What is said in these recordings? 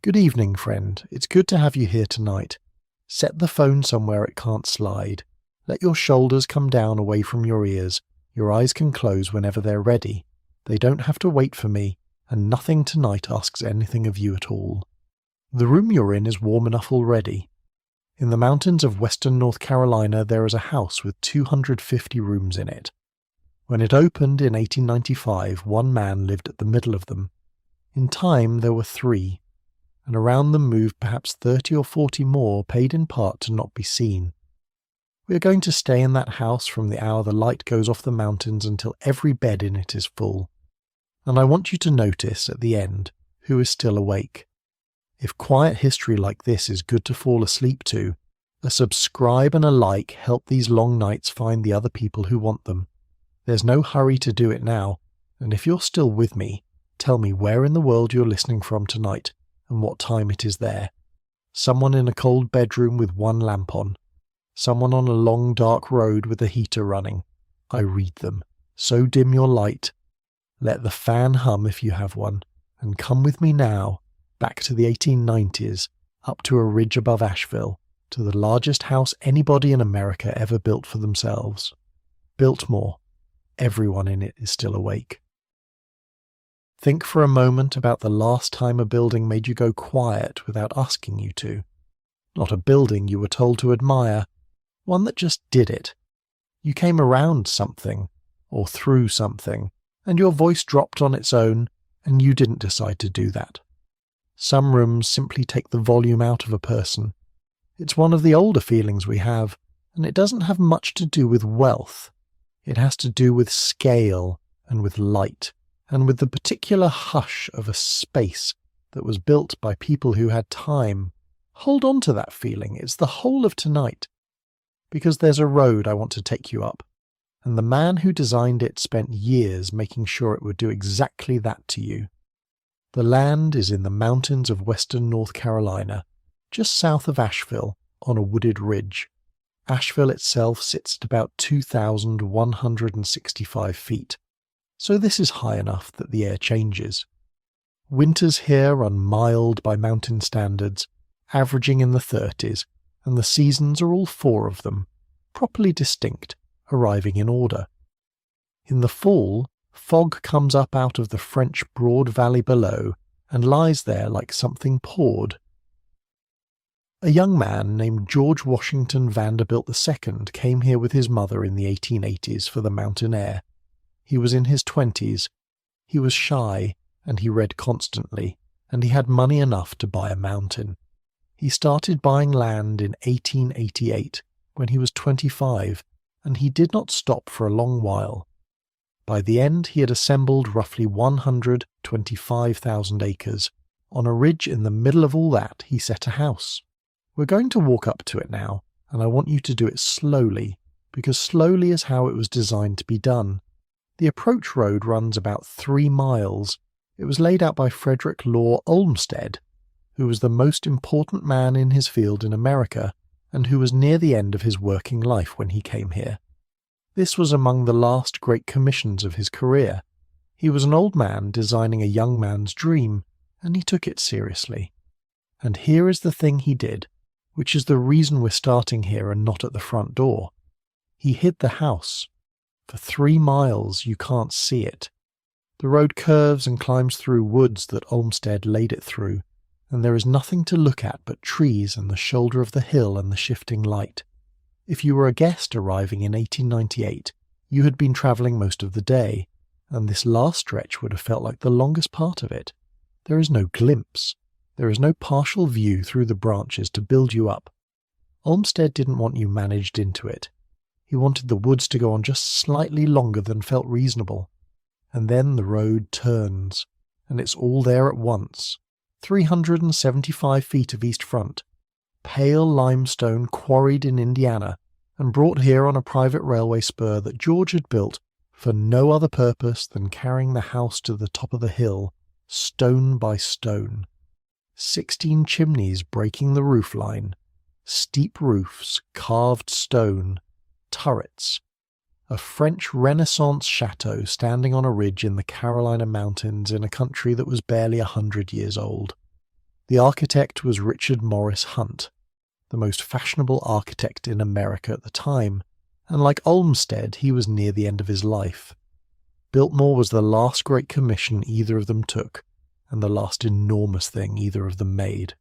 Good evening, friend. It's good to have you here tonight. Set the phone somewhere it can't slide. Let your shoulders come down away from your ears. Your eyes can close whenever they're ready. They don't have to wait for me, and nothing tonight asks anything of you at all. The room you're in is warm enough already. In the mountains of western North Carolina, there is a house with 250 rooms in it. When it opened in 1895, one man lived at the middle of them. In time, there were 3, and around them moved perhaps 30 or 40 more, paid in part to not be seen. We are going to stay in that house from the hour the light goes off the mountains until every bed in it is full. And I want you to notice, at the end, who is still awake. If quiet history like this is good to fall asleep to, a subscribe and a like help these long nights find the other people who want them. There's no hurry to do it now, and if you're still with me, tell me where in the world you're listening from tonight and what time it is there. Someone in a cold bedroom with one lamp on. Someone on a long dark road with a heater running. I read them. So dim your light. Let the fan hum if you have one, and come with me now, back to the 1890s, up to a ridge above Asheville, to the largest house anybody in America ever built for themselves. Biltmore. Everyone in it is still awake. Think for a moment about the last time a building made you go quiet without asking you to. Not a building you were told to admire, one that just did it. You came around something, or through something, and your voice dropped on its own, and you didn't decide to do that. Some rooms simply take the volume out of a person. It's one of the older feelings we have, and it doesn't have much to do with wealth. It has to do with scale and with light, and with the particular hush of a space that was built by people who had time. Hold on to that feeling. It's the whole of tonight. Because there's a road I want to take you up, and the man who designed it spent years making sure it would do exactly that to you. The land is in the mountains of western North Carolina, just south of Asheville, on a wooded ridge. Asheville itself sits at about 2,165 feet, so this is high enough that the air changes. Winters here run mild by mountain standards, averaging in the 30s, and the seasons are all 4 of them, properly distinct, arriving in order. In the fall, fog comes up out of the French Broad Valley below and lies there like something poured. A young man named George Washington Vanderbilt II came here with his mother in the 1880s for the mountain air. He was in his 20s. He was shy, and he read constantly, and he had money enough to buy a mountain. He started buying land in 1888, when he was 25, and he did not stop for a long while. By the end, he had assembled roughly 125,000 acres. On a ridge in the middle of all that, he set a house. We're going to walk up to it now, and I want you to do it slowly, because slowly is how it was designed to be done. The approach road runs about 3 miles. It was laid out by Frederick Law Olmsted, who was the most important man in his field in America, and who was near the end of his working life when he came here. This was among the last great commissions of his career. He was an old man designing a young man's dream, and he took it seriously. And here is the thing he did, which is the reason we're starting here and not at the front door. He hid the house. For 3 miles you can't see it. The road curves and climbs through woods that Olmsted laid it through, and there is nothing to look at but trees and the shoulder of the hill and the shifting light. If you were a guest arriving in 1898, you had been travelling most of the day, and this last stretch would have felt like the longest part of it. There is no glimpse. There is no partial view through the branches to build you up. Olmsted didn't want you managed into it. He wanted the woods to go on just slightly longer than felt reasonable. And then the road turns, and it's all there at once. 375 feet of east front, pale limestone quarried in Indiana and brought here on a private railway spur that George had built for no other purpose than carrying the house to the top of the hill, stone by stone. 16 chimneys breaking the roof line, steep roofs, carved stone, turrets, a French Renaissance chateau standing on a ridge in the Carolina mountains in a country that was barely 100 years old. The architect was Richard Morris Hunt, the most fashionable architect in America at the time, and like Olmsted, he was near the end of his life. Biltmore was the last great commission either of them took, and the last enormous thing either of them made.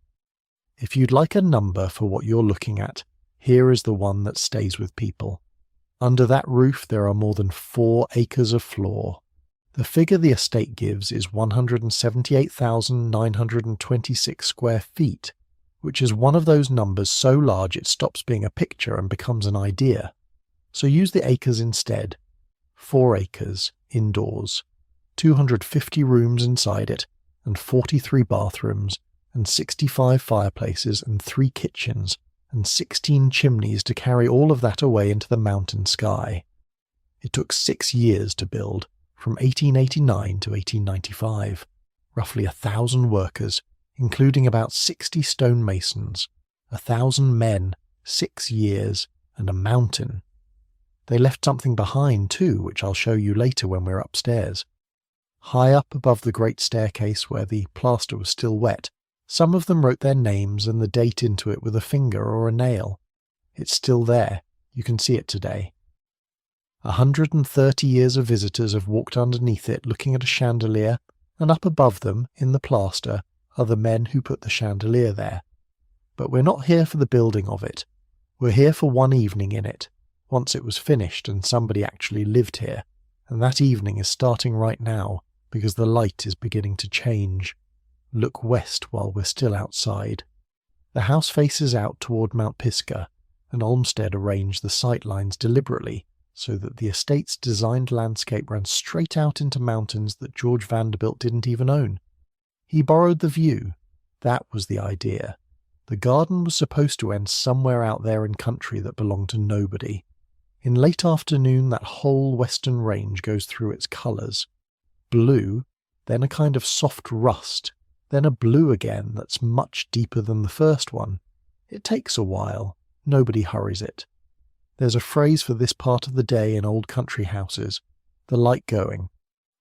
If you'd like a number for what you're looking at, here is the one that stays with people. Under that roof there are more than 4 acres of floor. The figure the estate gives is 178,926 square feet, which is one of those numbers so large it stops being a picture and becomes an idea. So use the acres instead. 4 acres, indoors, 250 rooms inside it, and 43 bathrooms, and 65 fireplaces, and 3 kitchens, and 16 chimneys to carry all of that away into the mountain sky. It took 6 years to build, from 1889 to 1895, roughly 1,000 workers, including about 60 stonemasons, 1,000 men, 6 years, and a mountain. They left something behind too, which I'll show you later when we're upstairs. High up above the great staircase where the plaster was still wet, some of them wrote their names and the date into it with a finger or a nail. It's still there. You can see it today. 130 years of visitors have walked underneath it looking at a chandelier, and up above them, in the plaster, are the men who put the chandelier there. But we're not here for the building of it. We're here for one evening in it, once it was finished and somebody actually lived here, and that evening is starting right now because the light is beginning to change. Look west while we're still outside. The house faces out toward Mount Pisgah, and Olmsted arranged the sight lines deliberately so that the estate's designed landscape ran straight out into mountains that George Vanderbilt didn't even own. He borrowed the view. That was the idea. The garden was supposed to end somewhere out there in country that belonged to nobody. In late afternoon that whole western range goes through its colours. Blue, then a kind of soft rust, then a blue again that's much deeper than the first one. It takes a while. Nobody hurries it. There's a phrase for this part of the day in old country houses: the light going.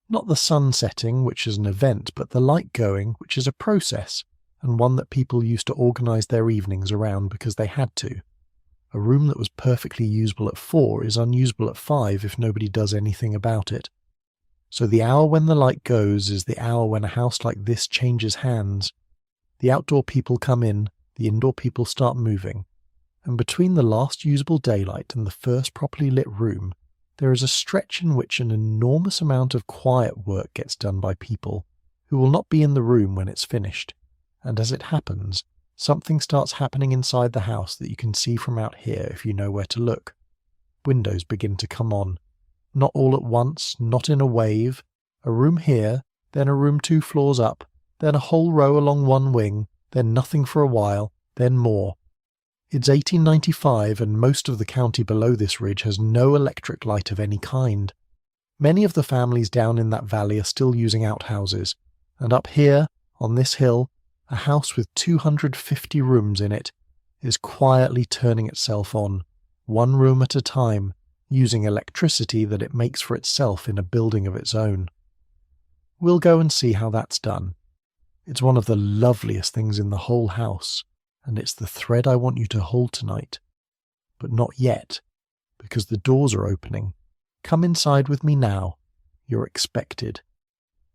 Not the sun setting, which is an event, but the light going, which is a process, and one that people used to organise their evenings around because they had to. A room that was perfectly usable at 4 is unusable at 5 if nobody does anything about it. So the hour when the light goes is the hour when a house like this changes hands. The outdoor people come in, the indoor people start moving, and between the last usable daylight and the first properly lit room, there is a stretch in which an enormous amount of quiet work gets done by people who will not be in the room when it's finished, and as it happens, something starts happening inside the house that you can see from out here if you know where to look. Windows begin to come on. Not all at once, not in a wave. A room here, then a room 2 floors up, then a whole row along one wing, then nothing for a while, then more. It's 1895 and most of the county below this ridge has no electric light of any kind. Many of the families down in that valley are still using outhouses, and up here, on this hill, a house with 250 rooms in it is quietly turning itself on, one room at a time, using electricity that it makes for itself in a building of its own. We'll go and see how that's done. It's one of the loveliest things in the whole house, and it's the thread I want you to hold tonight. But not yet, because the doors are opening. Come inside with me now. You're expected.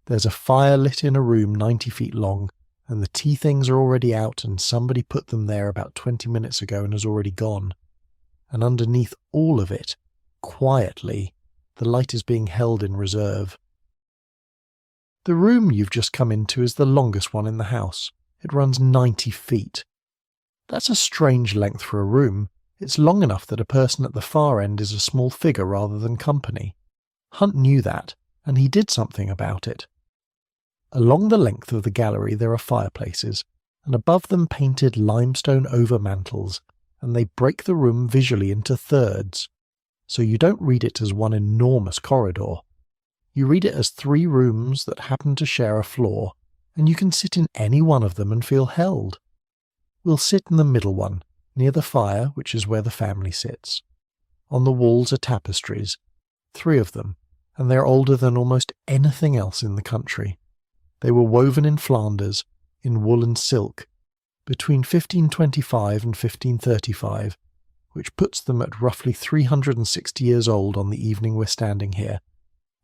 There's a fire lit in a room 90 feet long, and the tea things are already out and somebody put them there about 20 minutes ago and has already gone. And underneath all of it, quietly, the light is being held in reserve. The room you've just come into is the longest one in the house. It runs 90 feet. That's a strange length for a room. It's long enough that a person at the far end is a small figure rather than company. Hunt knew that, and he did something about it. Along the length of the gallery there are fireplaces, and above them painted limestone overmantels, and they break the room visually into thirds. So you don't read it as one enormous corridor. You read it as 3 rooms that happen to share a floor, and you can sit in any one of them and feel held. We'll sit in the middle one, near the fire, which is where the family sits. On the walls are tapestries, 3 of them, and they're older than almost anything else in the country. They were woven in Flanders, in wool and silk, between 1525 and 1535, which puts them at roughly 360 years old on the evening we're standing here,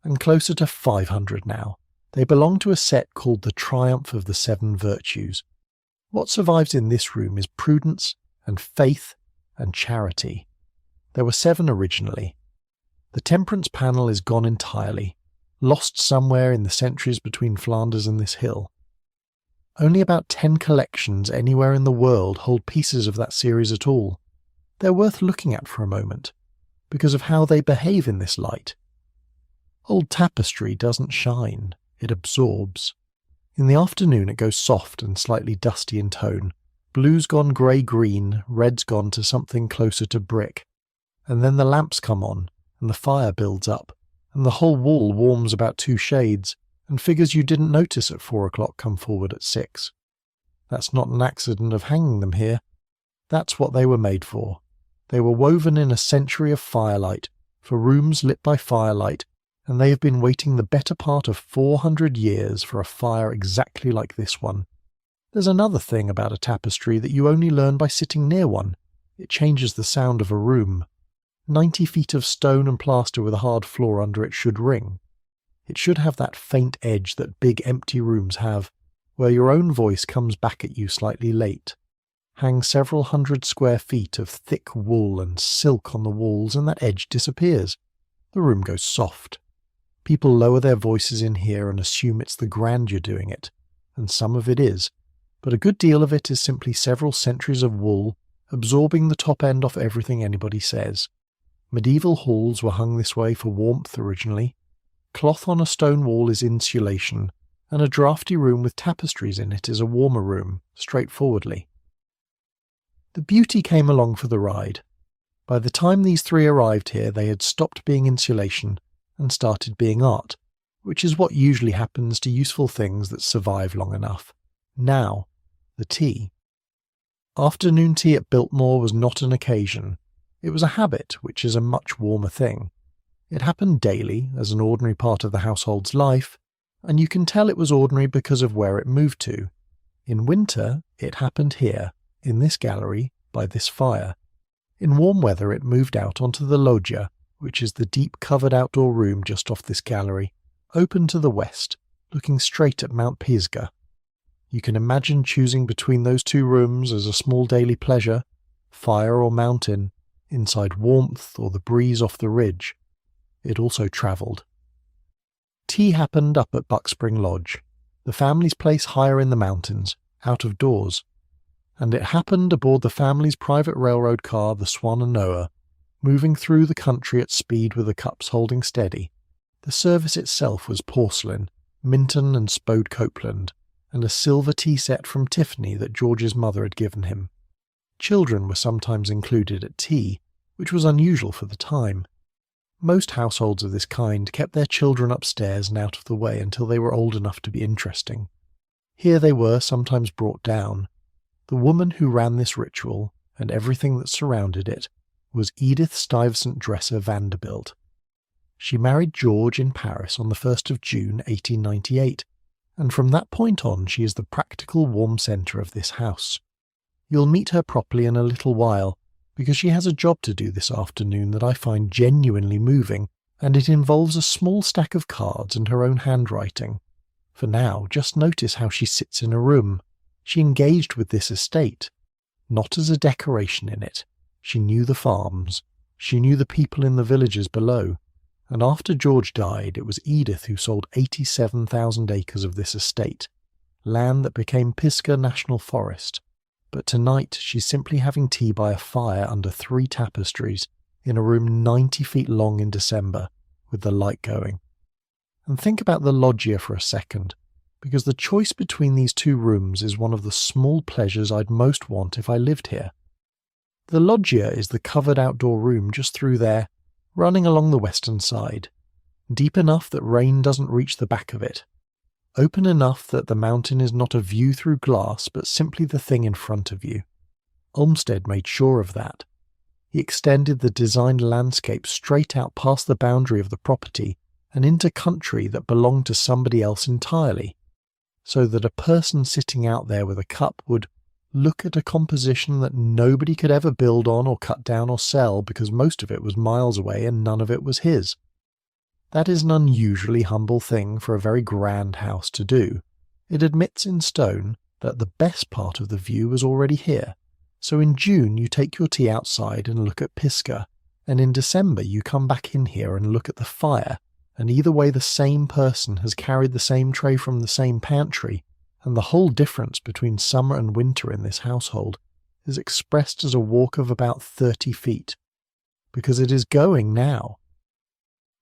and closer to 500 now. They belong to a set called the Triumph of the Seven Virtues. What survives in this room is prudence and faith and charity. There were 7 originally. The temperance panel is gone entirely, lost somewhere in the centuries between Flanders and this hill. Only about 10 collections anywhere in the world hold pieces of that series at all. They're worth looking at for a moment, because of how they behave in this light. Old tapestry doesn't shine, it absorbs. In the afternoon it goes soft and slightly dusty in tone. Blue's gone grey-green, red's gone to something closer to brick. And then the lamps come on, and the fire builds up, and the whole wall warms about 2 shades, and figures you didn't notice at 4 o'clock come forward at 6. That's not an accident of hanging them here. That's what they were made for. They were woven in a century of firelight, for rooms lit by firelight, and they have been waiting the better part of 400 years for a fire exactly like this one. There's another thing about a tapestry that you only learn by sitting near one. It changes the sound of a room. 90 feet of stone and plaster with a hard floor under it should ring. It should have that faint edge that big empty rooms have, where your own voice comes back at you slightly late. Hang several 100 square feet of thick wool and silk on the walls and that edge disappears. The room goes soft. People lower their voices in here and assume it's the grandeur doing it, and some of it is, but a good deal of it is simply several centuries of wool absorbing the top end off everything anybody says. Medieval halls were hung this way for warmth originally. Cloth on a stone wall is insulation, and a draughty room with tapestries in it is a warmer room, straightforwardly. The beauty came along for the ride. By the time these 3 arrived here, they had stopped being insulation and started being art, which is what usually happens to useful things that survive long enough. Now, the tea. Afternoon tea at Biltmore was not an occasion. It was a habit, which is a much warmer thing. It happened daily, as an ordinary part of the household's life, and you can tell it was ordinary because of where it moved to. In winter, it happened here, in this gallery, by this fire. In warm weather it moved out onto the loggia, which is the deep covered outdoor room just off this gallery, open to the west, looking straight at Mount Pisgah. You can imagine choosing between those 2 rooms as a small daily pleasure, fire or mountain, inside warmth or the breeze off the ridge. It also travelled. Tea happened up at Buckspring Lodge, the family's place higher in the mountains, out of doors. And it happened aboard the family's private railroad car, the Swan and Noah, moving through the country at speed with the cups holding steady. The service itself was porcelain, Minton and Spode Copeland, and a silver tea set from Tiffany that George's mother had given him. Children were sometimes included at tea, which was unusual for the time. Most households of this kind kept their children upstairs and out of the way until they were old enough to be interesting. Here they were sometimes brought down. The woman who ran this ritual, and everything that surrounded it, was Edith Stuyvesant Dresser Vanderbilt. She married George in Paris on the 1st of June 1898, and from that point on she is the practical warm centre of this house. You'll meet her properly in a little while, because she has a job to do this afternoon that I find genuinely moving, and it involves a small stack of cards and her own handwriting. For now, just notice how she sits in a room. She engaged with this estate, not as a decoration in it. She knew the farms. She knew the people in the villages below. And after George died, it was Edith who sold 87,000 acres of this estate, land that became Pisgah National Forest. But tonight she's simply having tea by a fire under 3 tapestries in a room 90 feet long in December, with the light going. And think about the loggia for a second, because the choice between these 2 rooms is one of the small pleasures I'd most want if I lived here. The loggia is the covered outdoor room just through there, running along the western side, deep enough that rain doesn't reach the back of it, open enough that the mountain is not a view through glass but simply the thing in front of you. Olmsted made sure of that. He extended the designed landscape straight out past the boundary of the property and into country that belonged to somebody else entirely. so that a person sitting out there with a cup would look at a composition that nobody could ever build on or cut down or sell because most of it was miles away and none of it was his. That is an unusually humble thing for a very grand house to do. It admits in stone that the best part of the view was already here. So in June you take your tea outside and look at Pisgah, and in December you come back in here and look at the fire, and either way the same person has carried the same tray from the same pantry, and the whole difference between summer and winter in this household is expressed as a walk of about 30 feet. Because it is going now.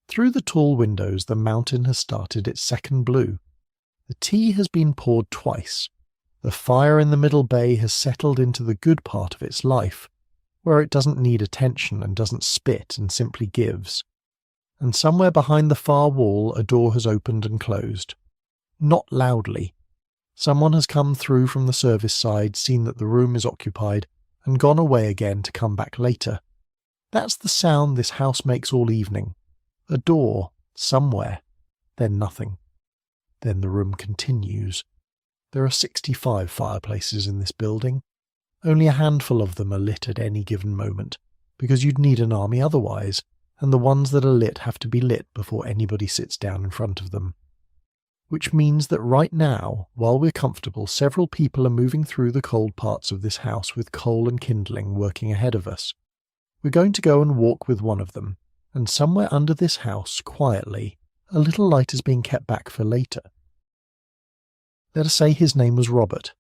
Through the tall windows the mountain has started its second blue. The tea has been poured twice. The fire in the middle bay has settled into the good part of its life, where it doesn't need attention and doesn't spit and simply gives. And somewhere behind the far wall a door has opened and closed. Not loudly. Someone has come through from the service side, seen that the room is occupied, and gone away again to come back later. That's the sound this house makes all evening. A door, somewhere, then nothing. Then the room continues. There are 65 fireplaces in this building. Only a handful of them are lit at any given moment, because you'd need an army otherwise, and the ones that are lit have to be lit before anybody sits down in front of them. Which means that right now, while we're comfortable, several people are moving through the cold parts of this house with coal and kindling working ahead of us. We're going to go and walk with one of them, and somewhere under this house, quietly, a little light is being kept back for later. Let us say his name was Robert.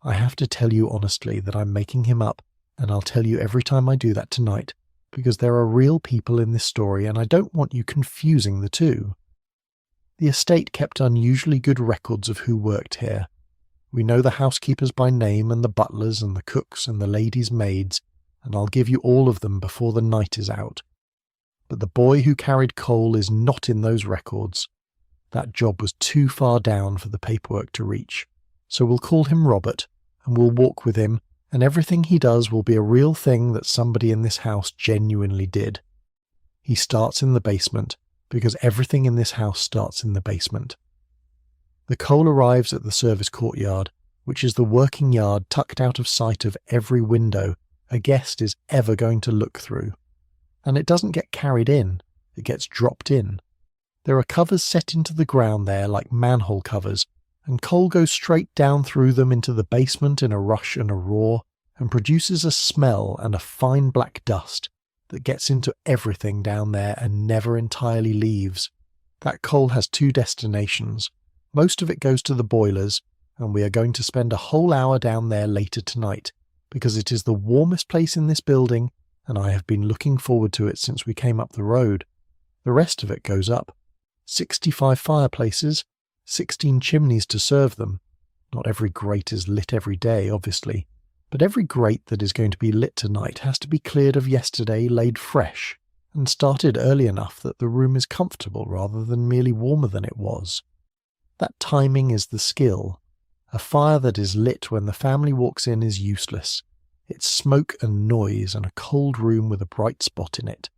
I have to tell you honestly that I'm making him up, and I'll tell you every time I do that tonight, because there are real people in this story and I don't want you confusing the two. The estate kept unusually good records of who worked here. We know the housekeepers by name and the butlers and the cooks and the ladies' maids, and I'll give you all of them before the night is out. But the boy who carried coal is not in those records. That job was too far down for the paperwork to reach. So we'll call him Robert, and we'll walk with him, and everything he does will be a real thing that somebody in this house genuinely did. He starts in the basement, because everything in this house starts in the basement. The coal arrives at the service courtyard, which is the working yard tucked out of sight of every window a guest is ever going to look through. And it doesn't get carried in, it gets dropped in. There are covers set into the ground there like manhole covers, and coal goes straight down through them into the basement in a rush and a roar, and produces a smell and a fine black dust that gets into everything down there and never entirely leaves. That coal has two destinations. Most of it goes to the boilers, and we are going to spend a whole hour down there later tonight, because it is the warmest place in this building, and I have been looking forward to it since we came up the road. The rest of it goes up. 65 fireplaces, 16 chimneys to serve them. Not every grate is lit every day, obviously, but every grate that is going to be lit tonight has to be cleared of yesterday, laid fresh, and started early enough that the room is comfortable rather than merely warmer than it was. That timing is the skill. A fire that is lit when the family walks in is useless. It's smoke and noise and a cold room with a bright spot in it.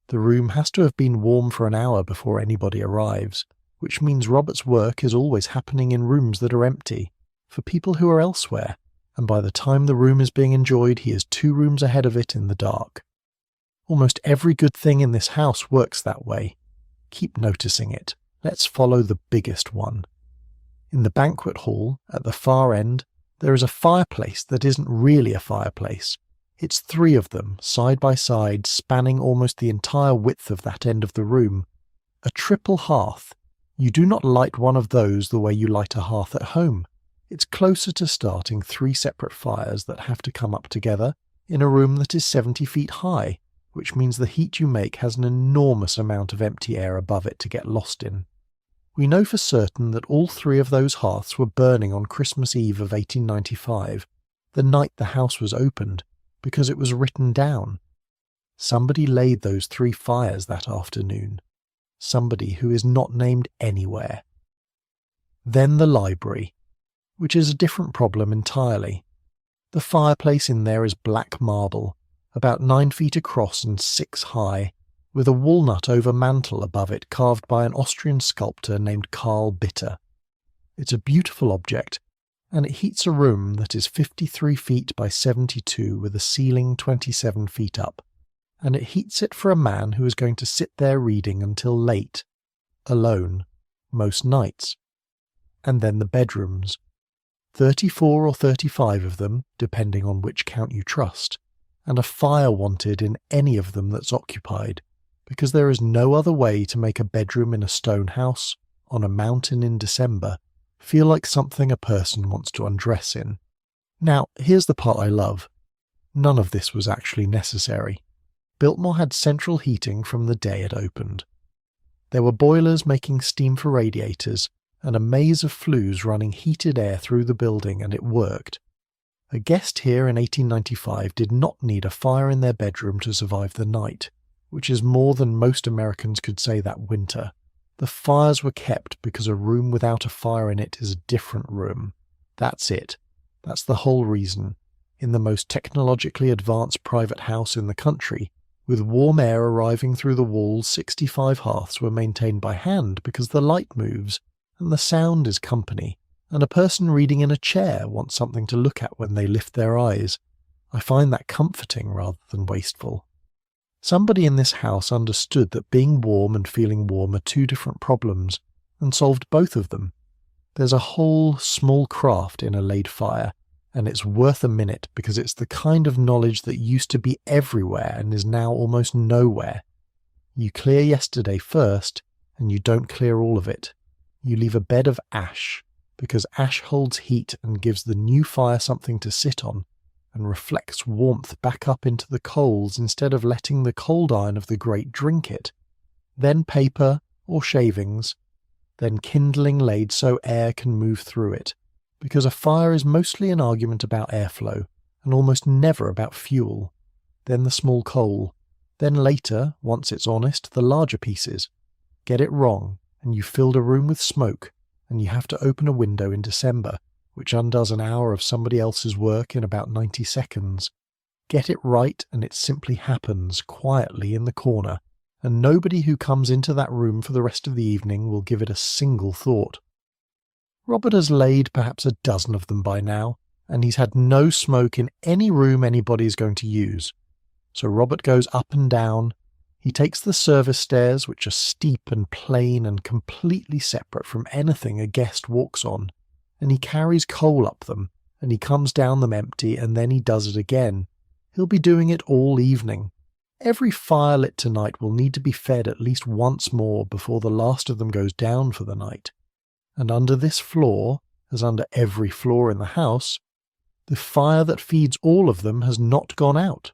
The room has to have been warm for an hour before anybody arrives, which means Robert's work is always happening in rooms that are empty, for people who are elsewhere, and by the time the room is being enjoyed he is 2 rooms ahead of it in the dark. Almost every good thing in this house works that way. Keep noticing it. Let's follow the biggest one. In the banquet hall, at the far end, there is a fireplace that isn't really a fireplace. It's 3 of them, side by side, spanning almost the entire width of that end of the room. A triple hearth. You do not light one of those the way you light a hearth at home. It's closer to starting 3 separate fires that have to come up together in a room that is 70 feet high, which means the heat you make has an enormous amount of empty air above it to get lost in. We know for certain that all 3 of those hearths were burning on Christmas Eve of 1895, the night the house was opened, because it was written down. Somebody laid those 3 fires that afternoon. Somebody who is not named anywhere. Then the library, which is a different problem entirely. The fireplace in there is black marble, about 9 feet across and 6 high, with a walnut over mantel above it carved by an Austrian sculptor named Karl Bitter. It's a beautiful object, and it heats a room that is 53 feet by 72 with a ceiling 27 feet up, and it heats it for a man who is going to sit there reading until late, alone, most nights. And then the bedrooms. 34 or 35 of them, depending on which count you trust, and a fire wanted in any of them that's occupied, because there is no other way to make a bedroom in a stone house, on a mountain in December, feel like something a person wants to undress in. Now, here's the part I love. None of this was actually necessary. Biltmore had central heating from the day it opened. There were boilers making steam for radiators, and a maze of flues running heated air through the building, and it worked. A guest here in 1895 did not need a fire in their bedroom to survive the night, which is more than most Americans could say that winter. The fires were kept because a room without a fire in it is a different room. That's it. That's the whole reason. In the most technologically advanced private house in the country, with warm air arriving through the walls, 65 hearths were maintained by hand because the light moves, and the sound is company, and a person reading in a chair wants something to look at when they lift their eyes. I find that comforting rather than wasteful. Somebody in this house understood that being warm and feeling warm are two different problems, and solved both of them. There's a whole small craft in a laid fire, and it's worth a minute because it's the kind of knowledge that used to be everywhere and is now almost nowhere. You clear yesterday first, and you don't clear all of it. You leave a bed of ash, because ash holds heat and gives the new fire something to sit on, and reflects warmth back up into the coals instead of letting the cold iron of the grate drink it. Then paper or shavings, then kindling laid so air can move through it, because a fire is mostly an argument about airflow, and almost never about fuel. Then the small coal. Then later, once it's honest, the larger pieces. Get it wrong, and you filled a room with smoke, and you have to open a window in December, which undoes an hour of somebody else's work in about 90 seconds. Get it right, and it simply happens quietly in the corner, and nobody who comes into that room for the rest of the evening will give it a single thought. Robert has laid perhaps a dozen of them by now, and he's had no smoke in any room anybody's going to use. So Robert goes up and down. He takes the service stairs, which are steep and plain and completely separate from anything a guest walks on, and he carries coal up them, and he comes down them empty, and then he does it again. He'll be doing it all evening. Every fire lit tonight will need to be fed at least once more before the last of them goes down for the night. And under this floor, as under every floor in the house, the fire that feeds all of them has not gone out.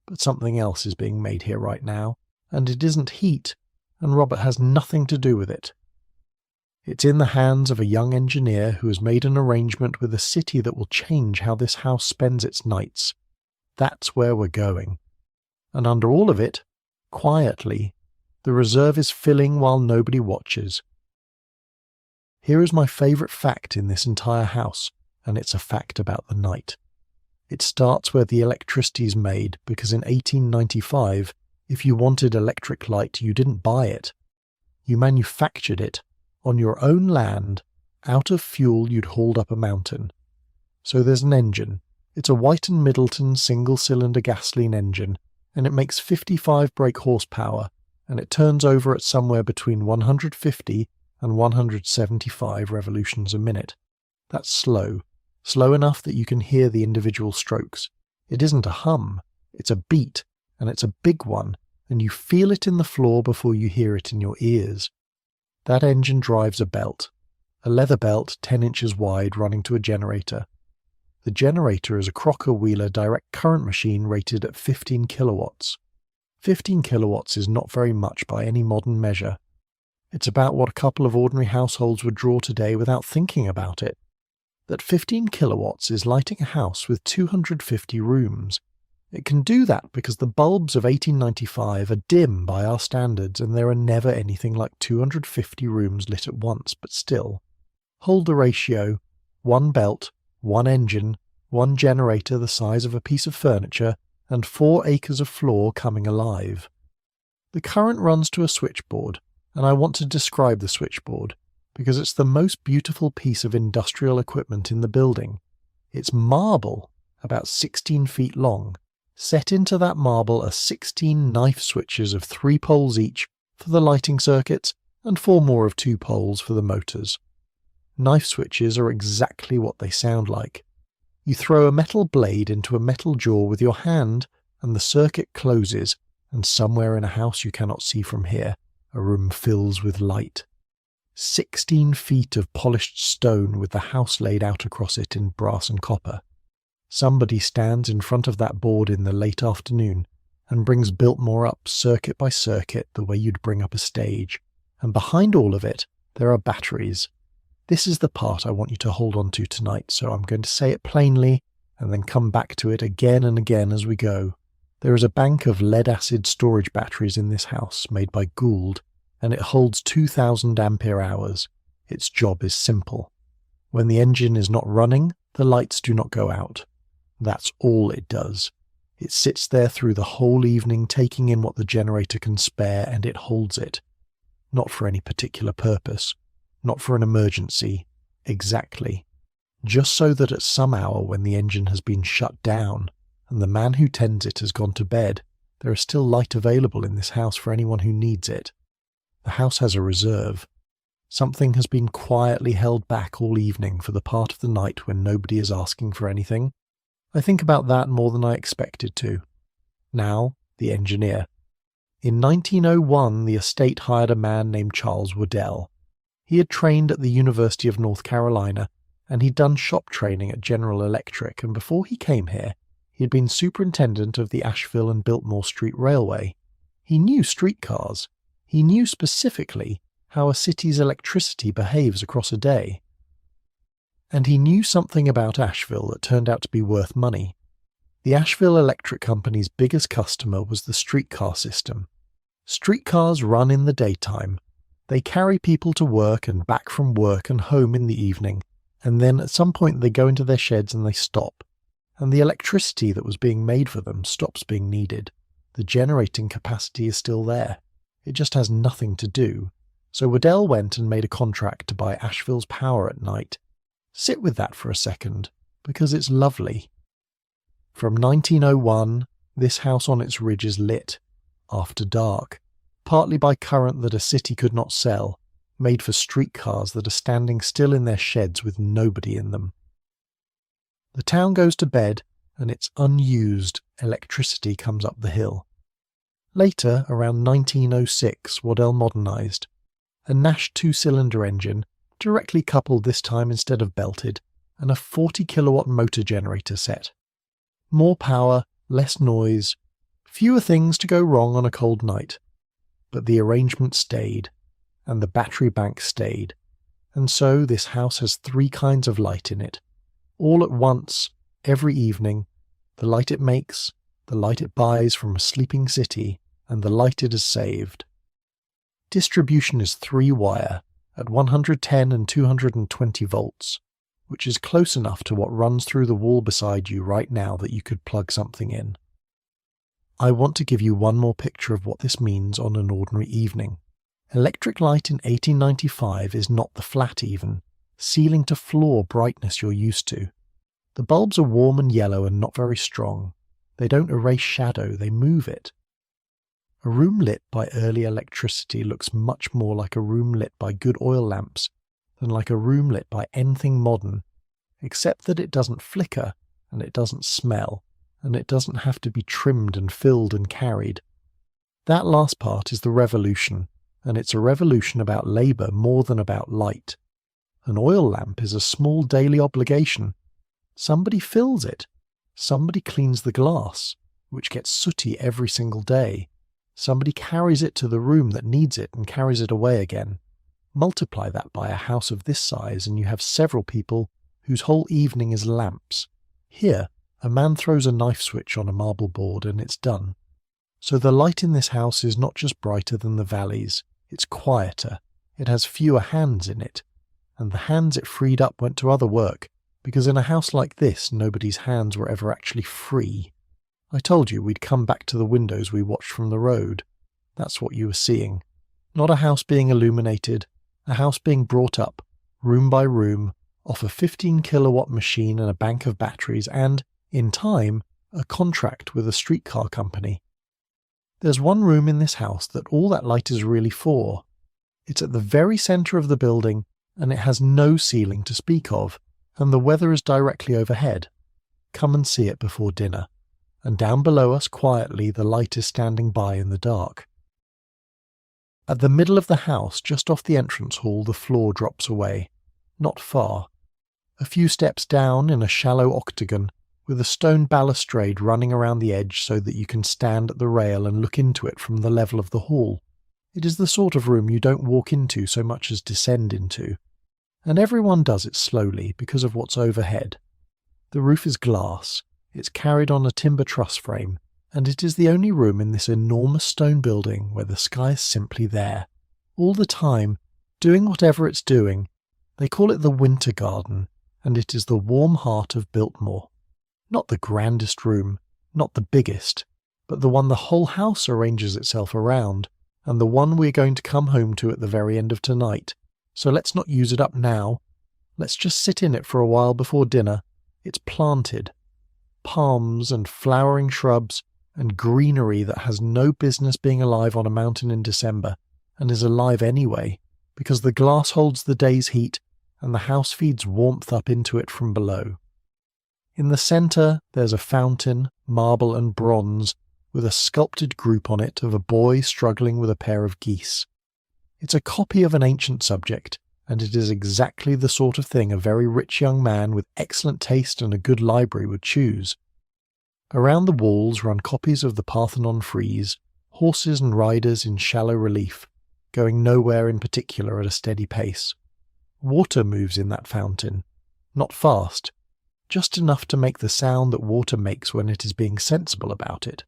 But something else is being made here right now, and it isn't heat, and Robert has nothing to do with it. It's in the hands of a young engineer who has made an arrangement with a city that will change how this house spends its nights. That's where we're going. And under all of it, quietly, the reserve is filling while nobody watches. Here is my favourite fact in this entire house, and it's a fact about the night. It starts where the electricity is made, because in 1895, if you wanted electric light, you didn't buy it. You manufactured it on your own land, out of fuel you'd hauled up a mountain. So there's an engine. It's a White & Middleton single-cylinder gasoline engine, and it makes 55 brake horsepower, and it turns over at somewhere between 150 and 175 revolutions a minute. That's slow. Slow enough that you can hear the individual strokes. It isn't a hum, it's a beat, and it's a big one, and you feel it in the floor before you hear it in your ears. That engine drives a belt, a leather belt 10 inches wide running to a generator. The generator is a Crocker-Wheeler direct current machine rated at 15 kilowatts. 15 kilowatts is not very much by any modern measure. It's about what a couple of ordinary households would draw today without thinking about it. That 15 kilowatts is lighting a house with 250 rooms. It can do that because the bulbs of 1895 are dim by our standards, and there are never anything like 250 rooms lit at once, but still. Hold the ratio: 1 belt, 1 engine, 1 generator the size of a piece of furniture, and 4 acres of floor coming alive. The current runs to a switchboard, and I want to describe the switchboard, because it's the most beautiful piece of industrial equipment in the building. It's marble, about 16 feet long. Set into that marble are 16 knife switches of 3 poles each for the lighting circuits and 4 more of 2 poles for the motors. Knife switches are exactly what they sound like. You throw a metal blade into a metal jaw with your hand and the circuit closes, and somewhere in a house you cannot see from here, a room fills with light. 16 feet of polished stone with the house laid out across it in brass and copper. Somebody stands in front of that board in the late afternoon and brings Biltmore up circuit by circuit the way you'd bring up a stage, and behind all of it there are batteries. This is the part I want you to hold on to tonight, so I'm going to say it plainly and then come back to it again and again as we go. There is a bank of lead-acid storage batteries in this house made by Gould, and it holds 2,000 ampere hours. Its job is simple. When the engine is not running, the lights do not go out. That's all it does. It sits there through the whole evening taking in what the generator can spare, and it holds it. Not for any particular purpose. Not for an emergency. Exactly. Just so that at some hour when the engine has been shut down, and the man who tends it has gone to bed, there is still light available in this house for anyone who needs it. The house has a reserve. Something has been quietly held back all evening for the part of the night when nobody is asking for anything. I think about that more than I expected to. Now, the engineer. In 1901, the estate hired a man named Charles Waddell. He had trained at the University of North Carolina, and he'd done shop training at General Electric, and before he came here, he had been superintendent of the Asheville and Biltmore Street Railway. He knew streetcars. He knew specifically how a city's electricity behaves across a day. And he knew something about Asheville that turned out to be worth money. The Asheville Electric Company's biggest customer was the streetcar system. Streetcars run in the daytime. They carry people to work and back from work and home in the evening, and then at some point they go into their sheds and they stop. And the electricity that was being made for them stops being needed. The generating capacity is still there. It just has nothing to do. So Waddell went and made a contract to buy Asheville's power at night. Sit with that for a second, because it's lovely. From 1901, this house on its ridge is lit, after dark, partly by current that a city could not sell, made for streetcars that are standing still in their sheds with nobody in them. The town goes to bed, and its unused electricity comes up the hill. Later, around 1906, Waddell modernized. A Nash 2-cylinder engine, directly coupled this time instead of belted, and a 40-kilowatt motor generator set. More power, less noise, fewer things to go wrong on a cold night. But the arrangement stayed, and the battery bank stayed, and so this house has 3 kinds of light in it. All at once, every evening, the light it makes, the light it buys from a sleeping city, and the light it has saved. Distribution is 3-wire, at 110 and 220 volts, which is close enough to what runs through the wall beside you right now that you could plug something in. I want to give you one more picture of what this means on an ordinary evening. Electric light in 1895 is not the flat even, ceiling to floor brightness you're used to. The bulbs are warm and yellow and not very strong. They don't erase shadow, they move it. A room lit by early electricity looks much more like a room lit by good oil lamps than like a room lit by anything modern, except that it doesn't flicker, and it doesn't smell, and it doesn't have to be trimmed and filled and carried. That last part is the revolution, and it's a revolution about labour more than about light. An oil lamp is a small daily obligation. Somebody fills it. Somebody cleans the glass, which gets sooty every single day. Somebody carries it to the room that needs it and carries it away again. Multiply that by a house of this size and you have several people whose whole evening is lamps. Here, a man throws a knife switch on a marble board and it's done. So the light in this house is not just brighter than the valleys, it's quieter, it has fewer hands in it, and the hands it freed up went to other work, because in a house like this nobody's hands were ever actually free. I told you we'd come back to the windows we watched from the road. That's what you were seeing. Not a house being illuminated, a house being brought up, room by room, off a 15-kilowatt machine and a bank of batteries and, in time, a contract with a streetcar company. There's one room in this house that all that light is really for. It's at the very centre of the building, and it has no ceiling to speak of, and the weather is directly overhead. Come and see it before dinner. And down below us, quietly, the light is standing by in the dark. At the middle of the house, just off the entrance hall, the floor drops away. Not far. A few steps down in a shallow octagon, with a stone balustrade running around the edge so that you can stand at the rail and look into it from the level of the hall. It is the sort of room you don't walk into so much as descend into. And everyone does it slowly because of what's overhead. The roof is glass, it's carried on a timber truss frame, and it is the only room in this enormous stone building where the sky is simply there, all the time, doing whatever it's doing. They call it the Winter Garden, and it is the warm heart of Biltmore. Not the grandest room, not the biggest, but the one the whole house arranges itself around, and the one we're going to come home to at the very end of tonight. So let's not use it up now. Let's just sit in it for a while before dinner. It's planted. Palms and flowering shrubs and greenery that has no business being alive on a mountain in December, and is alive anyway, because the glass holds the day's heat and the house feeds warmth up into it from below. In the centre there's a fountain, marble and bronze, with a sculpted group on it of a boy struggling with a pair of geese. It's a copy of an ancient subject, and it is exactly the sort of thing a very rich young man with excellent taste and a good library would choose. Around the walls run copies of the Parthenon frieze, horses and riders in shallow relief, going nowhere in particular at a steady pace. Water moves in that fountain, not fast, just enough to make the sound that water makes when it is being sensible about it.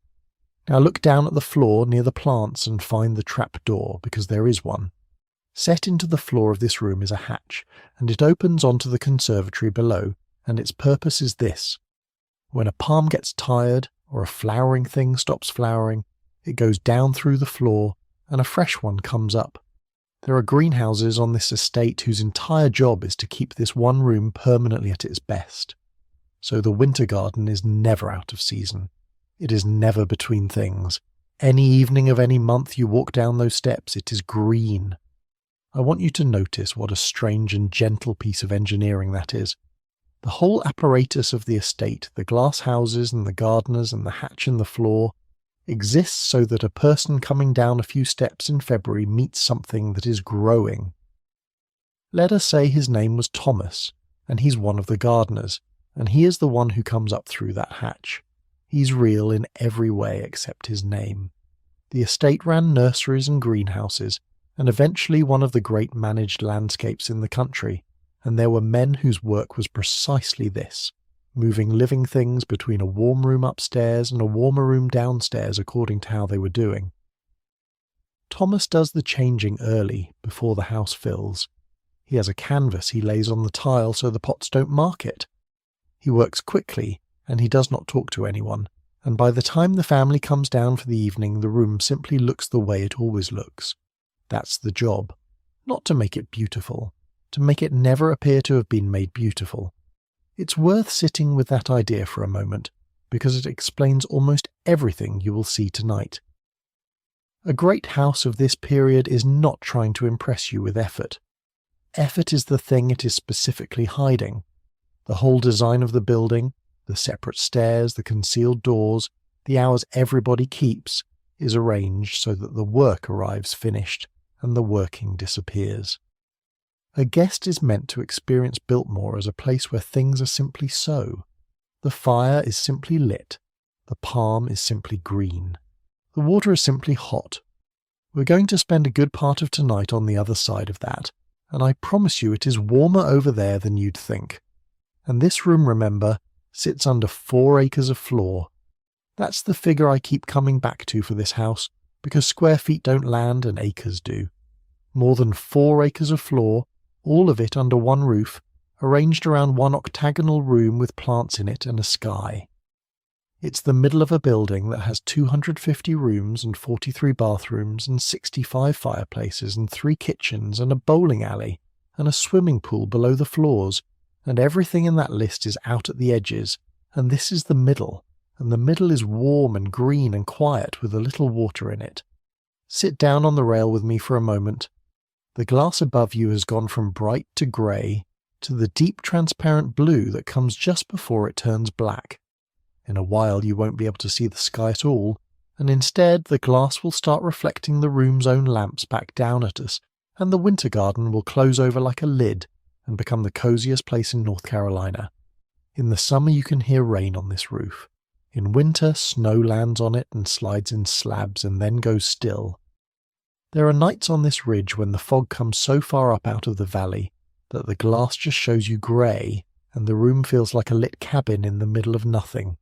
Now look down at the floor near the plants and find the trap door, because there is one. Set into the floor of this room is a hatch, and it opens onto the conservatory below, and its purpose is this. When a palm gets tired, or a flowering thing stops flowering, it goes down through the floor, and a fresh one comes up. There are greenhouses on this estate whose entire job is to keep this one room permanently at its best. So the winter garden is never out of season. It is never between things. Any evening of any month you walk down those steps, it is green. I want you to notice what a strange and gentle piece of engineering that is. The whole apparatus of the estate, the glass houses and the gardeners and the hatch in the floor, exists so that a person coming down a few steps in February meets something that is growing. Let us say his name was Thomas, and he's one of the gardeners, and he is the one who comes up through that hatch. He's real in every way except his name. The estate ran nurseries and greenhouses, and eventually one of the great managed landscapes in the country, and there were men whose work was precisely this, moving living things between a warm room upstairs and a warmer room downstairs according to how they were doing. Thomas does the changing early, before the house fills. He has a canvas he lays on the tile so the pots don't mark it. He works quickly, and he does not talk to anyone, and by the time the family comes down for the evening the room simply looks the way it always looks. That's the job. Not to make it beautiful, to make it never appear to have been made beautiful. It's worth sitting with that idea for a moment, because it explains almost everything you will see tonight. A great house of this period is not trying to impress you with effort. Effort is the thing it is specifically hiding. The whole design of the building, the separate stairs, the concealed doors, the hours everybody keeps, is arranged so that the work arrives finished and the working disappears. A guest is meant to experience Biltmore as a place where things are simply so. The fire is simply lit. The palm is simply green. The water is simply hot. We're going to spend a good part of tonight on the other side of that, and I promise you it is warmer over there than you'd think. And this room, remember, sits under 4 acres of floor. That's the figure I keep coming back to for this house, because square feet don't land and acres do. More than 4 acres of floor, all of it under one roof, arranged around one octagonal room with plants in it and a sky. It's the middle of a building that has 250 rooms and 43 bathrooms and 65 fireplaces and 3 kitchens and a bowling alley and a swimming pool below the floors, and everything in that list is out at the edges, and this is the middle, and the middle is warm and green and quiet with a little water in it. Sit down on the rail with me for a moment. The glass above you has gone from bright to grey to the deep transparent blue that comes just before it turns black. In a while you won't be able to see the sky at all, and instead the glass will start reflecting the room's own lamps back down at us, and the winter garden will close over like a lid and become the coziest place in North Carolina. In the summer you can hear rain on this roof. In winter snow lands on it and slides in slabs and then goes still. There are nights on this ridge when the fog comes so far up out of the valley that the glass just shows you grey and the room feels like a lit cabin in the middle of nothing.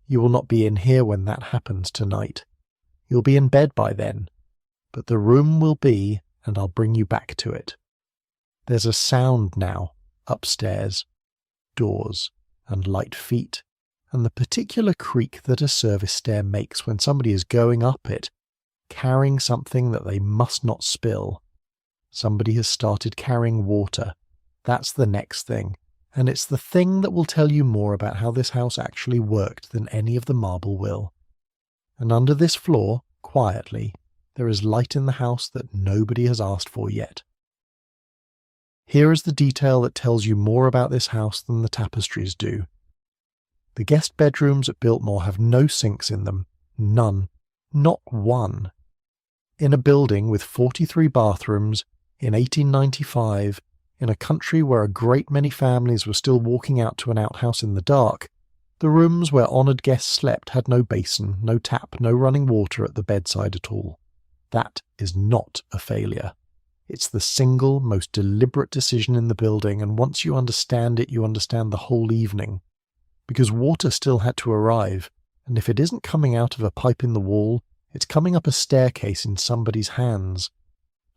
You will not be in here when that happens tonight. You'll be in bed by then, but the room will be, and I'll bring you back to it. There's a sound now, upstairs, doors and light feet, and the particular creak that a service stair makes when somebody is going up it, carrying something that they must not spill. Somebody has started carrying water. That's the next thing. And it's the thing that will tell you more about how this house actually worked than any of the marble will. And under this floor, quietly, there is light in the house that nobody has asked for yet. Here is the detail that tells you more about this house than the tapestries do. The guest bedrooms at Biltmore have no sinks in them. None. Not one. In a building with 43 bathrooms, in 1895, in a country where a great many families were still walking out to an outhouse in the dark, the rooms where honoured guests slept had no basin, no tap, no running water at the bedside at all. That is not a failure. It's the single most deliberate decision in the building, and once you understand it, you understand the whole evening. Because water still had to arrive, and if it isn't coming out of a pipe in the wall, it's coming up a staircase in somebody's hands.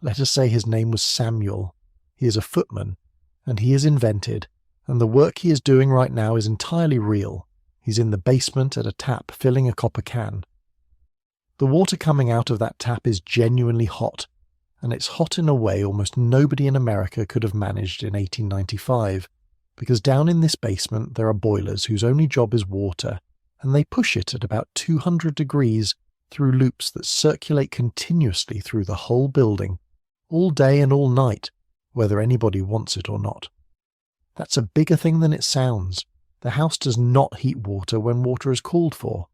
Let us say his name was Samuel. He is a footman, and he is invented, and the work he is doing right now is entirely real. He's in the basement at a tap filling a copper can. The water coming out of that tap is genuinely hot, and it's hot in a way almost nobody in America could have managed in 1895, because down in this basement there are boilers whose only job is water, and they push it at about 200 degrees through loops that circulate continuously through the whole building, all day and all night, whether anybody wants it or not. That's a bigger thing than it sounds. The house does not heat water when water is called for.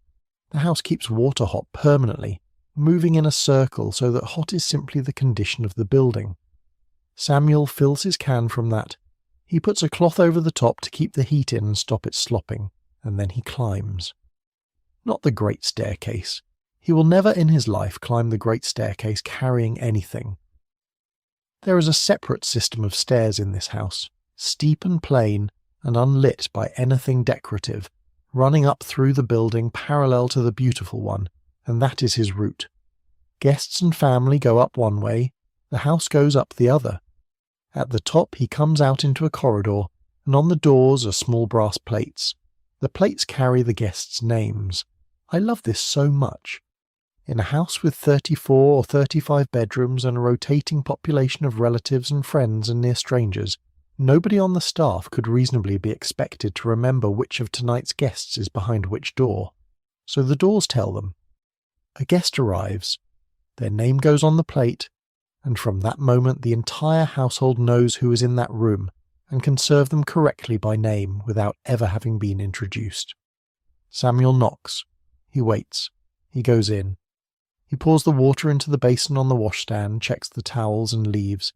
The house keeps water hot permanently, moving in a circle so that hot is simply the condition of the building. Samuel fills his can from that. He puts a cloth over the top to keep the heat in and stop it slopping, and then he climbs. Not the great staircase. He will never in his life climb the great staircase carrying anything. There is a separate system of stairs in this house, steep and plain and unlit by anything decorative, running up through the building parallel to the beautiful one, and that is his route. Guests and family go up one way, the house goes up the other. At the top he comes out into a corridor, and on the doors are small brass plates. The plates carry the guests' names. I love this so much. In a house with 34 or 35 bedrooms and a rotating population of relatives and friends and near strangers, nobody on the staff could reasonably be expected to remember which of tonight's guests is behind which door. So the doors tell them. A guest arrives, their name goes on the plate, and from that moment the entire household knows who is in that room and can serve them correctly by name without ever having been introduced. Samuel knocks. He waits. He goes in. He pours the water into the basin on the washstand, checks the towels and leaves.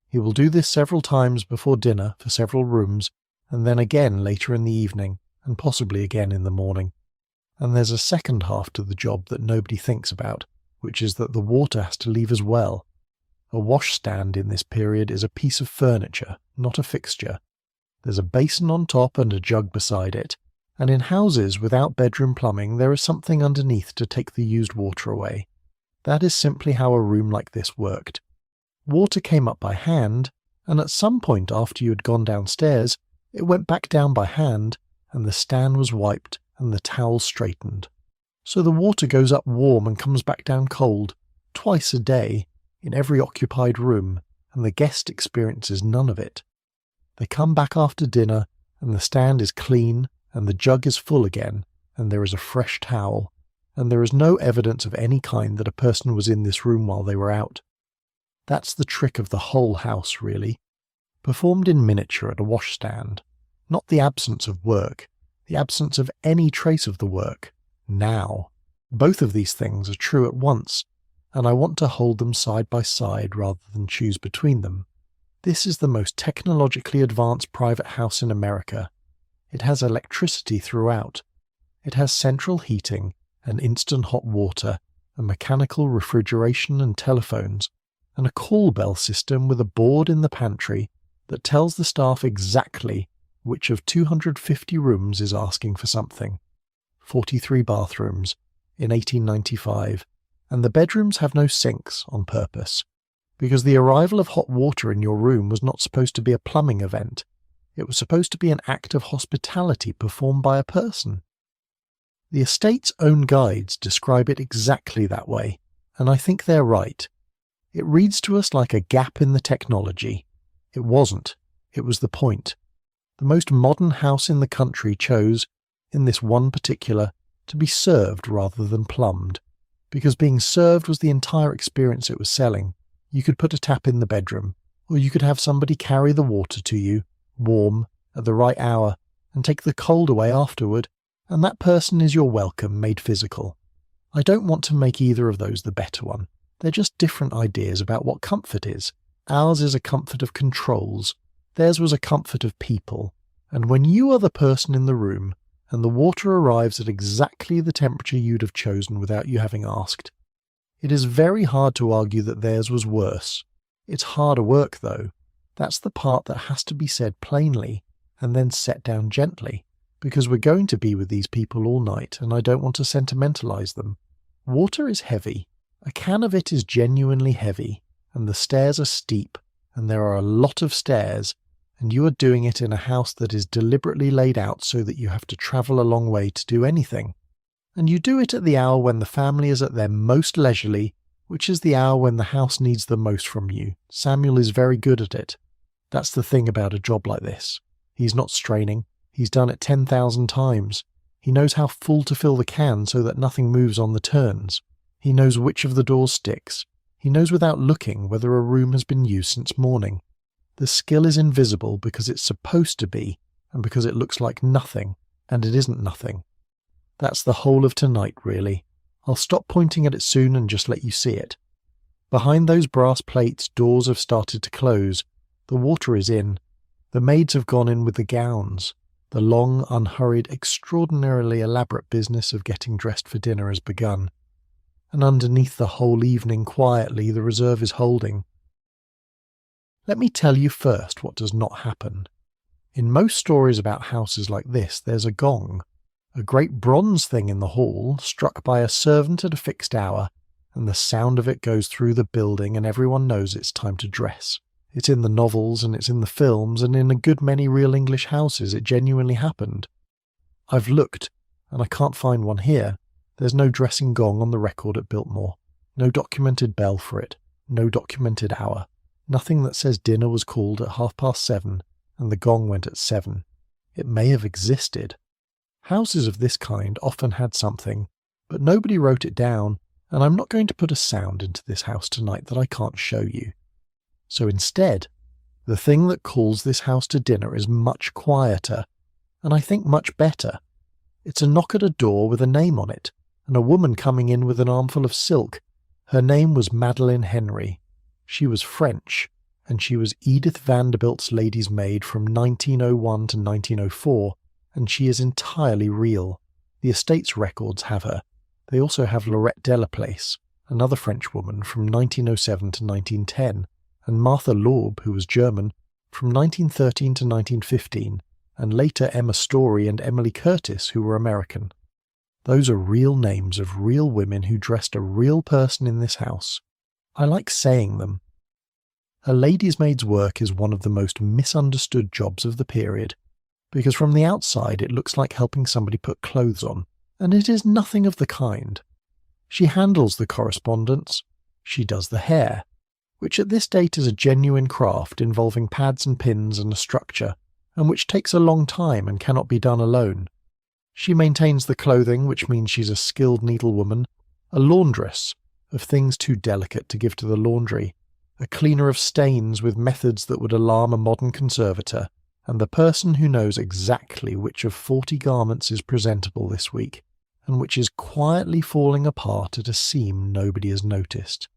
He will do this several times before dinner for several rooms, and then again later in the evening, and possibly again in the morning. And there's a second half to the job that nobody thinks about, which is that the water has to leave as well. A washstand in this period is a piece of furniture, not a fixture. There's a basin on top and a jug beside it, and in houses without bedroom plumbing there is something underneath to take the used water away. That is simply how a room like this worked. Water came up by hand, and at some point after you had gone downstairs, it went back down by hand, and the stand was wiped, and the towels straightened. So the water goes up warm and comes back down cold, twice a day, in every occupied room, and the guest experiences none of it. They come back after dinner, and the stand is clean, and the jug is full again, and there is a fresh towel, and there is no evidence of any kind that a person was in this room while they were out. That's the trick of the whole house, really. Performed in miniature at a washstand. Not the absence of work, the absence of any trace of the work. Now. Both of these things are true at once, and I want to hold them side by side rather than choose between them. This is the most technologically advanced private house in America. It has electricity throughout. It has central heating and instant hot water, and mechanical refrigeration and telephones, and a call bell system with a board in the pantry that tells the staff exactly which of 250 rooms is asking for something. 43 bathrooms in 1895, and the bedrooms have no sinks on purpose, because the arrival of hot water in your room was not supposed to be a plumbing event. It was supposed to be an act of hospitality performed by a person. The estate's own guides describe it exactly that way, and I think they're right. It reads to us like a gap in the technology. It wasn't. It was the point. The most modern house in the country chose, in this one particular, to be served rather than plumbed, because being served was the entire experience it was selling. You could put a tap in the bedroom, or you could have somebody carry the water to you, warm, at the right hour, and take the cold away afterward, and that person is your welcome made physical. I don't want to make either of those the better one. They're just different ideas about what comfort is. Ours is a comfort of controls. Theirs was a comfort of people. And when you are the person in the room, and the water arrives at exactly the temperature you'd have chosen without you having asked, it is very hard to argue that theirs was worse. It's harder work, though. That's the part that has to be said plainly, and then set down gently, because we're going to be with these people all night, and I don't want to sentimentalize them. Water is heavy. A can of it is genuinely heavy, and the stairs are steep, and there are a lot of stairs, and you are doing it in a house that is deliberately laid out so that you have to travel a long way to do anything. And you do it at the hour when the family is at their most leisurely, which is the hour when the house needs the most from you. Samuel is very good at it. That's the thing about a job like this. He's not straining. He's done it 10,000 times. He knows how full to fill the can so that nothing moves on the turns. He knows which of the doors sticks. He knows without looking whether a room has been used since morning. The skill is invisible because it's supposed to be, and because it looks like nothing, and it isn't nothing. That's the whole of tonight, really. I'll stop pointing at it soon and just let you see it. Behind those brass plates, doors have started to close. The water is in. The maids have gone in with the gowns. The long, unhurried, extraordinarily elaborate business of getting dressed for dinner has begun. And underneath the whole evening, quietly, the reserve is holding. Let me tell you first what does not happen. In most stories about houses like this, there's a gong, a great bronze thing in the hall, struck by a servant at a fixed hour, and the sound of it goes through the building and everyone knows it's time to dress. It's in the novels and it's in the films, and in a good many real English houses it genuinely happened. I've looked, and I can't find one here. There's no dressing gong on the record at Biltmore, no documented bell for it, no documented hour. Nothing that says dinner was called at 7:30 and the gong went at 7. It may have existed. Houses of this kind often had something, but nobody wrote it down, and I'm not going to put a sound into this house tonight that I can't show you. So instead, the thing that calls this house to dinner is much quieter, and I think much better. It's a knock at a door with a name on it, and a woman coming in with an armful of silk. Her name was Madeline Henry. She was French, and she was Edith Vanderbilt's lady's maid from 1901 to 1904, and she is entirely real. The estate's records have her. They also have Laurette Delaplace, another French woman from 1907 to 1910, and Martha Laube, who was German, from 1913 to 1915, and later Emma Story and Emily Curtis, who were American. Those are real names of real women who dressed a real person in this house. I like saying them. A lady's maid's work is one of the most misunderstood jobs of the period. because from the outside it looks like helping somebody put clothes on, and it is nothing of the kind. She handles the correspondence, she does the hair, which at this date is a genuine craft involving pads and pins and a structure, and which takes a long time and cannot be done alone. She maintains the clothing, which means she's a skilled needlewoman, a laundress of things too delicate to give to the laundry, a cleaner of stains with methods that would alarm a modern conservator, and the person who knows exactly which of 40 garments is presentable this week, and which is quietly falling apart at a seam nobody has noticed.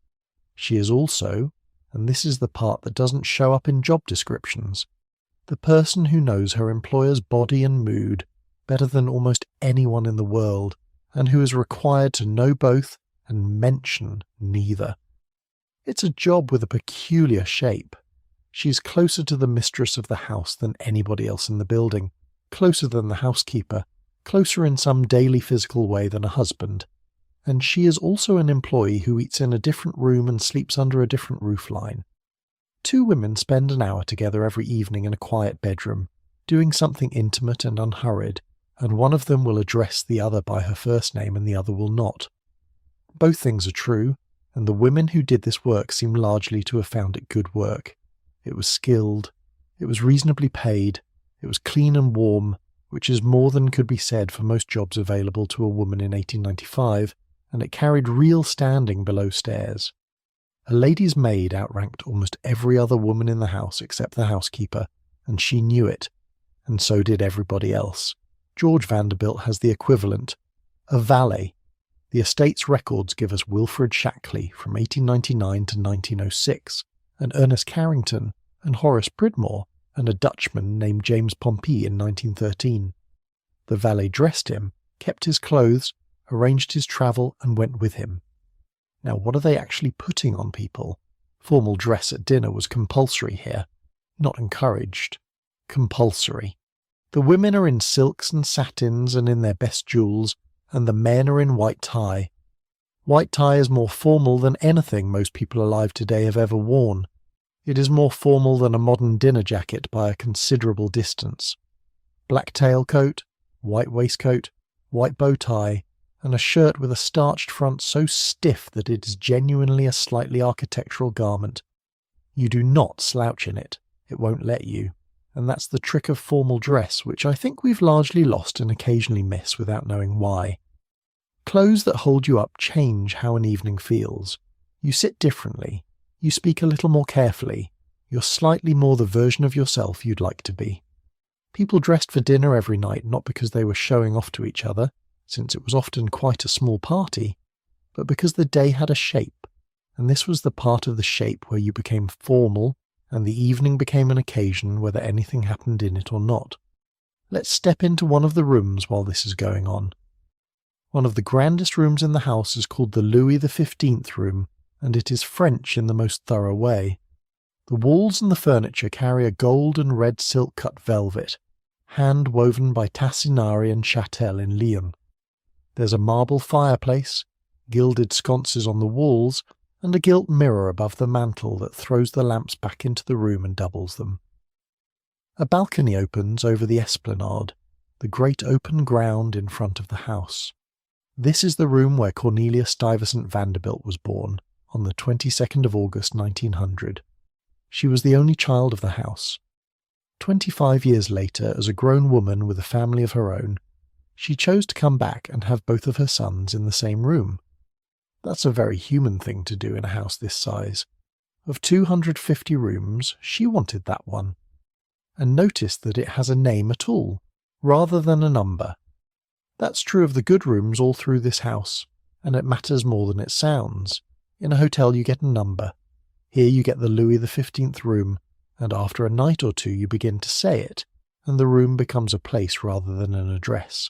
She is also, and this is the part that doesn't show up in job descriptions, the person who knows her employer's body and mood better than almost anyone in the world, and who is required to know both and mention neither. It's a job with a peculiar shape. She's closer to the mistress of the house than anybody else in the building, closer than the housekeeper, closer in some daily physical way than a husband. And she is also an employee who eats in a different room and sleeps under a different roofline. 2 women spend an hour together every evening in a quiet bedroom, doing something intimate and unhurried, and one of them will address the other by her first name and the other will not. Both things are true, and the women who did this work seem largely to have found it good work. It was skilled, it was reasonably paid, it was clean and warm, which is more than could be said for most jobs available to a woman in 1895, and it carried real standing below stairs. A lady's maid outranked almost every other woman in the house except the housekeeper, and she knew it, and so did everybody else. George Vanderbilt has the equivalent, a valet. The estate's records give us Wilfred Shackley from 1899 to 1906, and Ernest Carrington, and Horace Pridmore, and a Dutchman named James Pompey in 1913. The valet dressed him, kept his clothes, arranged his travel, and went with him. Now, what are they actually putting on people? Formal dress at dinner was compulsory here, not encouraged. Compulsory. The women are in silks and satins and in their best jewels, and the men are in white tie. White tie is more formal than anything most people alive today have ever worn. It is more formal than a modern dinner jacket by a considerable distance. Black tailcoat, white waistcoat, white bow tie, and a shirt with a starched front so stiff that it is genuinely a slightly architectural garment. You do not slouch in it. It won't let you. And that's the trick of formal dress, which I think we've largely lost and occasionally miss without knowing why. Clothes that hold you up change how an evening feels. You sit differently. You speak a little more carefully. You're slightly more the version of yourself you'd like to be. People dressed for dinner every night not because they were showing off to each other, since it was often quite a small party, but because the day had a shape, and this was the part of the shape where you became formal, and the evening became an occasion whether anything happened in it or not. Let's step into one of the rooms while this is going on. One of the grandest rooms in the house is called the Louis XV room, and it is French in the most thorough way. The walls and the furniture carry a gold and red silk-cut velvet, hand-woven by Tassinari and Châtel in Lyon. There's a marble fireplace, gilded sconces on the walls, and a gilt mirror above the mantel that throws the lamps back into the room and doubles them. A balcony opens over the esplanade, the great open ground in front of the house. This is the room where Cornelia Stuyvesant Vanderbilt was born, on the 22nd of August 1900. She was the only child of the house. 25 years later, as a grown woman with a family of her own, she chose to come back and have both of her sons in the same room. That's a very human thing to do in a house this size. Of 250 rooms, she wanted that one. And notice that it has a name at all, rather than a number. That's true of the good rooms all through this house, and it matters more than it sounds. In a hotel you get a number. Here you get the Louis XV room, and after a night or two you begin to say it, and the room becomes a place rather than an address.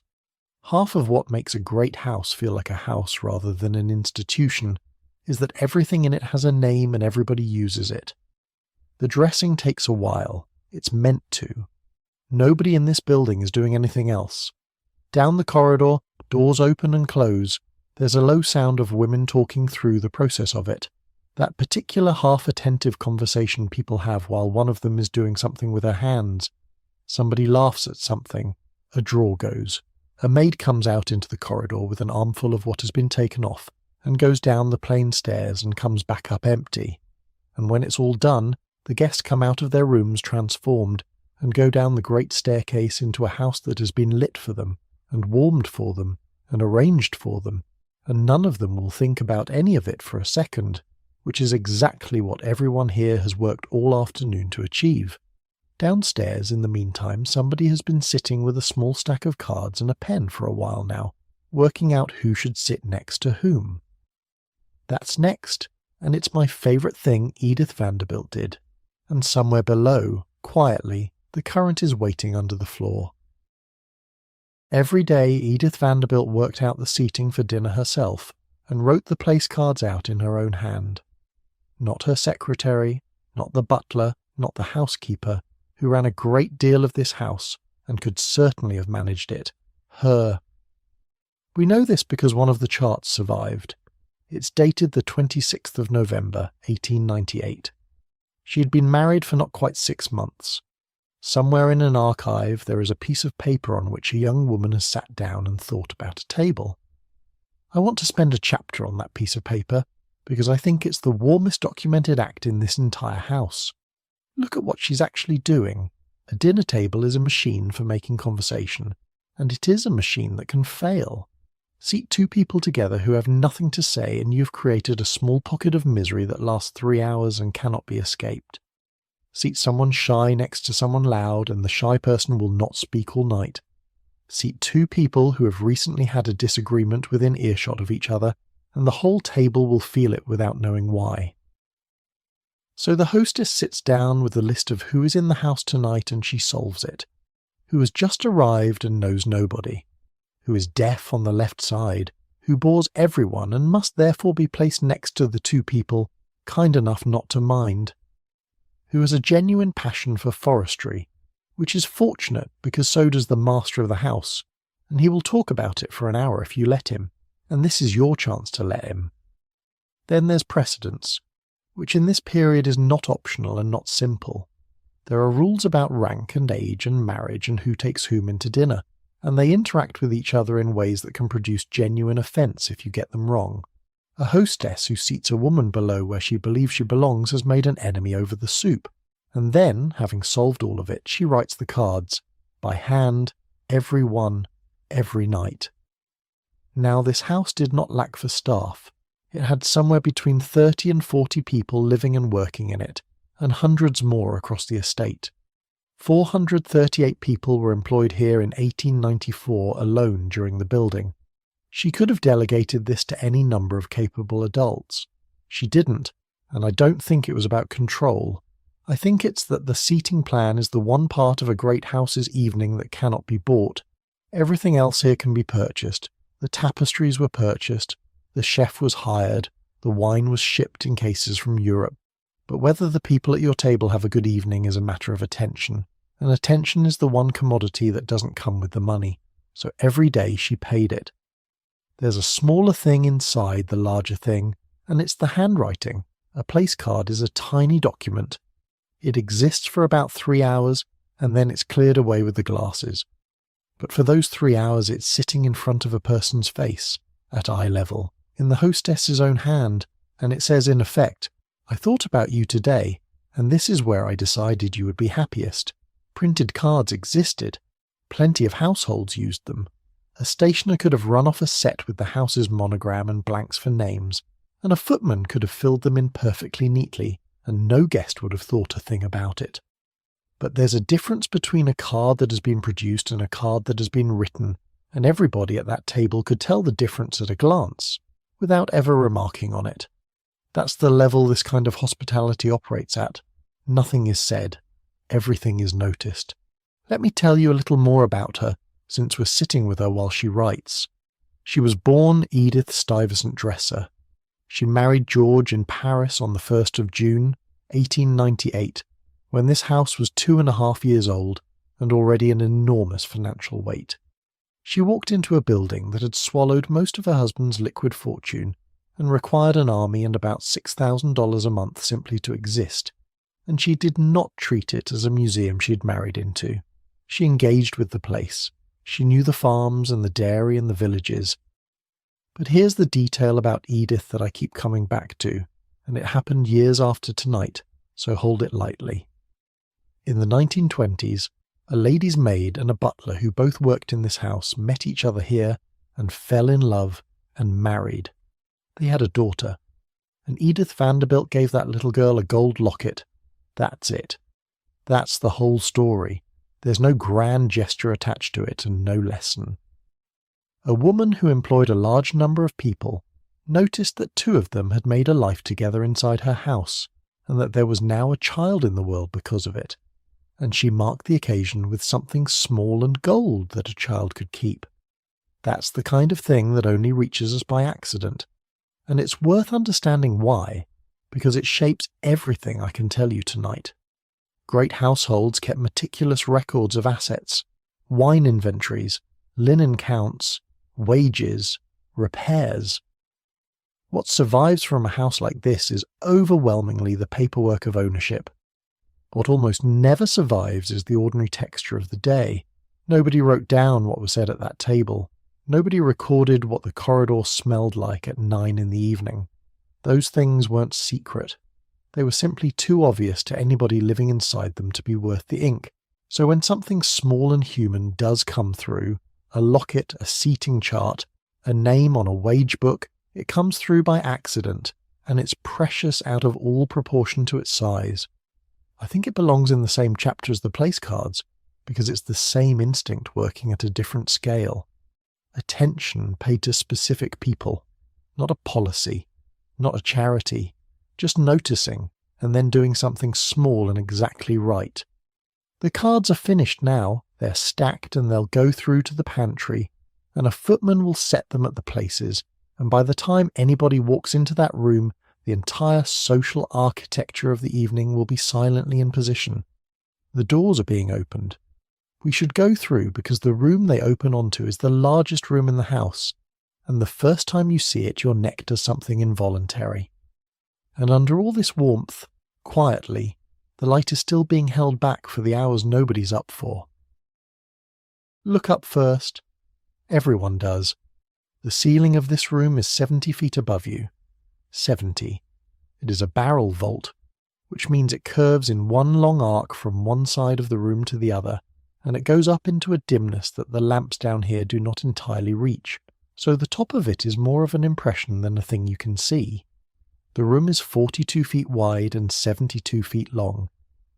Half of what makes a great house feel like a house rather than an institution is that everything in it has a name and everybody uses it. The dressing takes a while. It's meant to. Nobody in this building is doing anything else. Down the corridor, doors open and close. There's a low sound of women talking through the process of it. That particular half-attentive conversation people have while one of them is doing something with her hands. Somebody laughs at something. A drawer goes. A maid comes out into the corridor with an armful of what has been taken off and goes down the plain stairs and comes back up empty. And when it's all done, the guests come out of their rooms transformed and go down the great staircase into a house that has been lit for them and warmed for them and arranged for them, and none of them will think about any of it for a second, which is exactly what everyone here has worked all afternoon to achieve. Downstairs, in the meantime, somebody has been sitting with a small stack of cards and a pen for a while now, working out who should sit next to whom. That's next, and it's my favourite thing Edith Vanderbilt did. And somewhere below, quietly, the current is waiting under the floor. Every day Edith Vanderbilt worked out the seating for dinner herself and wrote the place cards out in her own hand. Not her secretary, not the butler, not the housekeeper, who ran a great deal of this house and could certainly have managed it. Her. We know this because one of the charts survived. It's dated the 26th of November, 1898. She had been married for not quite 6 months. Somewhere in an archive there is a piece of paper on which a young woman has sat down and thought about a table. I want to spend a chapter on that piece of paper because I think it's the warmest documented act in this entire house. Look at what she's actually doing. A dinner table is a machine for making conversation, and it is a machine that can fail. Seat 2 people together who have nothing to say and you've created a small pocket of misery that lasts 3 hours and cannot be escaped. Seat someone shy next to someone loud and the shy person will not speak all night. Seat 2 people who have recently had a disagreement within earshot of each other and the whole table will feel it without knowing why. So the hostess sits down with the list of who is in the house tonight and she solves it. Who has just arrived and knows nobody. Who is deaf on the left side, who bores everyone and must therefore be placed next to the 2 people kind enough not to mind. Who has a genuine passion for forestry, which is fortunate because so does the master of the house, and he will talk about it for an hour if you let him, and this is your chance to let him. Then there's precedence, which in this period is not optional and not simple. There are rules about rank and age and marriage and who takes whom into dinner, and they interact with each other in ways that can produce genuine offence if you get them wrong. A hostess who seats a woman below where she believes she belongs has made an enemy over the soup, and then, having solved all of it, she writes the cards, by hand, every one, every night. Now this house did not lack for staff. It had somewhere between 30 and 40 people living and working in it, and hundreds more across the estate. 438 people were employed here in 1894 alone during the building. She could have delegated this to any number of capable adults. She didn't, and I don't think it was about control. I think it's that the seating plan is the one part of a great house's evening that cannot be bought. Everything else here can be purchased. The tapestries were purchased, the chef was hired, the wine was shipped in cases from Europe. But whether the people at your table have a good evening is a matter of attention, and attention is the one commodity that doesn't come with the money, so every day she paid it. There's a smaller thing inside the larger thing, and it's the handwriting. A place card is a tiny document. It exists for about 3 hours, and then it's cleared away with the glasses. But for those 3 hours it's sitting in front of a person's face, at eye level, in the hostess's own hand, and it says in effect, "I thought about you today, and this is where I decided you would be happiest." Printed cards existed. Plenty of households used them. A stationer could have run off a set with the house's monogram and blanks for names, and a footman could have filled them in perfectly neatly, and no guest would have thought a thing about it. But there's a difference between a card that has been produced and a card that has been written, and everybody at that table could tell the difference at a glance, without ever remarking on it. That's the level this kind of hospitality operates at. Nothing is said. Everything is noticed. Let me tell you a little more about her, since we're sitting with her while she writes. She was born Edith Stuyvesant Dresser. She married George in Paris on the 1st of June, 1898, when this house was 2.5 years old and already an enormous financial weight. She walked into a building that had swallowed most of her husband's liquid fortune and required an army and about $6,000 a month simply to exist, and she did not treat it as a museum she'd married into. She engaged with the place. She knew the farms and the dairy and the villages. But here's the detail about Edith that I keep coming back to, and it happened years after tonight, so hold it lightly. In the 1920s, a lady's maid and a butler who both worked in this house met each other here and fell in love and married. They had a daughter, and Edith Vanderbilt gave that little girl a gold locket. That's it. That's the whole story. There's no grand gesture attached to it and no lesson. A woman who employed a large number of people noticed that 2 of them had made a life together inside her house, and that there was now a child in the world because of it, and she marked the occasion with something small and gold that a child could keep. That's the kind of thing that only reaches us by accident, and it's worth understanding why, because it shapes everything I can tell you tonight. Great households kept meticulous records of assets, wine inventories, linen counts, wages, repairs. What survives from a house like this is overwhelmingly the paperwork of ownership. What almost never survives is the ordinary texture of the day. Nobody wrote down what was said at that table. Nobody recorded what the corridor smelled like at 9 in the evening. Those things weren't secret. They were simply too obvious to anybody living inside them to be worth the ink. So when something small and human does come through, a locket, a seating chart, a name on a wage book, it comes through by accident, and it's precious out of all proportion to its size. I think it belongs in the same chapter as the place cards, because it's the same instinct working at a different scale. Attention paid to specific people, not a policy, not a charity, just noticing and then doing something small and exactly right. The cards are finished now, they're stacked and they'll go through to the pantry, and a footman will set them at the places, and by the time anybody walks into that room, the entire social architecture of the evening will be silently in position. The doors are being opened. We should go through because the room they open onto is the largest room in the house, and the first time you see it your neck does something involuntary. And under all this warmth, quietly, the light is still being held back for the hours nobody's up for. Look up first. Everyone does. The ceiling of this room is 70 feet above you. 70. It is a barrel vault, which means it curves in one long arc from one side of the room to the other, and it goes up into a dimness that the lamps down here do not entirely reach, so the top of it is more of an impression than a thing you can see. The room is 42 feet wide and 72 feet long.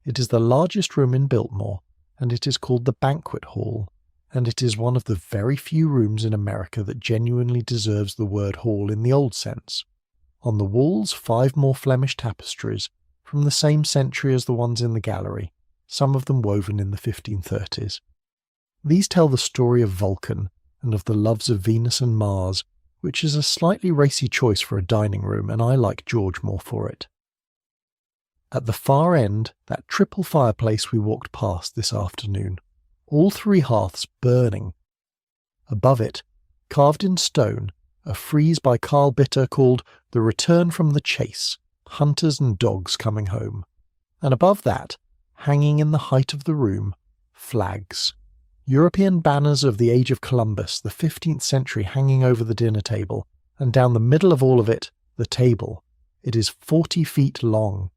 It is the largest room in Biltmore, and it is called the banquet hall, and it is one of the very few rooms in America that genuinely deserves the word hall in the old sense. On the walls 5 more Flemish tapestries, from the same century as the ones in the gallery, some of them woven in the 1530s. These tell the story of Vulcan and of the loves of Venus and Mars, which is a slightly racy choice for a dining room, and I like George more for it. At the far end, that triple fireplace we walked past this afternoon, all 3 hearths burning. Above it, carved in stone, a frieze by Carl Bitter called The Return from the Chase, Hunters and Dogs Coming Home. And above that, hanging in the height of the room, flags. European banners of the age of Columbus, the 15th century, hanging over the dinner table, and down the middle of all of it, the table. It is 40 feet long.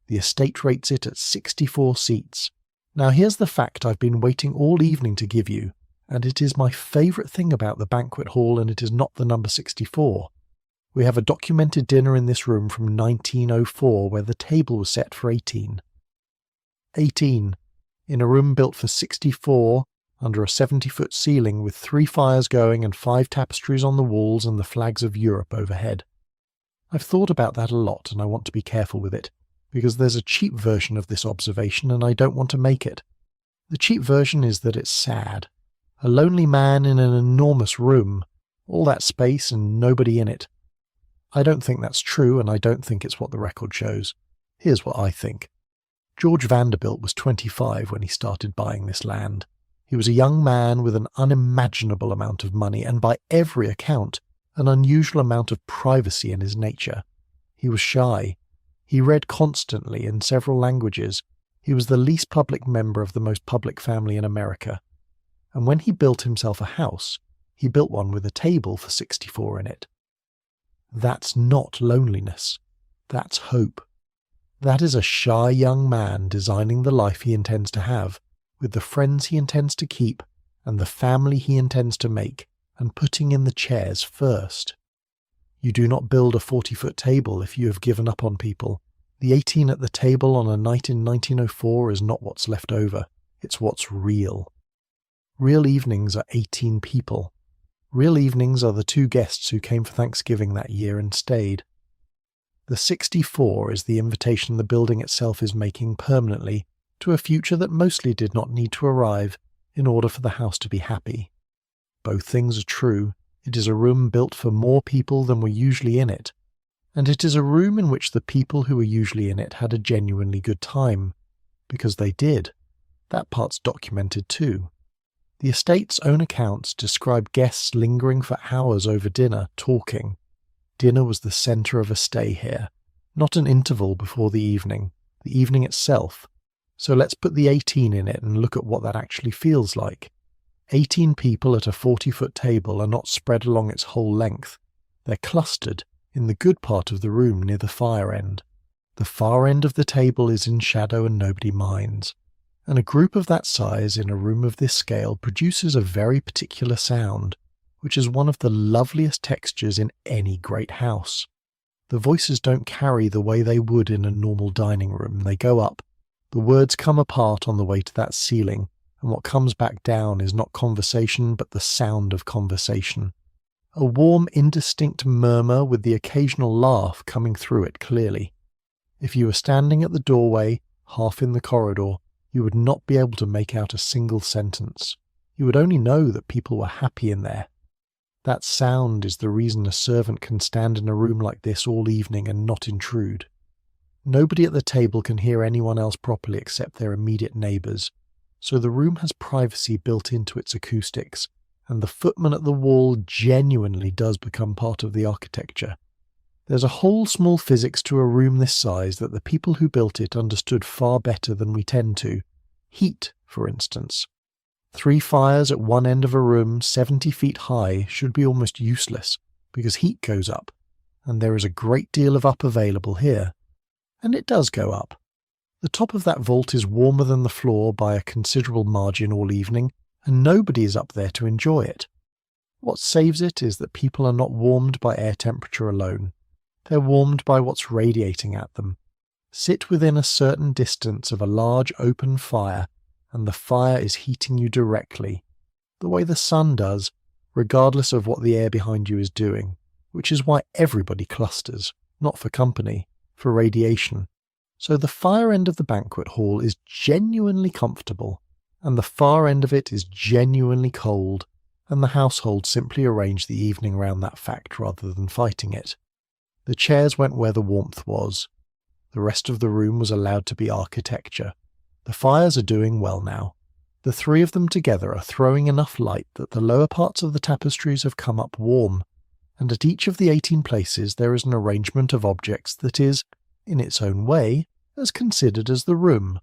The estate rates it at 64 seats. Now here's the fact I've been waiting all evening to give you, and it is my favourite thing about the banquet hall, and it is not the number 64. We have a documented dinner in this room from 1904 where the table was set for 18. 18. In a room built for 64, under a 70-foot ceiling with 3 fires going and 5 tapestries on the walls and the flags of Europe overhead. I've thought about that a lot, and I want to be careful with it, because there's a cheap version of this observation and I don't want to make it. The cheap version is that it's sad. A lonely man in an enormous room, all that space and nobody in it. I don't think that's true, and I don't think it's what the record shows. Here's what I think. George Vanderbilt was 25 when he started buying this land. He was a young man with an unimaginable amount of money and, by every account, an unusual amount of privacy in his nature. He was shy. He read constantly in several languages. He was the least public member of the most public family in America. And when he built himself a house, he built one with a table for 64 in it. That's not loneliness. That's hope. That is a shy young man designing the life he intends to have, with the friends he intends to keep and the family he intends to make, and putting in the chairs first. You do not build a 40-foot table if you have given up on people. The 18 at the table on a night in 1904 is not what's left over. It's what's real. Real evenings are 18 people. Real evenings are the 2 guests who came for Thanksgiving that year and stayed. The 64 is the invitation the building itself is making permanently to a future that mostly did not need to arrive in order for the house to be happy. Both things are true. It is a room built for more people than were usually in it, and it is a room in which the people who were usually in it had a genuinely good time, because they did. That part's documented too. The estate's own accounts describe guests lingering for hours over dinner, talking. Dinner was the centre of a stay here, not an interval before the evening itself. So let's put the 18 in it and look at what that actually feels like. 18 people at a 40-foot table are not spread along its whole length. They're clustered in the good part of the room near the far end. The far end of the table is in shadow and nobody minds. And a group of that size in a room of this scale produces a very particular sound, which is one of the loveliest textures in any great house. The voices don't carry the way they would in a normal dining room. They go up. The words come apart on the way to that ceiling, and what comes back down is not conversation but the sound of conversation. A warm, indistinct murmur with the occasional laugh coming through it clearly. If you were standing at the doorway, half in the corridor, you would not be able to make out a single sentence. You would only know that people were happy in there. That sound is the reason a servant can stand in a room like this all evening and not intrude. Nobody at the table can hear anyone else properly except their immediate neighbours, so the room has privacy built into its acoustics, and the footman at the wall genuinely does become part of the architecture. There's a whole small physics to a room this size that the people who built it understood far better than we tend to. Heat, for instance. 3 fires at one end of a room 70 feet high should be almost useless, because heat goes up, and there is a great deal of up available here. And it does go up. The top of that vault is warmer than the floor by a considerable margin all evening, and nobody is up there to enjoy it. What saves it is that people are not warmed by air temperature alone. They're warmed by what's radiating at them. Sit within a certain distance of a large open fire, and the fire is heating you directly, the way the sun does, regardless of what the air behind you is doing, which is why everybody clusters, not for company, for radiation. So the fire end of the banquet hall is genuinely comfortable, and the far end of it is genuinely cold, and the household simply arranged the evening round that fact rather than fighting it. The chairs went where the warmth was. The rest of the room was allowed to be architecture. The fires are doing well now. The 3 of them together are throwing enough light that the lower parts of the tapestries have come up warm, and at each of the 18 places there is an arrangement of objects that is, in its own way, as considered as the room.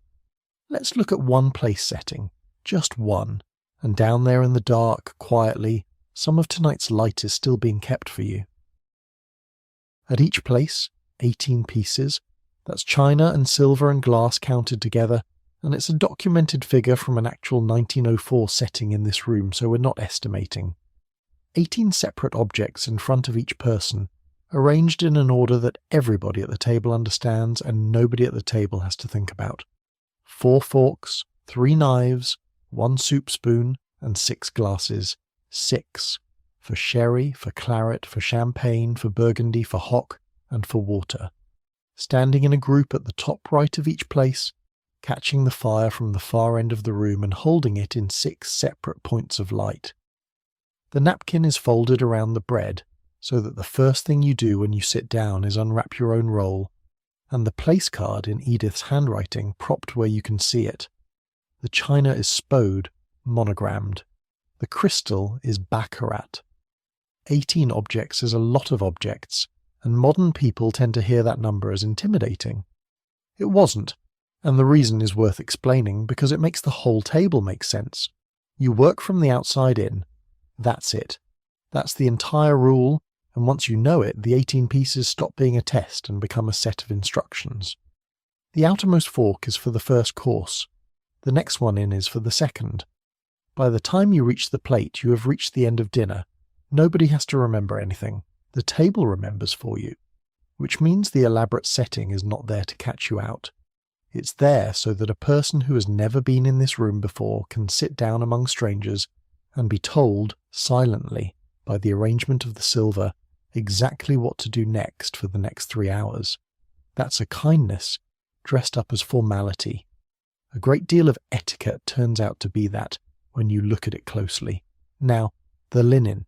Let's look at one place setting, just one, and down there in the dark, quietly, some of tonight's light is still being kept for you. At each place, 18 pieces, that's china and silver and glass counted together, and it's a documented figure from an actual 1904 setting in this room, so we're not estimating. 18 separate objects in front of each person, arranged in an order that everybody at the table understands and nobody at the table has to think about. 4 forks, 3 knives, 1 soup spoon, and 6 glasses. 6. For sherry, for claret, for champagne, for burgundy, for hock, and for water. Standing in a group at the top right of each place, catching the fire from the far end of the room and holding it in 6 separate points of light. The napkin is folded around the bread, so that the first thing you do when you sit down is unwrap your own roll, and the place card in Edith's handwriting propped where you can see it. The china is spode, monogrammed. The crystal is baccarat. 18 objects is a lot of objects, and modern people tend to hear that number as intimidating. It wasn't, And the reason is worth explaining because it makes the whole table make sense. You work from the outside in. That's it. That's the entire rule, and once you know it, the 18 pieces stop being a test and become a set of instructions. The outermost fork is for the first course. The next one in is for the second. By the time you reach the plate, you have reached the end of dinner. Nobody has to remember anything. The table remembers for you, which means the elaborate setting is not there to catch you out. It's there so that a person who has never been in this room before can sit down among strangers and be told, silently, by the arrangement of the silver, exactly what to do next for the next 3 hours. That's a kindness, dressed up as formality. A great deal of etiquette turns out to be that, when you look at it closely. Now, the linen.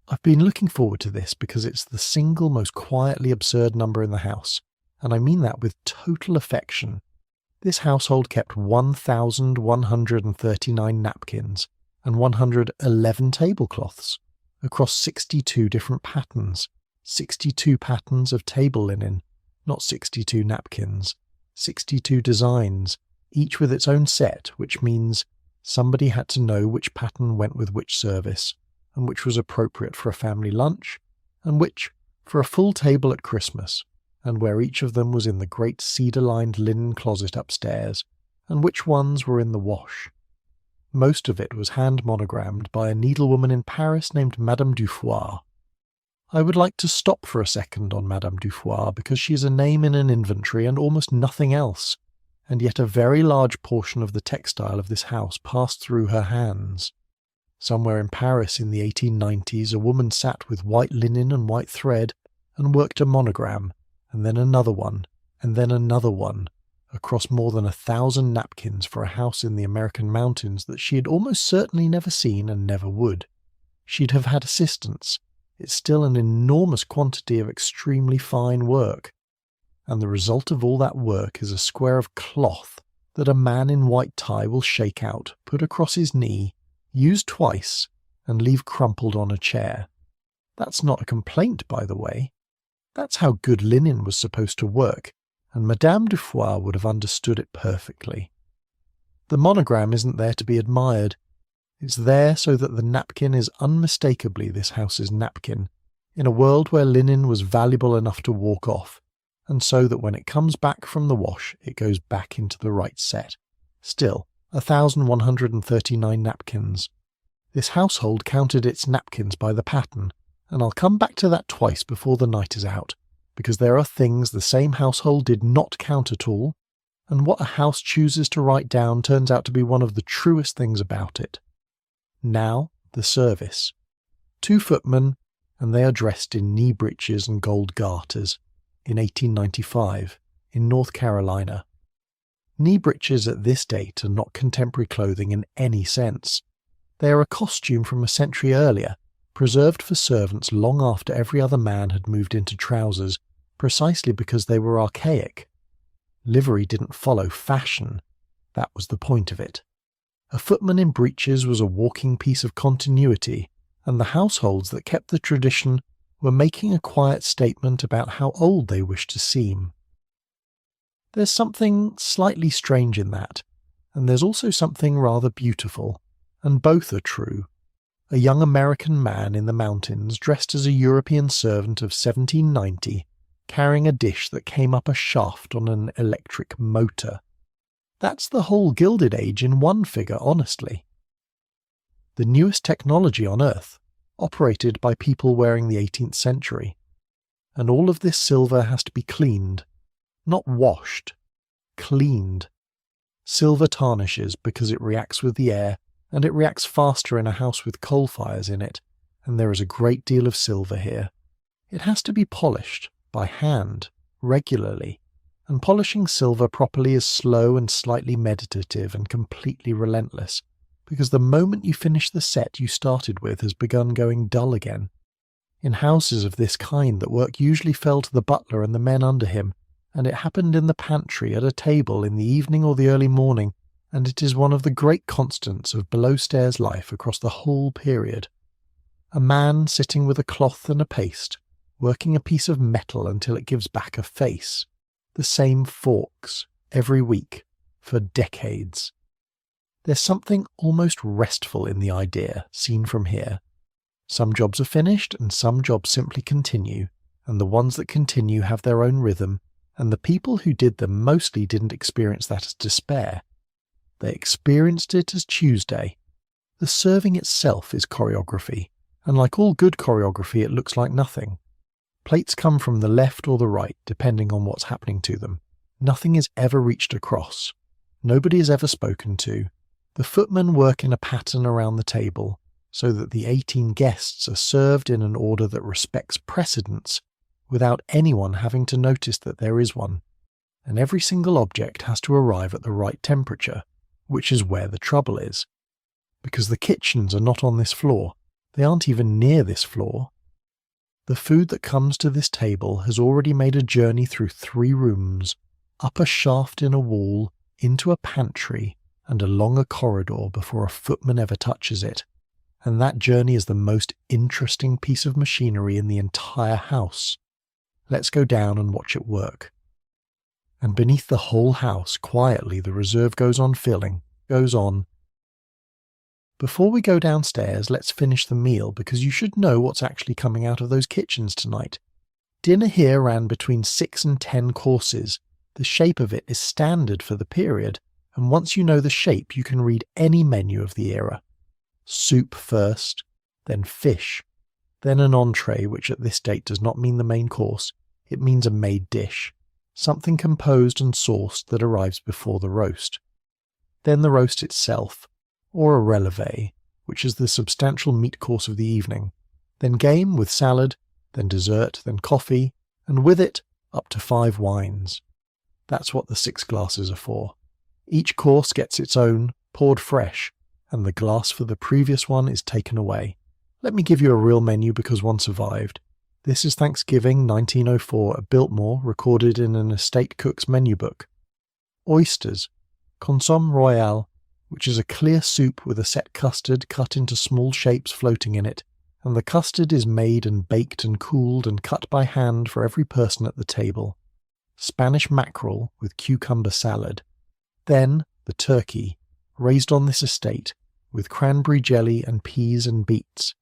I've been looking forward to this because it's the single most quietly absurd number in the house, and I mean that with total affection. This household kept 1,139 napkins and 111 tablecloths across 62 different patterns, 62 patterns of table linen, not 62 napkins, 62 designs, each with its own set, which means somebody had to know which pattern went with which service, and which was appropriate for a family lunch, and which for a full table at Christmas, and where each of them was in the great cedar-lined linen closet upstairs, and which ones were in the wash. Most of it was hand-monogrammed by a needlewoman in Paris named Madame Dufour. I would like to stop for a second on Madame Dufour because she is a name in an inventory and almost nothing else, and yet a very large portion of the textile of this house passed through her hands. Somewhere in Paris in the 1890s, a woman sat with white linen and white thread and worked a monogram, and then another one, and then another one, across more than 1,000 napkins for a house in the American mountains that she had almost certainly never seen and never would. She'd have had assistants. It's still an enormous quantity of extremely fine work. And the result of all that work is a square of cloth that a man in white tie will shake out, put across his knee, use twice, and leave crumpled on a chair. That's not a complaint, by the way. That's how good linen was supposed to work, and Madame Dufour would have understood it perfectly. The monogram isn't there to be admired. It's there so that the napkin is unmistakably this house's napkin, in a world where linen was valuable enough to walk off, and so that when it comes back from the wash, it goes back into the right set. Still, 1,139 napkins. This household counted its napkins by the pattern, and I'll come back to that twice before the night is out, because there are things the same household did not count at all, and what a house chooses to write down turns out to be one of the truest things about it. Now, the service. 2 footmen, and they are dressed in knee breeches and gold garters, in 1895, in North Carolina. Knee breeches at this date are not contemporary clothing in any sense. They are a costume from a century earlier, preserved for servants long after every other man had moved into trousers, precisely because they were archaic. Livery didn't follow fashion. That was the point of it. A footman in breeches was a walking piece of continuity, and the households that kept the tradition were making a quiet statement about how old they wished to seem. There's something slightly strange in that, and there's also something rather beautiful, and both are true. A young American man in the mountains dressed as a European servant of 1790, carrying a dish that came up a shaft on an electric motor. That's the whole Gilded Age in one figure, honestly. The newest technology on Earth, operated by people wearing the 18th century. And all of this silver has to be cleaned. Not washed. Cleaned. Silver tarnishes because it reacts with the air, and it reacts faster in a house with coal fires in it, and there is a great deal of silver here. It has to be polished, by hand, regularly, and polishing silver properly is slow and slightly meditative and completely relentless, because the moment you finish the set you started with has begun going dull again. In houses of this kind, that work usually fell to the butler and the men under him, and it happened in the pantry, at a table, in the evening or the early morning, and it is one of the great constants of below-stairs life across the whole period. A man sitting with a cloth and a paste, working a piece of metal until it gives back a face. The same forks, every week, for decades. There's something almost restful in the idea, seen from here. Some jobs are finished and some jobs simply continue, and the ones that continue have their own rhythm, and the people who did them mostly didn't experience that as despair. They experienced it as Tuesday. The serving itself is choreography, and like all good choreography it looks like nothing. Plates come from the left or the right, depending on what's happening to them. Nothing is ever reached across. Nobody is ever spoken to. The footmen work in a pattern around the table, so that the 18 guests are served in an order that respects precedence, without anyone having to notice that there is one. And every single object has to arrive at the right temperature, which is where the trouble is. Because the kitchens are not on this floor. They aren't even near this floor. The food that comes to this table has already made a journey through 3 rooms, up a shaft in a wall, into a pantry, and along a corridor before a footman ever touches it. And that journey is the most interesting piece of machinery in the entire house. Let's go down and watch it work. And beneath the whole house, quietly, the reserve goes on filling, goes on. Before we go downstairs, let's finish the meal, because you should know what's actually coming out of those kitchens tonight. Dinner here ran between 6 and 10 courses. The shape of it is standard for the period, and once you know the shape, you can read any menu of the era. Soup first, then fish, then an entree, which at this date does not mean the main course, it means a made dish, something composed and sauced that arrives before the roast. Then the roast itself, or a releve, which is the substantial meat course of the evening, then game with salad, then dessert, then coffee, and with it, up to 5 wines. That's what the 6 glasses are for. Each course gets its own, poured fresh, and the glass for the previous one is taken away. Let me give you a real menu because one survived. This is Thanksgiving 1904 at Biltmore, recorded in an estate cook's menu book. Oysters, consomme royale, which is a clear soup with a set custard cut into small shapes floating in it, and the custard is made and baked and cooled and cut by hand for every person at the table. Spanish mackerel with cucumber salad. Then the turkey, raised on this estate, with cranberry jelly and peas and beets.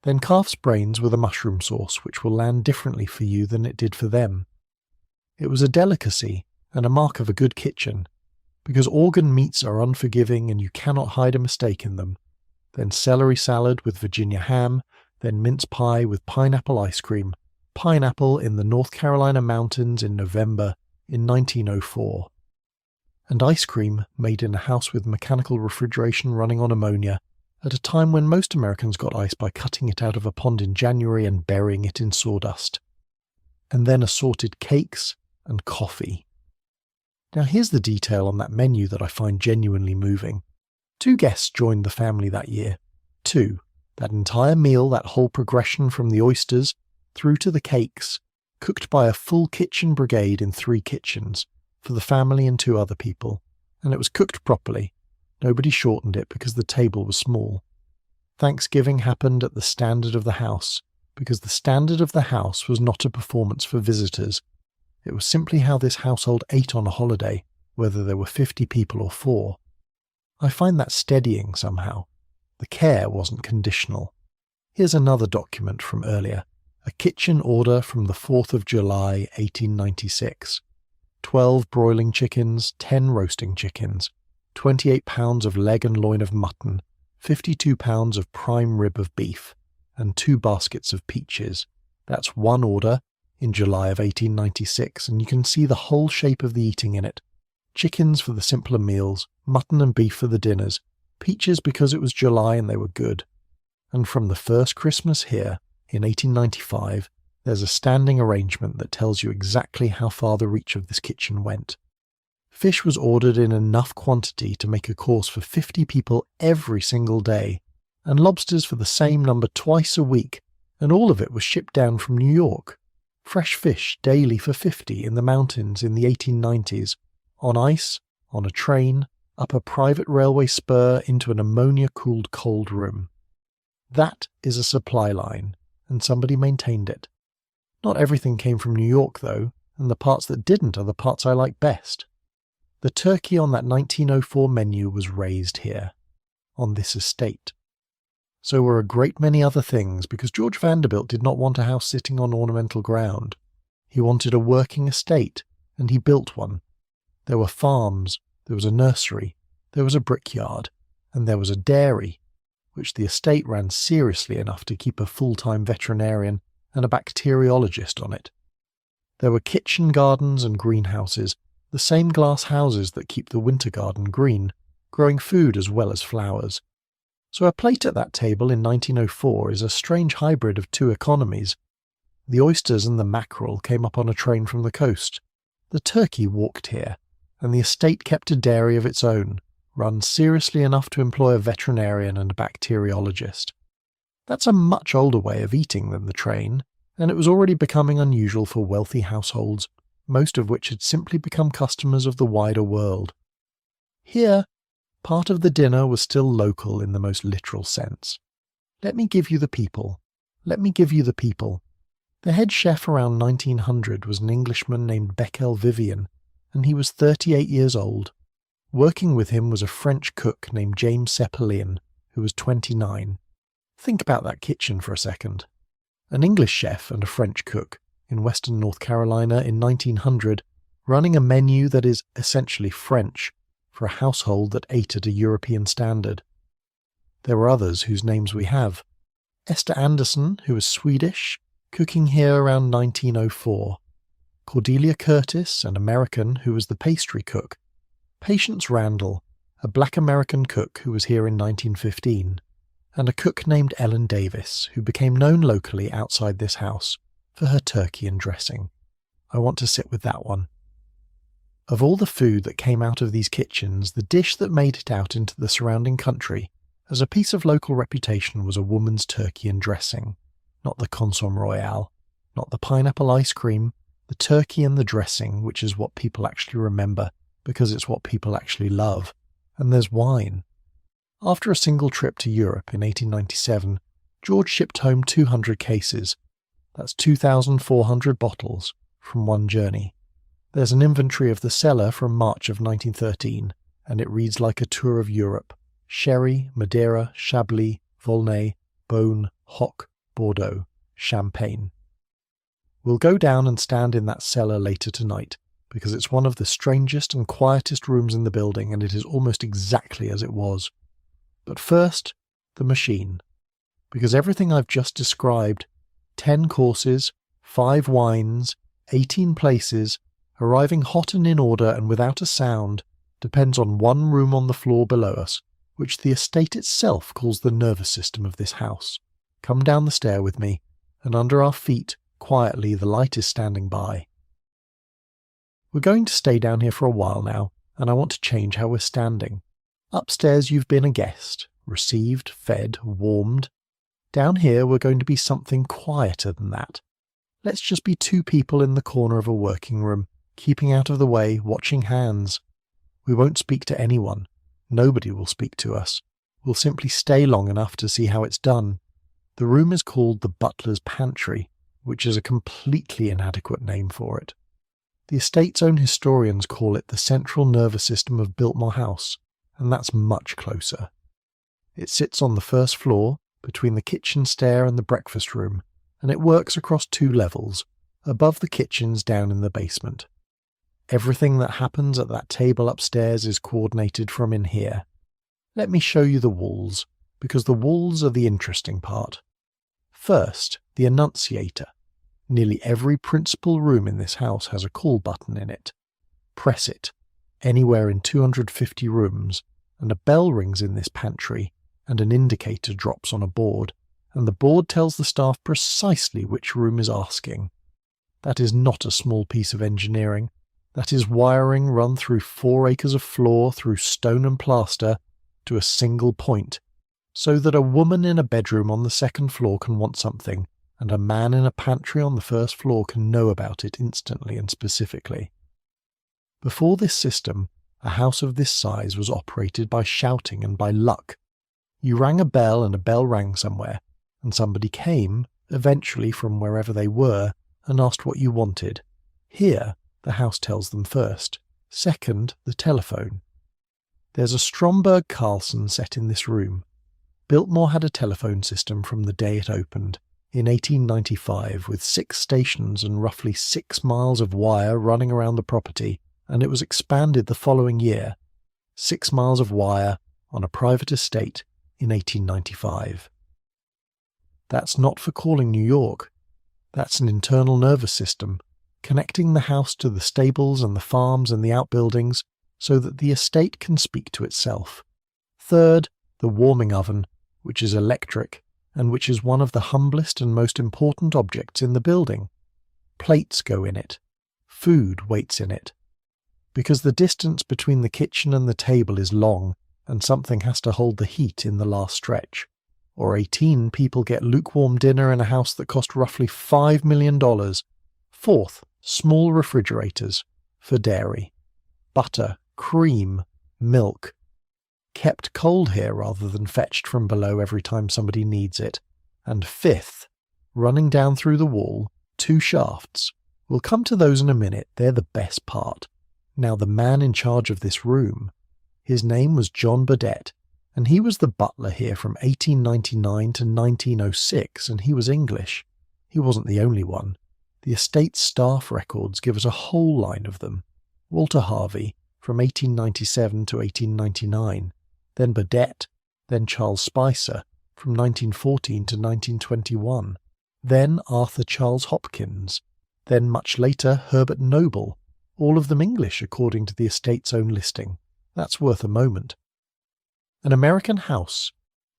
Then calf's brains with a mushroom sauce, which will land differently for you than it did for them. It was a delicacy and a mark of a good kitchen, because organ meats are unforgiving and you cannot hide a mistake in them. Then celery salad with Virginia ham, then mince pie with pineapple ice cream, pineapple in the North Carolina mountains in November in 1904. And ice cream made in a house with mechanical refrigeration running on ammonia, at a time when most Americans got ice by cutting it out of a pond in January and burying it in sawdust. And then assorted cakes and coffee. Now here's the detail on that menu that I find genuinely moving. 2 guests joined the family that year. 2. That entire meal, that whole progression from the oysters through to the cakes, cooked by a full kitchen brigade in 3 kitchens, for the family and 2 other people. And it was cooked properly. Nobody shortened it because the table was small. Thanksgiving happened at the standard of the house, because the standard of the house was not a performance for visitors. It was simply how this household ate on a holiday, whether there were 50 people or 4. I find that steadying somehow. The care wasn't conditional. Here's another document from earlier. A kitchen order from the 4th of July, 1896. 12 broiling chickens, 10 roasting chickens, 28 pounds of leg and loin of mutton, 52 pounds of prime rib of beef, and 2 baskets of peaches. That's one order in July of 1896, and you can see the whole shape of the eating in it. Chickens for the simpler meals, mutton and beef for the dinners, peaches because it was July and they were good. And from the first Christmas here, in 1895, there's a standing arrangement that tells you exactly how far the reach of this kitchen went. Fish was ordered in enough quantity to make a course for 50 people every single day, and lobsters for the same number twice a week, and all of it was shipped down from New York. Fresh fish daily for 50 in the mountains in the 1890s, on ice, on a train, up a private railway spur into an ammonia-cooled cold room. That is a supply line, and somebody maintained it. Not everything came from New York, though, and the parts that didn't are the parts I like best. The turkey on that 1904 menu was raised here, on this estate. So were a great many other things, because George Vanderbilt did not want a house sitting on ornamental ground. He wanted a working estate, and he built one. There were farms, there was a nursery, there was a brickyard, and there was a dairy, which the estate ran seriously enough to keep a full-time veterinarian and a bacteriologist on it. There were kitchen gardens and greenhouses, the same glass houses that keep the winter garden green, growing food as well as flowers. So a plate at that table in 1904 is a strange hybrid of two economies. The oysters and the mackerel came up on a train from the coast. The turkey walked here, and the estate kept a dairy of its own, run seriously enough to employ a veterinarian and a bacteriologist. That's a much older way of eating than the train, and it was already becoming unusual for wealthy households, most of which had simply become customers of the wider world. Here, part of the dinner was still local in the most literal sense. Let me give you the people. Let me give you the people. The head chef around 1900 was an Englishman named Beckel Vivian, and he was 38 years old. Working with him was a French cook named James Sepelian, who was 29. Think about that kitchen for a second. An English chef and a French cook in western North Carolina in 1900, running a menu that is essentially French for a household that ate at a European standard. There were others whose names we have. Esther Anderson, who was Swedish, cooking here around 1904. Cordelia Curtis, an American who was the pastry cook. Patience Randall, a black American cook who was here in 1915. And a cook named Ellen Davis, who became known locally outside this house for her turkey and dressing. I want to sit with that one. Of all the food that came out of these kitchens, the dish that made it out into the surrounding country as a piece of local reputation was a woman's turkey and dressing, not the consomme royale, not the pineapple ice cream, the turkey and the dressing, which is what people actually remember because it's what people actually love. And there's wine. After a single trip to Europe in 1897, George shipped home 200 cases. That's 2,400 bottles from one journey. There's an inventory of the cellar from March of 1913, and it reads like a tour of Europe. Sherry, Madeira, Chablis, Volnay, Beaune, Hock, Bordeaux, Champagne. We'll go down and stand in that cellar later tonight, because it's one of the strangest and quietest rooms in the building, and it is almost exactly as it was. But first, the machine. Because everything I've just described, 10 courses, 5 wines, 18 places, arriving hot and in order and without a sound, depends on one room on the floor below us, which the estate itself calls the nervous system of this house. Come down the stair with me, and under our feet, quietly, the light is standing by. We're going to stay down here for a while now, and I want to change how we're standing. Upstairs you've been a guest, received, fed, warmed. Down here we're going to be something quieter than that. Let's just be 2 people in the corner of a working room, keeping out of the way, watching hands. We won't speak to anyone. Nobody will speak to us. We'll simply stay long enough to see how it's done. The room is called the butler's pantry, which is a completely inadequate name for it. The estate's own historians call it the central nervous system of Biltmore House, and that's much closer. It sits on the first floor, between the kitchen stair and the breakfast room, and it works across 2 levels, above the kitchens down in the basement. Everything that happens at that table upstairs is coordinated from in here. Let me show you the walls, because the walls are the interesting part. First, the annunciator. Nearly every principal room in this house has a call button in it. Press it, anywhere in 250 rooms, and a bell rings in this pantry, and an indicator drops on a board, and the board tells the staff precisely which room is asking. That is not a small piece of engineering. That is wiring run through 4 acres of floor, through stone and plaster, to a single point, so that a woman in a bedroom on the 2nd floor can want something, and a man in a pantry on the 1st floor can know about it instantly and specifically. Before this system, a house of this size was operated by shouting and by luck. You rang a bell and a bell rang somewhere, and somebody came, eventually from wherever they were, and asked what you wanted. Here, the house tells them first. Second, the telephone. There's a Stromberg Carlson set in this room. Biltmore had a telephone system from the day it opened, in 1895, with 6 stations and roughly 6 miles of wire running around the property, and it was expanded the following year. 6 miles of wire on a private estate in 1895. That's not for calling New York. That's an internal nervous system, connecting the house to the stables and the farms and the outbuildings so that the estate can speak to itself. Third, the warming oven, which is electric and which is one of the humblest and most important objects in the building. Plates go in it. Food waits in it. Because the distance between the kitchen and the table is long, and something has to hold the heat in the last stretch. Or 18 people get lukewarm dinner in a house that cost roughly $5 million. Fourth, small refrigerators for dairy. Butter, cream, milk. Kept cold here rather than fetched from below every time somebody needs it. And fifth, running down through the wall, 2 shafts. We'll come to those in a minute, they're the best part. Now the man in charge of this room, his name was John Burdett, and he was the butler here from 1899 to 1906, and he was English. He wasn't the only one. The estate's staff records give us a whole line of them. Walter Harvey, from 1897 to 1899, then Burdett, then Charles Spicer, from 1914 to 1921, then Arthur Charles Hopkins, then much later Herbert Noble, all of them English according to the estate's own listing. That's worth a moment. An American house,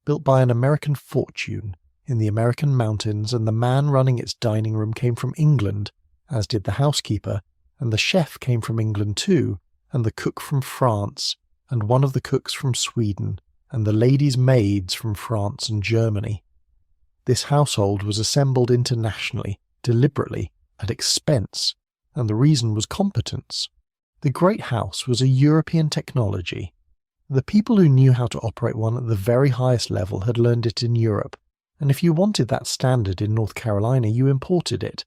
built by an American fortune in the American mountains, and the man running its dining room came from England, as did the housekeeper, and the chef came from England too, and the cook from France, and one of the cooks from Sweden, and the ladies' maids from France and Germany. This household was assembled internationally, deliberately, at expense, and the reason was competence. The great house was a European technology. The people who knew how to operate one at the very highest level had learned it in Europe, and if you wanted that standard in North Carolina, you imported it.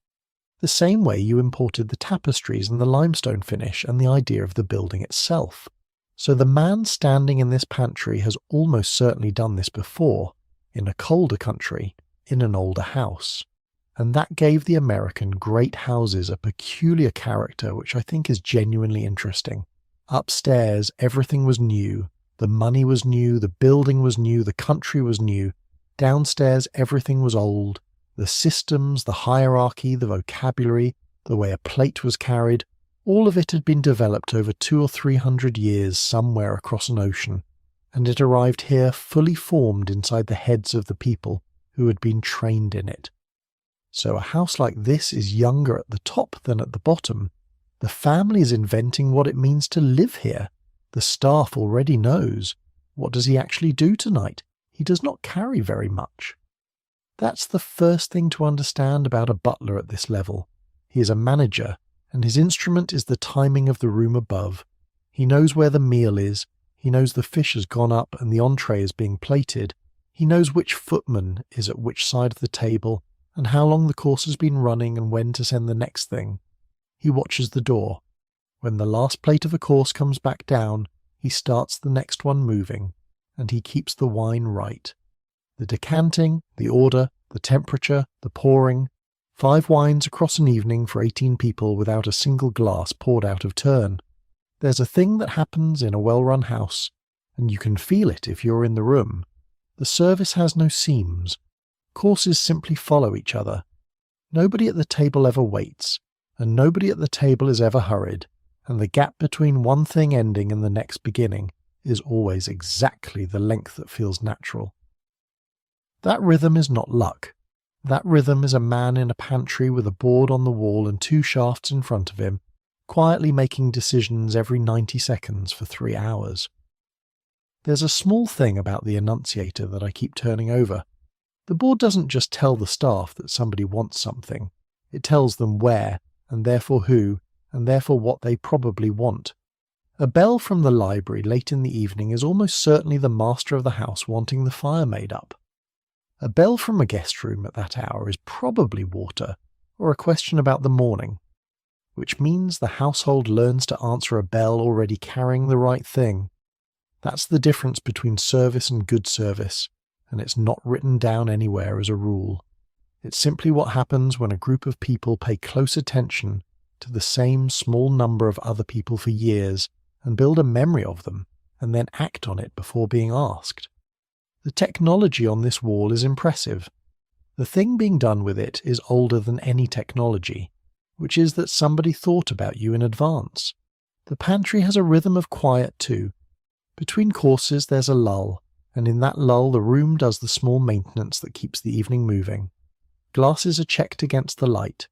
The same way you imported the tapestries and the limestone finish and the idea of the building itself. So the man standing in this pantry has almost certainly done this before, in a colder country, in an older house. And that gave the American great houses a peculiar character which I think is genuinely interesting. Upstairs, everything was new. The money was new, the building was new, the country was new. Downstairs, everything was old. The systems, the hierarchy, the vocabulary, the way a plate was carried, all of it had been developed over 200 or 300 years somewhere across an ocean, and it arrived here fully formed inside the heads of the people who had been trained in it. So a house like this is younger at the top than at the bottom. The family is inventing what it means to live here. The staff already knows. What does he actually do tonight? He does not carry very much. That's the first thing to understand about a butler at this level. He is a manager, and his instrument is the timing of the room above. He knows where the meal is. He knows the fish has gone up and the entree is being plated. He knows which footman is at which side of the table, and how long the course has been running and when to send the next thing. He watches the door. When the last plate of a course comes back down, he starts the next one moving, and he keeps the wine right. The decanting, the order, the temperature, the pouring. 5 wines across an evening for 18 people without a single glass poured out of turn. There's a thing that happens in a well-run house, and you can feel it if you're in the room. The service has no seams. Courses simply follow each other. Nobody at the table ever waits, and nobody at the table is ever hurried, and the gap between one thing ending and the next beginning is always exactly the length that feels natural. That rhythm is not luck. That rhythm is a man in a pantry with a board on the wall and 2 shafts in front of him, quietly making decisions every 90 seconds for 3 hours. There's a small thing about the annunciator that I keep turning over. The board doesn't just tell the staff that somebody wants something. It tells them where, and therefore who, and therefore what they probably want. A bell from the library late in the evening is almost certainly the master of the house wanting the fire made up. A bell from a guest room at that hour is probably water, or a question about the morning. which means the household learns to answer a bell already carrying the right thing. That's the difference between service and good service, and it's not written down anywhere as a rule. It's simply what happens when a group of people pay close attention to the same small number of other people for years and build a memory of them, and then act on it before being asked. The technology on this wall is impressive. The thing being done with it is older than any technology, which is that somebody thought about you in advance. The pantry has a rhythm of quiet too. Between courses there's a lull, and in that lull the room does the small maintenance that keeps the evening moving. Glasses are checked against the light.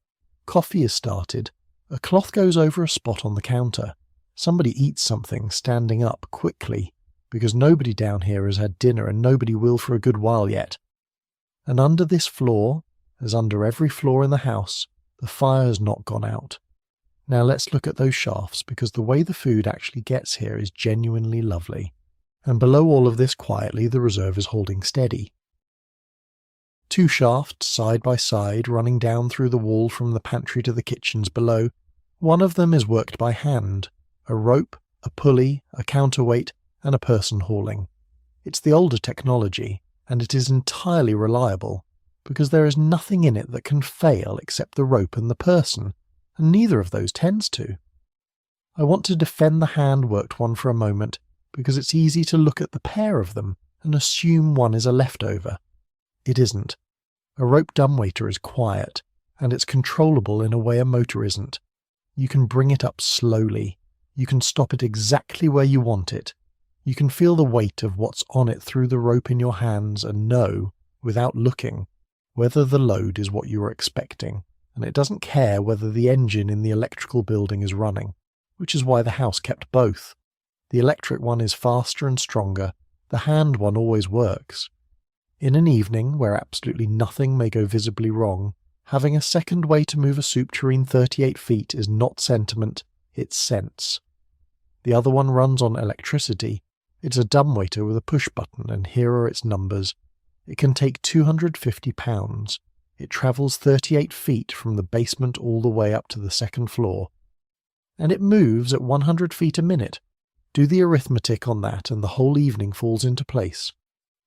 Coffee is started. A cloth goes over a spot on the counter. Somebody eats something standing up quickly, because nobody down here has had dinner and nobody will for a good while yet. And under this floor, as under every floor in the house, the fire has not gone out. Now let's look at those shafts, because the way the food actually gets here is genuinely lovely. And below all of this quietly, the reserve is holding steady. 2 shafts side by side running down through the wall from the pantry to the kitchens below. One of them is worked by hand, a rope, a pulley, a counterweight, and a person hauling. It's the older technology, and it is entirely reliable, because there is nothing in it that can fail except the rope and the person, and neither of those tends to. I want to defend the hand-worked one for a moment, because it's easy to look at the pair of them and assume one is a leftover. It isn't. A rope dumbwaiter is quiet, and it's controllable in a way a motor isn't. You can bring it up slowly. You can stop it exactly where you want it. You can feel the weight of what's on it through the rope in your hands and know, without looking, whether the load is what you were expecting, and it doesn't care whether the engine in the electrical building is running, which is why the house kept both. The electric one is faster and stronger. The hand one always works. In an evening where absolutely nothing may go visibly wrong, having a second way to move a soup tureen 38 feet is not sentiment, it's sense. The other one runs on electricity. It's a dumbwaiter with a push button, and here are its numbers. It can take 250 pounds. It travels 38 feet from the basement all the way up to the second floor. And it moves at 100 feet a minute. Do the arithmetic on that and the whole evening falls into place.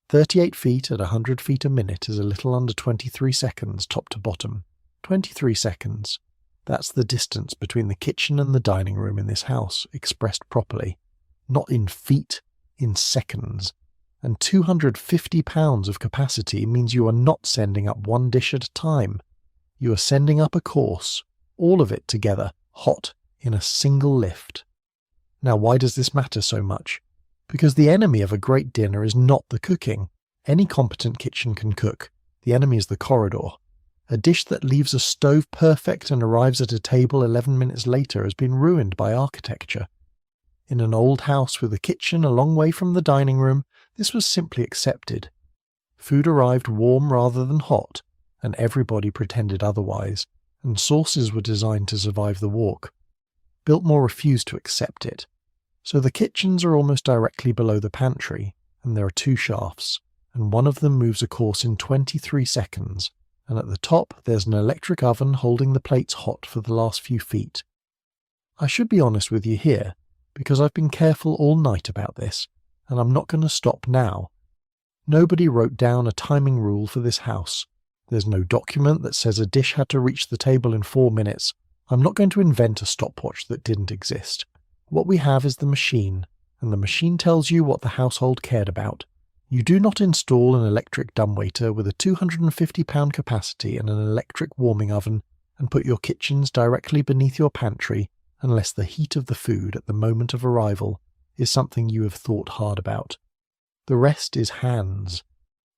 38 feet at 100 feet a minute is a little under 23 seconds top to bottom. 23 seconds. That's the distance between the kitchen and the dining room in this house, expressed properly. Not in feet, in seconds. And 250 pounds of capacity means you are not sending up one dish at a time. You are sending up a course, all of it together, hot, in a single lift. Now why does this matter so much? Because the enemy of a great dinner is not the cooking. Any competent kitchen can cook. The enemy is the corridor. A dish that leaves a stove perfect and arrives at a table 11 minutes later has been ruined by architecture. In an old house with a kitchen a long way from the dining room, this was simply accepted. Food arrived warm rather than hot, and everybody pretended otherwise, and sauces were designed to survive the walk. Biltmore refused to accept it. So the kitchens are almost directly below the pantry, and there are 2 shafts, and one of them moves a course in 23 seconds, and at the top there's an electric oven holding the plates hot for the last few feet. I should be honest with you here, because I've been careful all night about this, and I'm not going to stop now. Nobody wrote down a timing rule for this house. There's no document that says a dish had to reach the table in 4 minutes. I'm not going to invent a stopwatch that didn't exist. What we have is the machine, and the machine tells you what the household cared about. You do not install an electric dumbwaiter with a 250-pound capacity and an electric warming oven and put your kitchens directly beneath your pantry unless the heat of the food at the moment of arrival is something you have thought hard about. The rest is hands.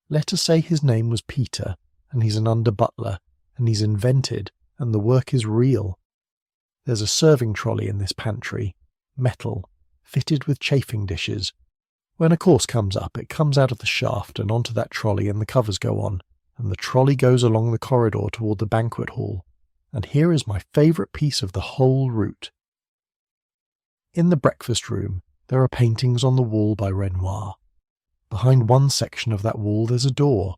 Let us say his name was Peter, and he's an under-butler, and he's invented, and the work is real. There's a serving trolley in this pantry. Metal, fitted with chafing dishes. When a course comes up, it comes out of the shaft and onto that trolley and the covers go on, and the trolley goes along the corridor toward the banquet hall. And here is my favourite piece of the whole route. In the breakfast room, there are paintings on the wall by Renoir. Behind one section of that wall there's a door,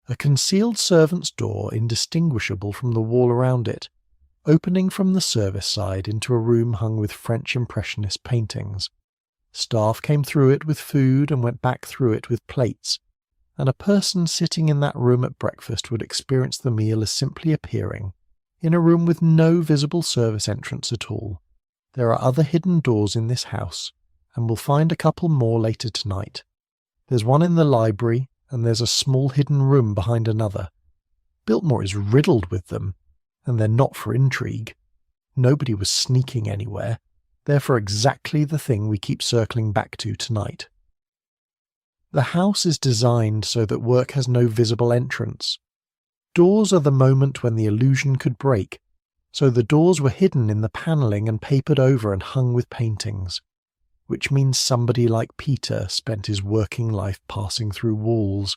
a concealed servant's door indistinguishable from the wall around it. opening from the service side into a room hung with French Impressionist paintings. Staff came through it with food and went back through it with plates, and a person sitting in that room at breakfast would experience the meal as simply appearing, in a room with no visible service entrance at all. There are other hidden doors in this house, and we'll find a couple more later tonight. There's one in the library, and there's a small hidden room behind another. Biltmore is riddled with them, and they're not for intrigue. Nobody was sneaking anywhere. They're for exactly the thing we keep circling back to tonight. The house is designed so that work has no visible entrance. Doors are the moment when the illusion could break, so the doors were hidden in the panelling and papered over and hung with paintings, which means somebody like Peter spent his working life passing through walls.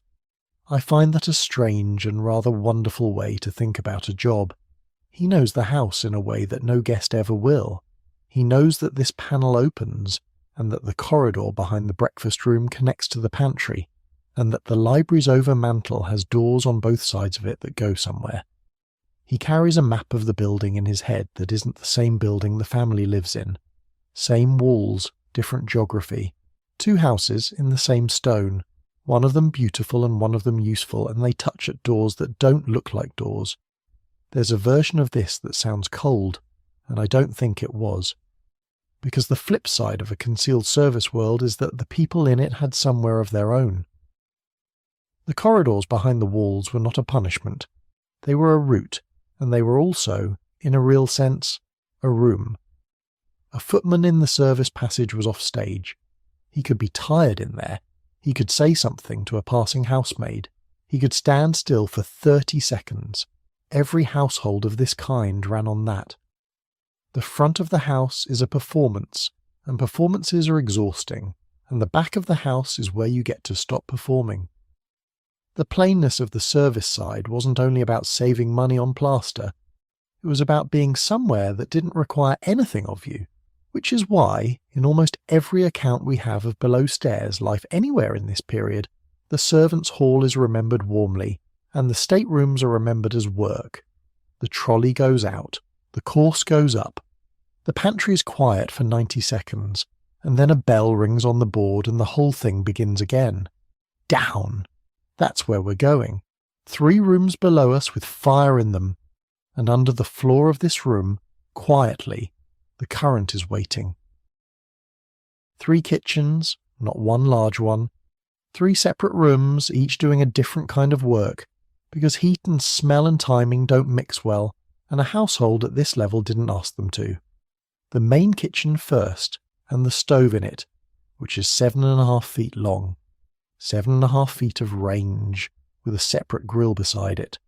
I find that a strange and rather wonderful way to think about a job. He knows the house in a way that no guest ever will. He knows that this panel opens, and that the corridor behind the breakfast room connects to the pantry, and that the library's over mantel has doors on both sides of it that go somewhere. He carries a map of the building in his head that isn't the same building the family lives in. Same walls, different geography. 2 houses in the same stone, one of them beautiful and one of them useful, and they touch at doors that don't look like doors. There's a version of this that sounds cold, and I don't think it was. Because the flip side of a concealed service world is that the people in it had somewhere of their own. The corridors behind the walls were not a punishment. They were a route, and they were also, in a real sense, a room. A footman in the service passage was off stage. He could be tired in there. He could say something to a passing housemaid. He could stand still for 30 seconds. Every household of this kind ran on that. The front of the house is a performance, and performances are exhausting, and the back of the house is where you get to stop performing. The plainness of the service side wasn't only about saving money on plaster, it was about being somewhere that didn't require anything of you, which is why, in almost every account we have of below-stairs life anywhere in this period, the servants' hall is remembered warmly, and the staterooms are remembered as work. The trolley goes out, the course goes up, the pantry is quiet for 90 seconds, and then a bell rings on the board and the whole thing begins again. Down! That's where we're going. 3 rooms below us with fire in them, and under the floor of this room, quietly, the current is waiting. 3 kitchens, not one large one. 3 separate rooms, each doing a different kind of work, because heat and smell and timing don't mix well, and a household at this level didn't ask them to. The main kitchen first, and the stove in it, which is 7.5 feet long. 7.5 feet of range, with a separate grill beside it.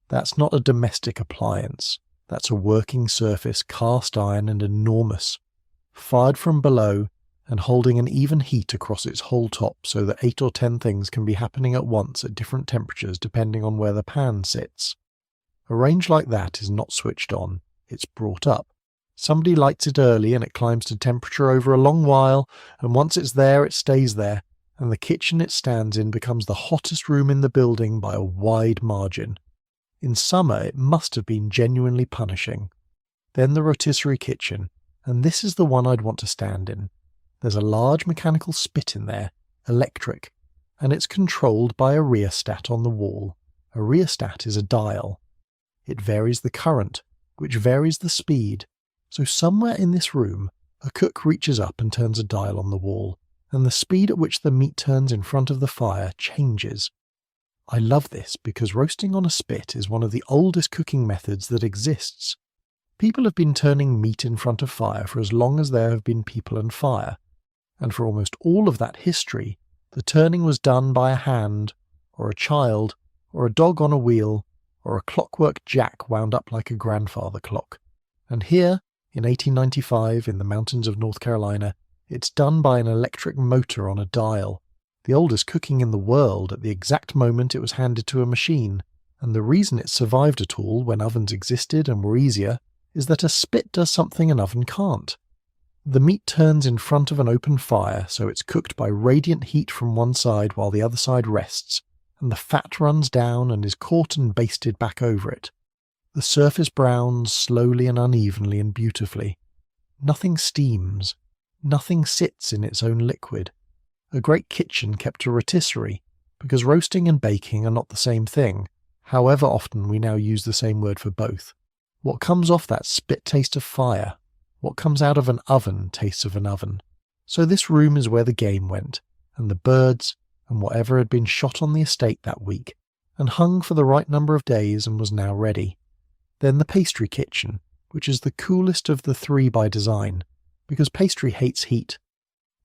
That's not a domestic appliance. That's a working surface, cast iron and enormous, fired from below and holding an even heat across its whole top so that 8 or 10 things can be happening at once at different temperatures depending on where the pan sits. A range like that is not switched on, it's brought up. Somebody lights it early and it climbs to temperature over a long while, and once it's there it stays there, and the kitchen it stands in becomes the hottest room in the building by a wide margin. In summer it must have been genuinely punishing. Then the rotisserie kitchen, and this is the one I'd want to stand in. There's a large mechanical spit in there, electric, and it's controlled by a rheostat on the wall. A rheostat is a dial. It varies the current, which varies the speed. So somewhere in this room, a cook reaches up and turns a dial on the wall, and the speed at which the meat turns in front of the fire changes. I love this because roasting on a spit is one of the oldest cooking methods that exists. People have been turning meat in front of fire for as long as there have been people and fire, and for almost all of that history, the turning was done by a hand, or a child, or a dog on a wheel, or a clockwork jack wound up like a grandfather clock. And here, in 1895, in the mountains of North Carolina, it's done by an electric motor on a dial, the oldest cooking in the world at the exact moment it was handed to a machine, and the reason it survived at all when ovens existed and were easier is that a spit does something an oven can't. The meat turns in front of an open fire, so it's cooked by radiant heat from one side while the other side rests, and the fat runs down and is caught and basted back over it. The surface browns slowly and unevenly and beautifully. Nothing steams. Nothing sits in its own liquid. A great kitchen kept a rotisserie, because roasting and baking are not the same thing, however often we now use the same word for both. What comes off that spit tastes of fire. What comes out of an oven tastes of an oven. So this room is where the game went, and the birds, and whatever had been shot on the estate that week, and hung for the right number of days and was now ready. Then the pastry kitchen, which is the coolest of the three by design, because pastry hates heat.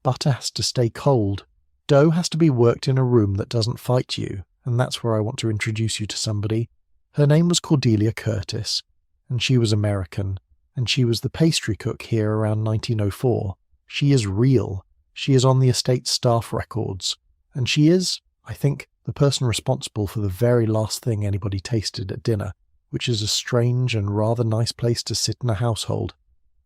Butter has to stay cold. Dough has to be worked in a room that doesn't fight you, and that's where I want to introduce you to somebody. Her name was Cordelia Curtis, and she was American, and she was the pastry cook here around 1904. She is real. She is on the estate's staff records, and she is, I think, the person responsible for the very last thing anybody tasted at dinner, which is a strange and rather nice place to sit in a household.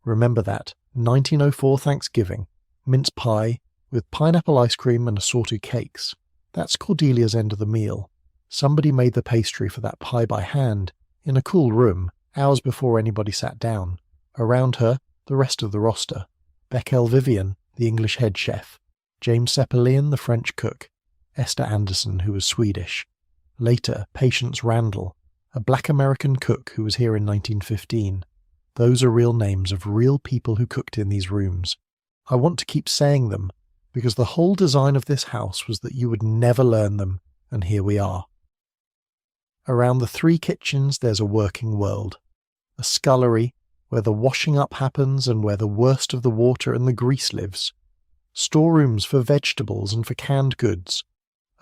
Remember that, 1904 Thanksgiving, mince pie, with pineapple ice cream and assorted cakes. That's Cordelia's end of the meal. Somebody made the pastry for that pie by hand, in a cool room, hours before anybody sat down. Around her, the rest of the roster. Beckel Vivian, the English head chef. James Sepelian, the French cook. Esther Anderson, who was Swedish. Later, Patience Randall, a black American cook who was here in 1915. Those are real names of real people who cooked in these rooms. I want to keep saying them, because the whole design of this house was that you would never learn them, and here we are. Around the three kitchens there's a working world. A scullery, where the washing up happens and where the worst of the water and the grease lives. Storerooms for vegetables and for canned goods.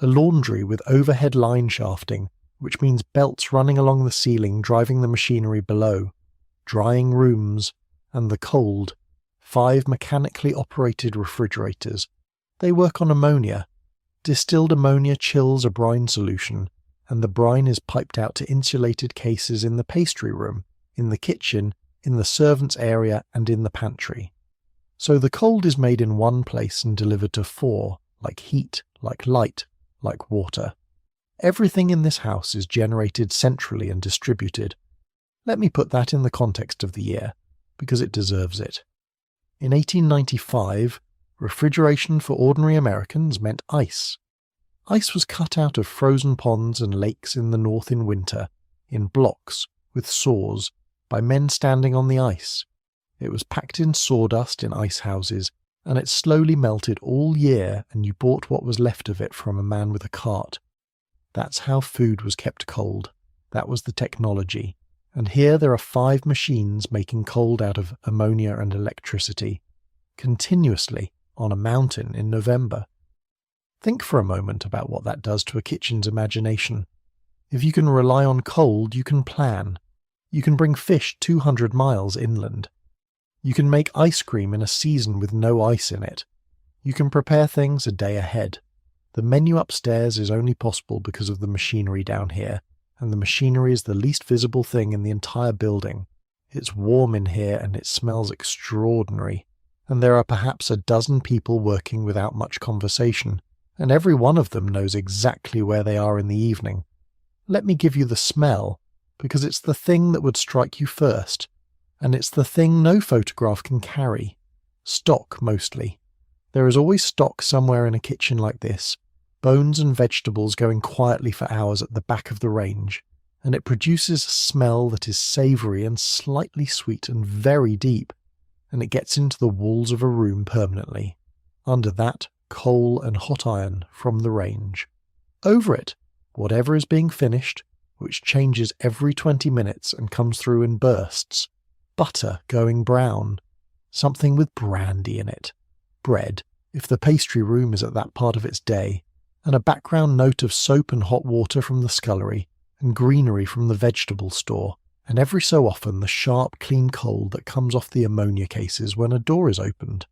A laundry with overhead line shafting, which means belts running along the ceiling driving the machinery below. Drying rooms, and the cold. 5 mechanically operated refrigerators. They work on ammonia. Distilled ammonia chills a brine solution, and the brine is piped out to insulated cases in the pastry room, in the kitchen, in the servants' area, and in the pantry. So the cold is made in one place and delivered to 4, like heat, like light, like water. Everything in this house is generated centrally and distributed. Let me put that in the context of the year, because it deserves it. In 1895, refrigeration for ordinary Americans meant ice. Ice was cut out of frozen ponds and lakes in the north in winter, in blocks, with saws, by men standing on the ice. It was packed in sawdust in ice houses, and it slowly melted all year, and you bought what was left of it from a man with a cart. That's how food was kept cold. That was the technology. And here there are 5 machines making cold out of ammonia and electricity, continuously on a mountain in November. Think for a moment about what that does to a kitchen's imagination. If you can rely on cold, you can plan. You can bring fish 200 miles inland. You can make ice cream in a season with no ice in it. You can prepare things a day ahead. The menu upstairs is only possible because of the machinery down here, and the machinery is the least visible thing in the entire building. It's warm in here and it smells extraordinary, and there are perhaps a dozen people working without much conversation, and every one of them knows exactly where they are in the evening. Let me give you the smell, because it's the thing that would strike you first, and it's the thing no photograph can carry. Stock, mostly. There is always stock somewhere in a kitchen like this, bones and vegetables going quietly for hours at the back of the range, and it produces a smell that is savoury and slightly sweet and very deep, and it gets into the walls of a room permanently. Under that, coal and hot iron from the range. Over it, whatever is being finished, which changes every 20 minutes and comes through in bursts. Butter going brown. Something with brandy in it. Bread, if the pastry room is at that part of its day. And a background note of soap and hot water from the scullery, and greenery from the vegetable store, and every so often the sharp, clean cold that comes off the ammonia cases when a door is opened.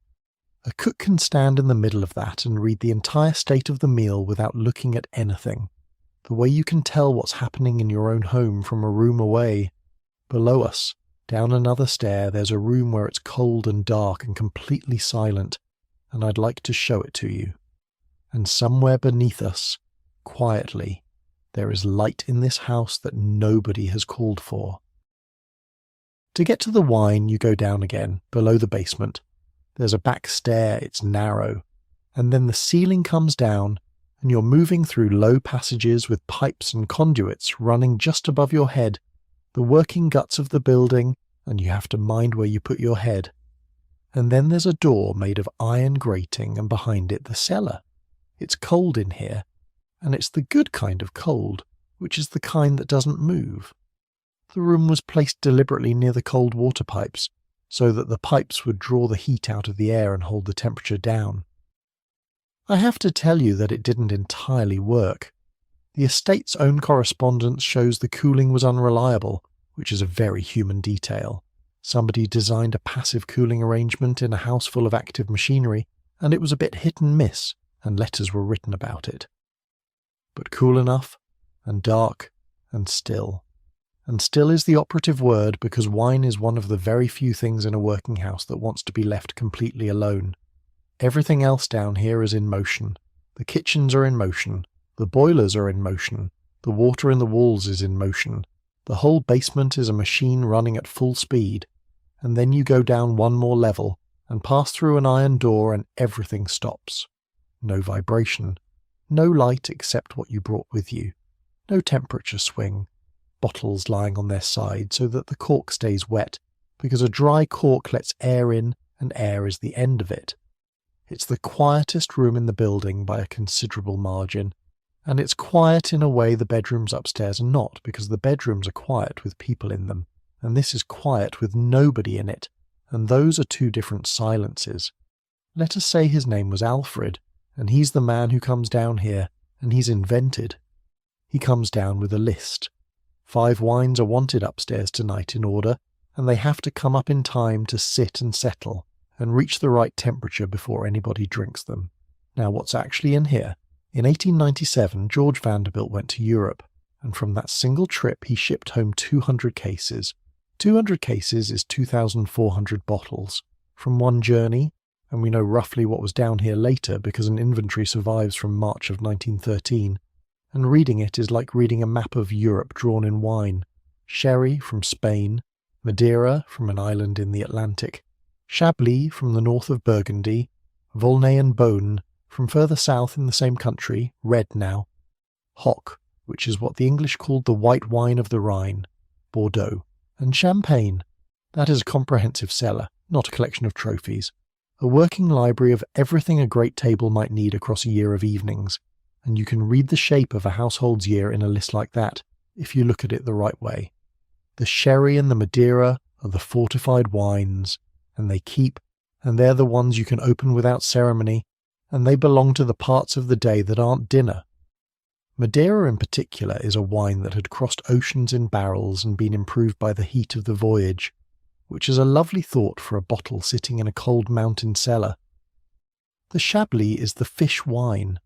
A cook can stand in the middle of that and read the entire state of the meal without looking at anything. The way you can tell what's happening in your own home from a room away. Below us, down another stair, there's a room where it's cold and dark and completely silent, and I'd like to show it to you. And somewhere beneath us, quietly, there is light in this house that nobody has called for. To get to the wine, you go down again, below the basement. There's a back stair, it's narrow, and then the ceiling comes down, and you're moving through low passages with pipes and conduits running just above your head, the working guts of the building, and you have to mind where you put your head. And then there's a door made of iron grating, and behind it the cellar. It's cold in here, and it's the good kind of cold, which is the kind that doesn't move. The room was placed deliberately near the cold water pipes, so that the pipes would draw the heat out of the air and hold the temperature down. I have to tell you that it didn't entirely work. The estate's own correspondence shows the cooling was unreliable, which is a very human detail. Somebody designed a passive cooling arrangement in a house full of active machinery, and it was a bit hit and miss, and letters were written about it. But cool enough, and dark, and still. And still is the operative word, because wine is one of the very few things in a working house that wants to be left completely alone. Everything else down here is in motion. The kitchens are in motion. The boilers are in motion. The water in the walls is in motion. The whole basement is a machine running at full speed. And then you go down one more level and pass through an iron door, and everything stops. No vibration. No light except what you brought with you. No temperature swing. Bottles lying on their side so that the cork stays wet, because a dry cork lets air in, and air is the end of it. It's the quietest room in the building by a considerable margin, and it's quiet in a way the bedrooms upstairs are not, because the bedrooms are quiet with people in them, and this is quiet with nobody in it, and those are two different silences. Let us say his name was Alfred, and he's the man who comes down here, and he's invented. He comes down with a list. 5 wines are wanted upstairs tonight in order, and they have to come up in time to sit and settle, and reach the right temperature before anybody drinks them. Now what's actually in here? In 1897, George Vanderbilt went to Europe, and from that single trip he shipped home 200 cases. 200 cases is 2,400 bottles. From one journey, and we know roughly what was down here later because an inventory survives from March of 1913, and reading it is like reading a map of Europe drawn in wine. Sherry from Spain, Madeira from an island in the Atlantic, Chablis from the north of Burgundy, Volnay and Beaune from further south in the same country, red now, Hock, which is what the English called the white wine of the Rhine, Bordeaux, and Champagne. That is a comprehensive cellar, not a collection of trophies. A working library of everything a great table might need across a year of evenings, and you can read the shape of a household's year in a list like that, if you look at it the right way. The sherry and the Madeira are the fortified wines, and they keep, and they're the ones you can open without ceremony, and they belong to the parts of the day that aren't dinner. Madeira in particular is a wine that had crossed oceans in barrels and been improved by the heat of the voyage, which is a lovely thought for a bottle sitting in a cold mountain cellar. The Chablis is the fish wine.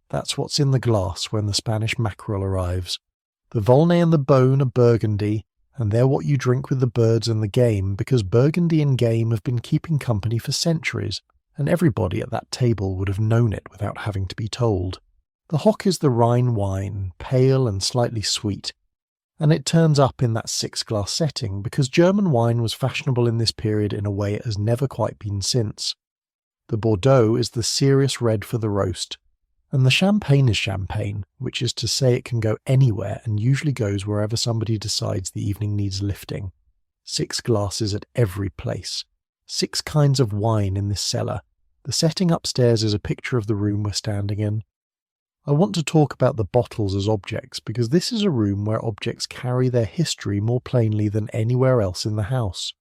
That's what's in the glass when the Spanish mackerel arrives. The Volnay and the Beaune are Burgundy, and they're what you drink with the birds and the game, because Burgundy and game have been keeping company for centuries, and everybody at that table would have known it without having to be told. The Hock is the Rhine wine, pale and slightly sweet, and it turns up in that 6-glass setting because German wine was fashionable in this period in a way it has never quite been since. The Bordeaux is the serious red for the roast, and the Champagne is champagne, which is to say it can go anywhere and usually goes wherever somebody decides the evening needs lifting. 6 glasses at every place. 6 kinds of wine in this cellar. The setting upstairs is a picture of the room we're standing in. I want to talk about the bottles as objects because this is a room where objects carry their history more plainly than anywhere else in the house.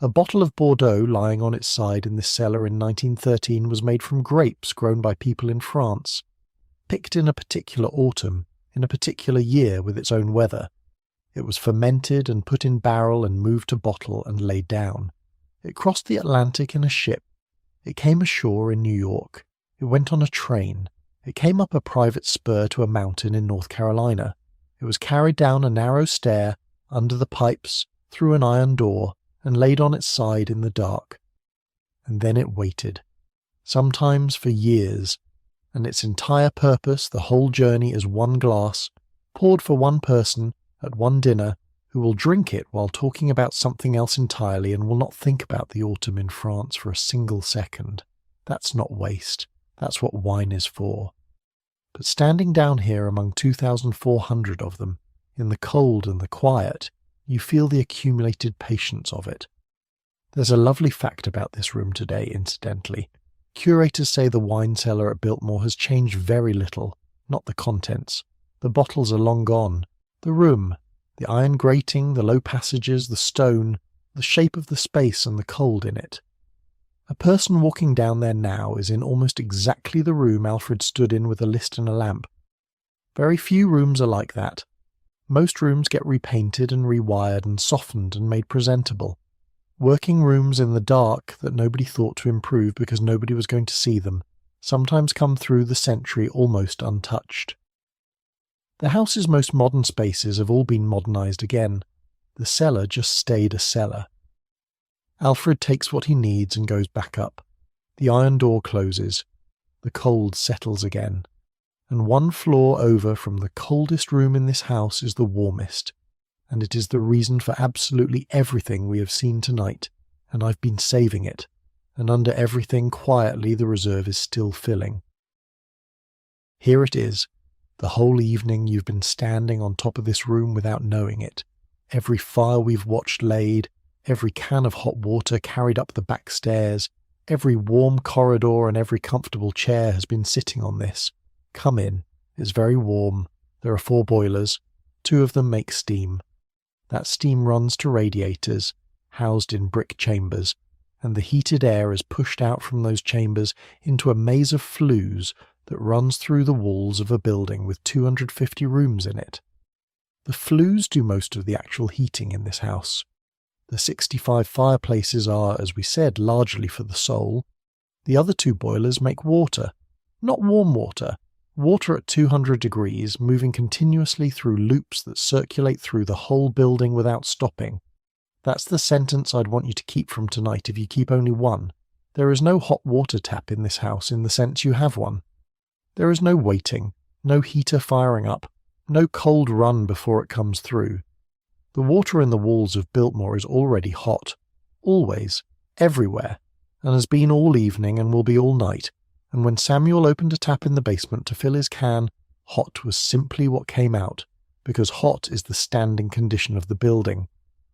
A bottle of Bordeaux lying on its side in this cellar in 1913 was made from grapes grown by people in France, picked in a particular autumn, in a particular year with its own weather. It was fermented and put in barrel and moved to bottle and laid down. It crossed the Atlantic in a ship. It came ashore in New York. It went on a train. It came up a private spur to a mountain in North Carolina. It was carried down a narrow stair, under the pipes, through an iron door, and laid on its side in the dark. And then it waited, sometimes for years, and its entire purpose, the whole journey, is one glass, poured for one person, at one dinner, who will drink it while talking about something else entirely and will not think about the autumn in France for a single second. That's not waste. That's what wine is for. But standing down here among 2,400 of them, in the cold and the quiet, you feel the accumulated patience of it. There's a lovely fact about this room today, incidentally. Curators say the wine cellar at Biltmore has changed very little, not the contents. The bottles are long gone. The room, the iron grating, the low passages, the stone, the shape of the space and the cold in it. A person walking down there now is in almost exactly the room Alfred stood in with a list and a lamp. Very few rooms are like that. Most rooms get repainted and rewired and softened and made presentable. Working rooms in the dark that nobody thought to improve because nobody was going to see them sometimes come through the century almost untouched. The house's most modern spaces have all been modernised again. The cellar just stayed a cellar. Alfred takes what he needs and goes back up. The iron door closes. The cold settles again. And one floor over from the coldest room in this house is the warmest. And it is the reason for absolutely everything we have seen tonight, and I've been saving it, and under everything quietly the reserve is still filling. Here it is. The whole evening you've been standing on top of this room without knowing it. Every fire we've watched laid, every can of hot water carried up the back stairs, every warm corridor and every comfortable chair has been sitting on this. Come in. It's very warm. There are 4 boilers. 2 of them make steam. That steam runs to radiators, housed in brick chambers, and the heated air is pushed out from those chambers into a maze of flues that runs through the walls of a building with 250 rooms in it. The flues do most of the actual heating in this house. The 65 fireplaces are, as we said, largely for the soul. The other 2 boilers make water, not warm water, water at 200 degrees, moving continuously through loops that circulate through the whole building without stopping. That's the sentence I'd want you to keep from tonight if you keep only one. There is no hot water tap in this house in the sense you have one. There is no waiting, no heater firing up, no cold run before it comes through. The water in the walls of Biltmore is already hot, always, everywhere, and has been all evening and will be all night. And when Samuel opened a tap in the basement to fill his can, hot was simply what came out, because hot is the standing condition of the building.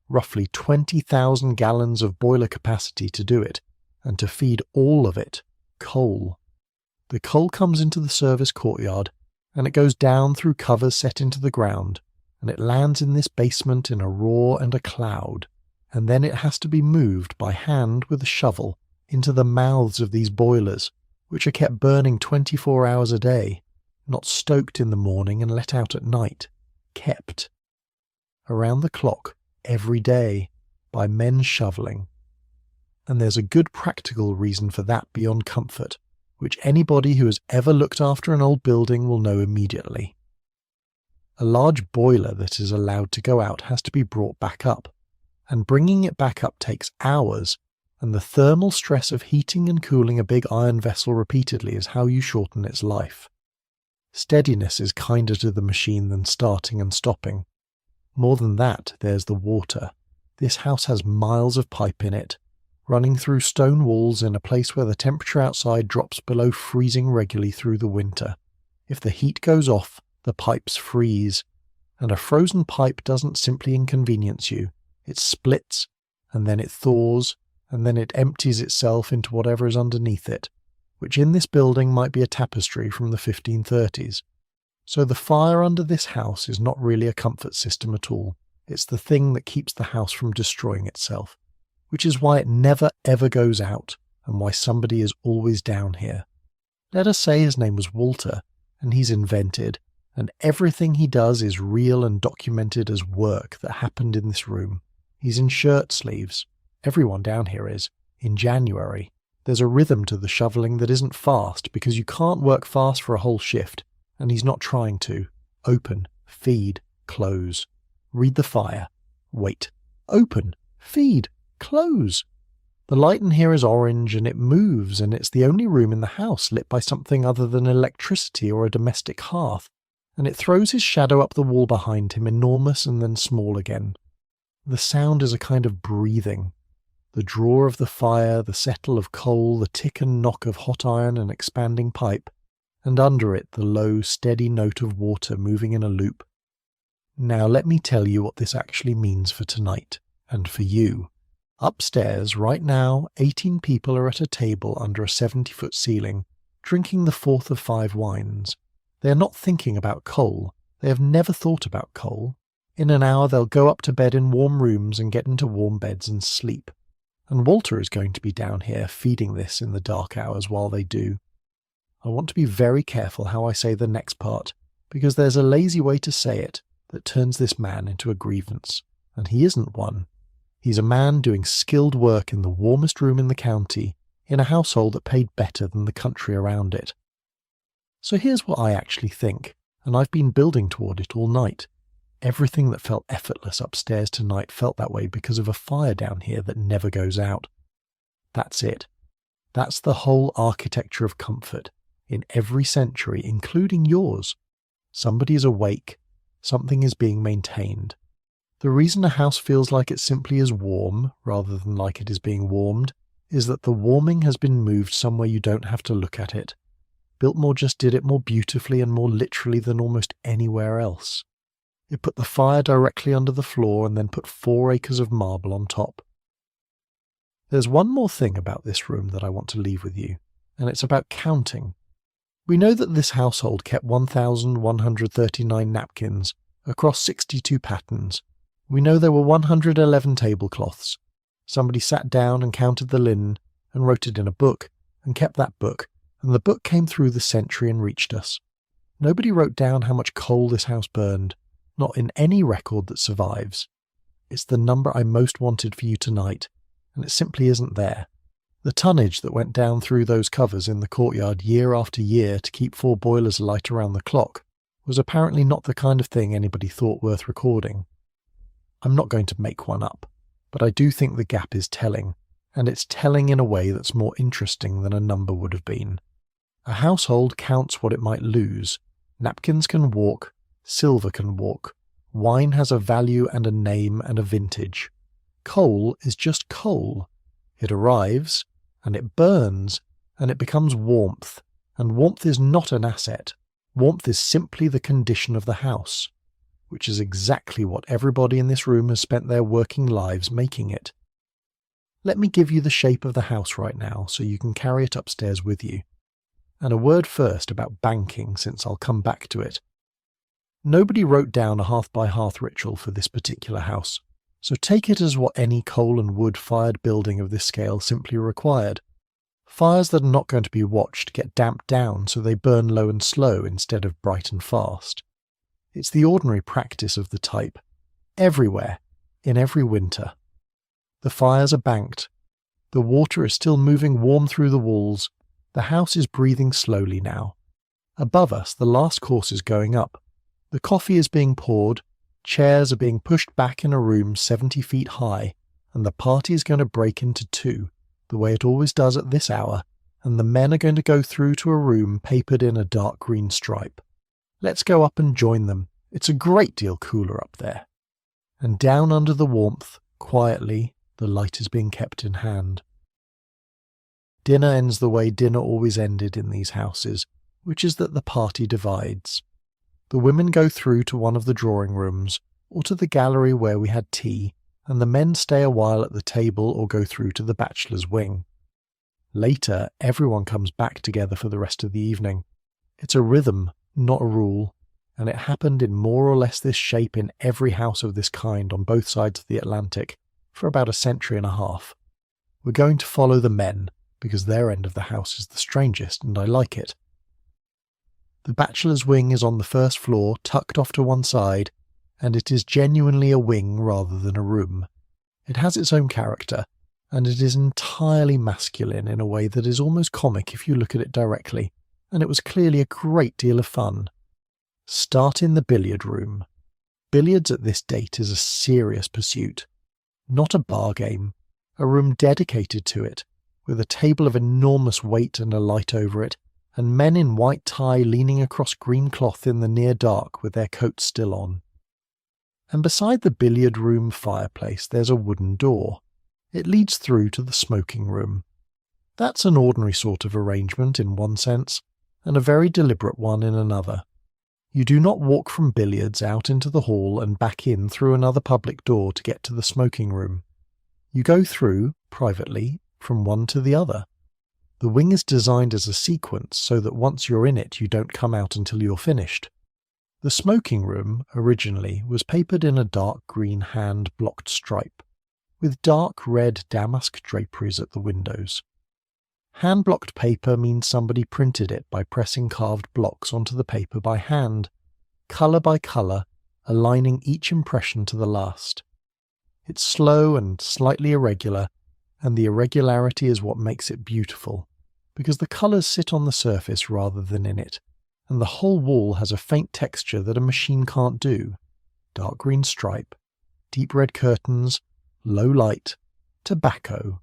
Roughly 20,000 gallons of boiler capacity to do it, and to feed all of it, coal. The coal comes into the service courtyard, and it goes down through covers set into the ground, and it lands in this basement in a roar and a cloud, and then it has to be moved by hand with a shovel into the mouths of these boilers, which are kept burning 24 hours a day, not stoked in the morning and let out at night, kept. Around the clock, every day, by men shoveling. And there's a good practical reason for that beyond comfort, which anybody who has ever looked after an old building will know immediately. A large boiler that is allowed to go out has to be brought back up, and bringing it back up takes hours, and the thermal stress of heating and cooling a big iron vessel repeatedly is how you shorten its life. Steadiness is kinder to the machine than starting and stopping. More than that, there's the water. This house has miles of pipe in it, running through stone walls in a place where the temperature outside drops below freezing regularly through the winter. If the heat goes off, the pipes freeze, and a frozen pipe doesn't simply inconvenience you. It splits, and then it thaws, and then it empties itself into whatever is underneath it, which in this building might be a tapestry from the 1530s. So the fire under this house is not really a comfort system at all. It's the thing that keeps the house from destroying itself, which is why it never ever goes out, and why somebody is always down here. Let us say his name was Walter, and he's invented, and everything he does is real and documented as work that happened in this room. He's in shirt sleeves. Everyone down here is, in January. There's a rhythm to the shoveling that isn't fast, because you can't work fast for a whole shift, and he's not trying to. Open, feed, close. Read the fire. Wait. Open, feed, close. The light in here is orange, and it moves, and it's the only room in the house lit by something other than electricity or a domestic hearth, and it throws his shadow up the wall behind him, enormous and then small again. The sound is a kind of breathing. The draw of the fire, the settle of coal, the tick and knock of hot iron and expanding pipe, and under it the low, steady note of water moving in a loop. Now let me tell you what this actually means for tonight, and for you. Upstairs, right now, 18 people are at a table under a 70-foot ceiling, drinking the fourth of 5 wines. They are not thinking about coal. They have never thought about coal. In an hour they'll go up to bed in warm rooms and get into warm beds and sleep. And Walter is going to be down here feeding this in the dark hours while they do. I want to be very careful how I say the next part, because there's a lazy way to say it that turns this man into a grievance, and he isn't one. He's a man doing skilled work in the warmest room in the county, in a household that paid better than the country around it. So here's what I actually think, and I've been building toward it all night. Everything that felt effortless upstairs tonight felt that way because of a fire down here that never goes out. That's it. That's the whole architecture of comfort, in every century, including yours. Somebody is awake. Something is being maintained. The reason a house feels like it simply is warm, rather than like it is being warmed, is that the warming has been moved somewhere you don't have to look at it. Biltmore just did it more beautifully and more literally than almost anywhere else. It put the fire directly under the floor and then put 4 acres of marble on top. There's one more thing about this room that I want to leave with you, and it's about counting. We know that this household kept 1,139 napkins across 62 patterns. We know there were 111 tablecloths. Somebody sat down and counted the linen and wrote it in a book and kept that book, and the book came through the century and reached us. Nobody wrote down how much coal this house burned, not in any record that survives. It's the number I most wanted for you tonight, and it simply isn't there. The tonnage that went down through those covers in the courtyard year after year to keep 4 boilers alight around the clock was apparently not the kind of thing anybody thought worth recording. I'm not going to make one up, but I do think the gap is telling, and it's telling in a way that's more interesting than a number would have been. A household counts what it might lose. Napkins can walk, silver can walk, wine has a value and a name and a vintage. Coal is just coal. It arrives, and it burns, and it becomes warmth, and warmth is not an asset. Warmth is simply the condition of the house, which is exactly what everybody in this room has spent their working lives making it. Let me give you the shape of the house right now so you can carry it upstairs with you. And a word first about banking, since I'll come back to it. Nobody wrote down a hearth-by-hearth ritual for this particular house, so take it as what any coal and wood-fired building of this scale simply required. Fires that are not going to be watched get damped down so they burn low and slow instead of bright and fast. It's the ordinary practice of the type, everywhere, in every winter. The fires are banked. The water is still moving warm through the walls. The house is breathing slowly now. Above us, the last course is going up. The coffee is being poured, chairs are being pushed back in a room 70 feet high, and the party is going to break into 2, the way it always does at this hour, and the men are going to go through to a room papered in a dark green stripe. Let's go up and join them. It's a great deal cooler up there. And down under the warmth, quietly, the light is being kept in hand. Dinner ends the way dinner always ended in these houses, which is that the party divides. The women go through to one of the drawing rooms, or to the gallery where we had tea, and the men stay a while at the table or go through to the bachelor's wing. Later, everyone comes back together for the rest of the evening. It's a rhythm, not a rule, and it happened in more or less this shape in every house of this kind on both sides of the Atlantic for about a century and a half. We're going to follow the men, because their end of the house is the strangest, and I like it. The bachelor's wing is on the first floor, tucked off to one side, and it is genuinely a wing rather than a room. It has its own character, and it is entirely masculine in a way that is almost comic if you look at it directly, and it was clearly a great deal of fun. Start in the billiard room. Billiards at this date is a serious pursuit. Not a bar game, a room dedicated to it, with a table of enormous weight and a light over it, and men in white tie leaning across green cloth in the near dark with their coats still on. And beside the billiard room fireplace there's a wooden door. It leads through to the smoking room. That's an ordinary sort of arrangement in one sense, and a very deliberate one in another. You do not walk from billiards out into the hall and back in through another public door to get to the smoking room. You go through, privately, from one to the other. The wing is designed as a sequence so that once you're in it you don't come out until you're finished. The smoking room, originally, was papered in a dark green hand-blocked stripe, with dark red damask draperies at the windows. Hand-blocked paper means somebody printed it by pressing carved blocks onto the paper by hand, colour by colour, aligning each impression to the last. It's slow and slightly irregular, and the irregularity is what makes it beautiful, because the colours sit on the surface rather than in it, and the whole wall has a faint texture that a machine can't do. Dark green stripe, deep red curtains, low light, tobacco.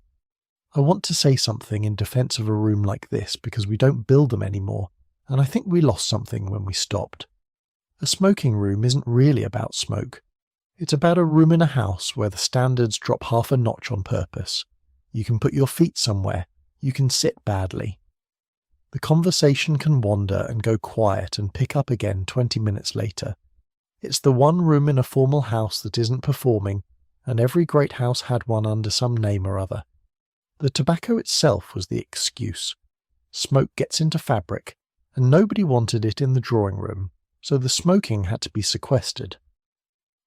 I want to say something in defence of a room like this because we don't build them anymore, and I think we lost something when we stopped. A smoking room isn't really about smoke. It's about a room in a house where the standards drop half a notch on purpose. You can put your feet somewhere. You can sit badly. The conversation can wander and go quiet and pick up again 20 minutes later. It's the one room in a formal house that isn't performing, and every great house had one under some name or other. The tobacco itself was the excuse. Smoke gets into fabric, and nobody wanted it in the drawing room, so the smoking had to be sequestered.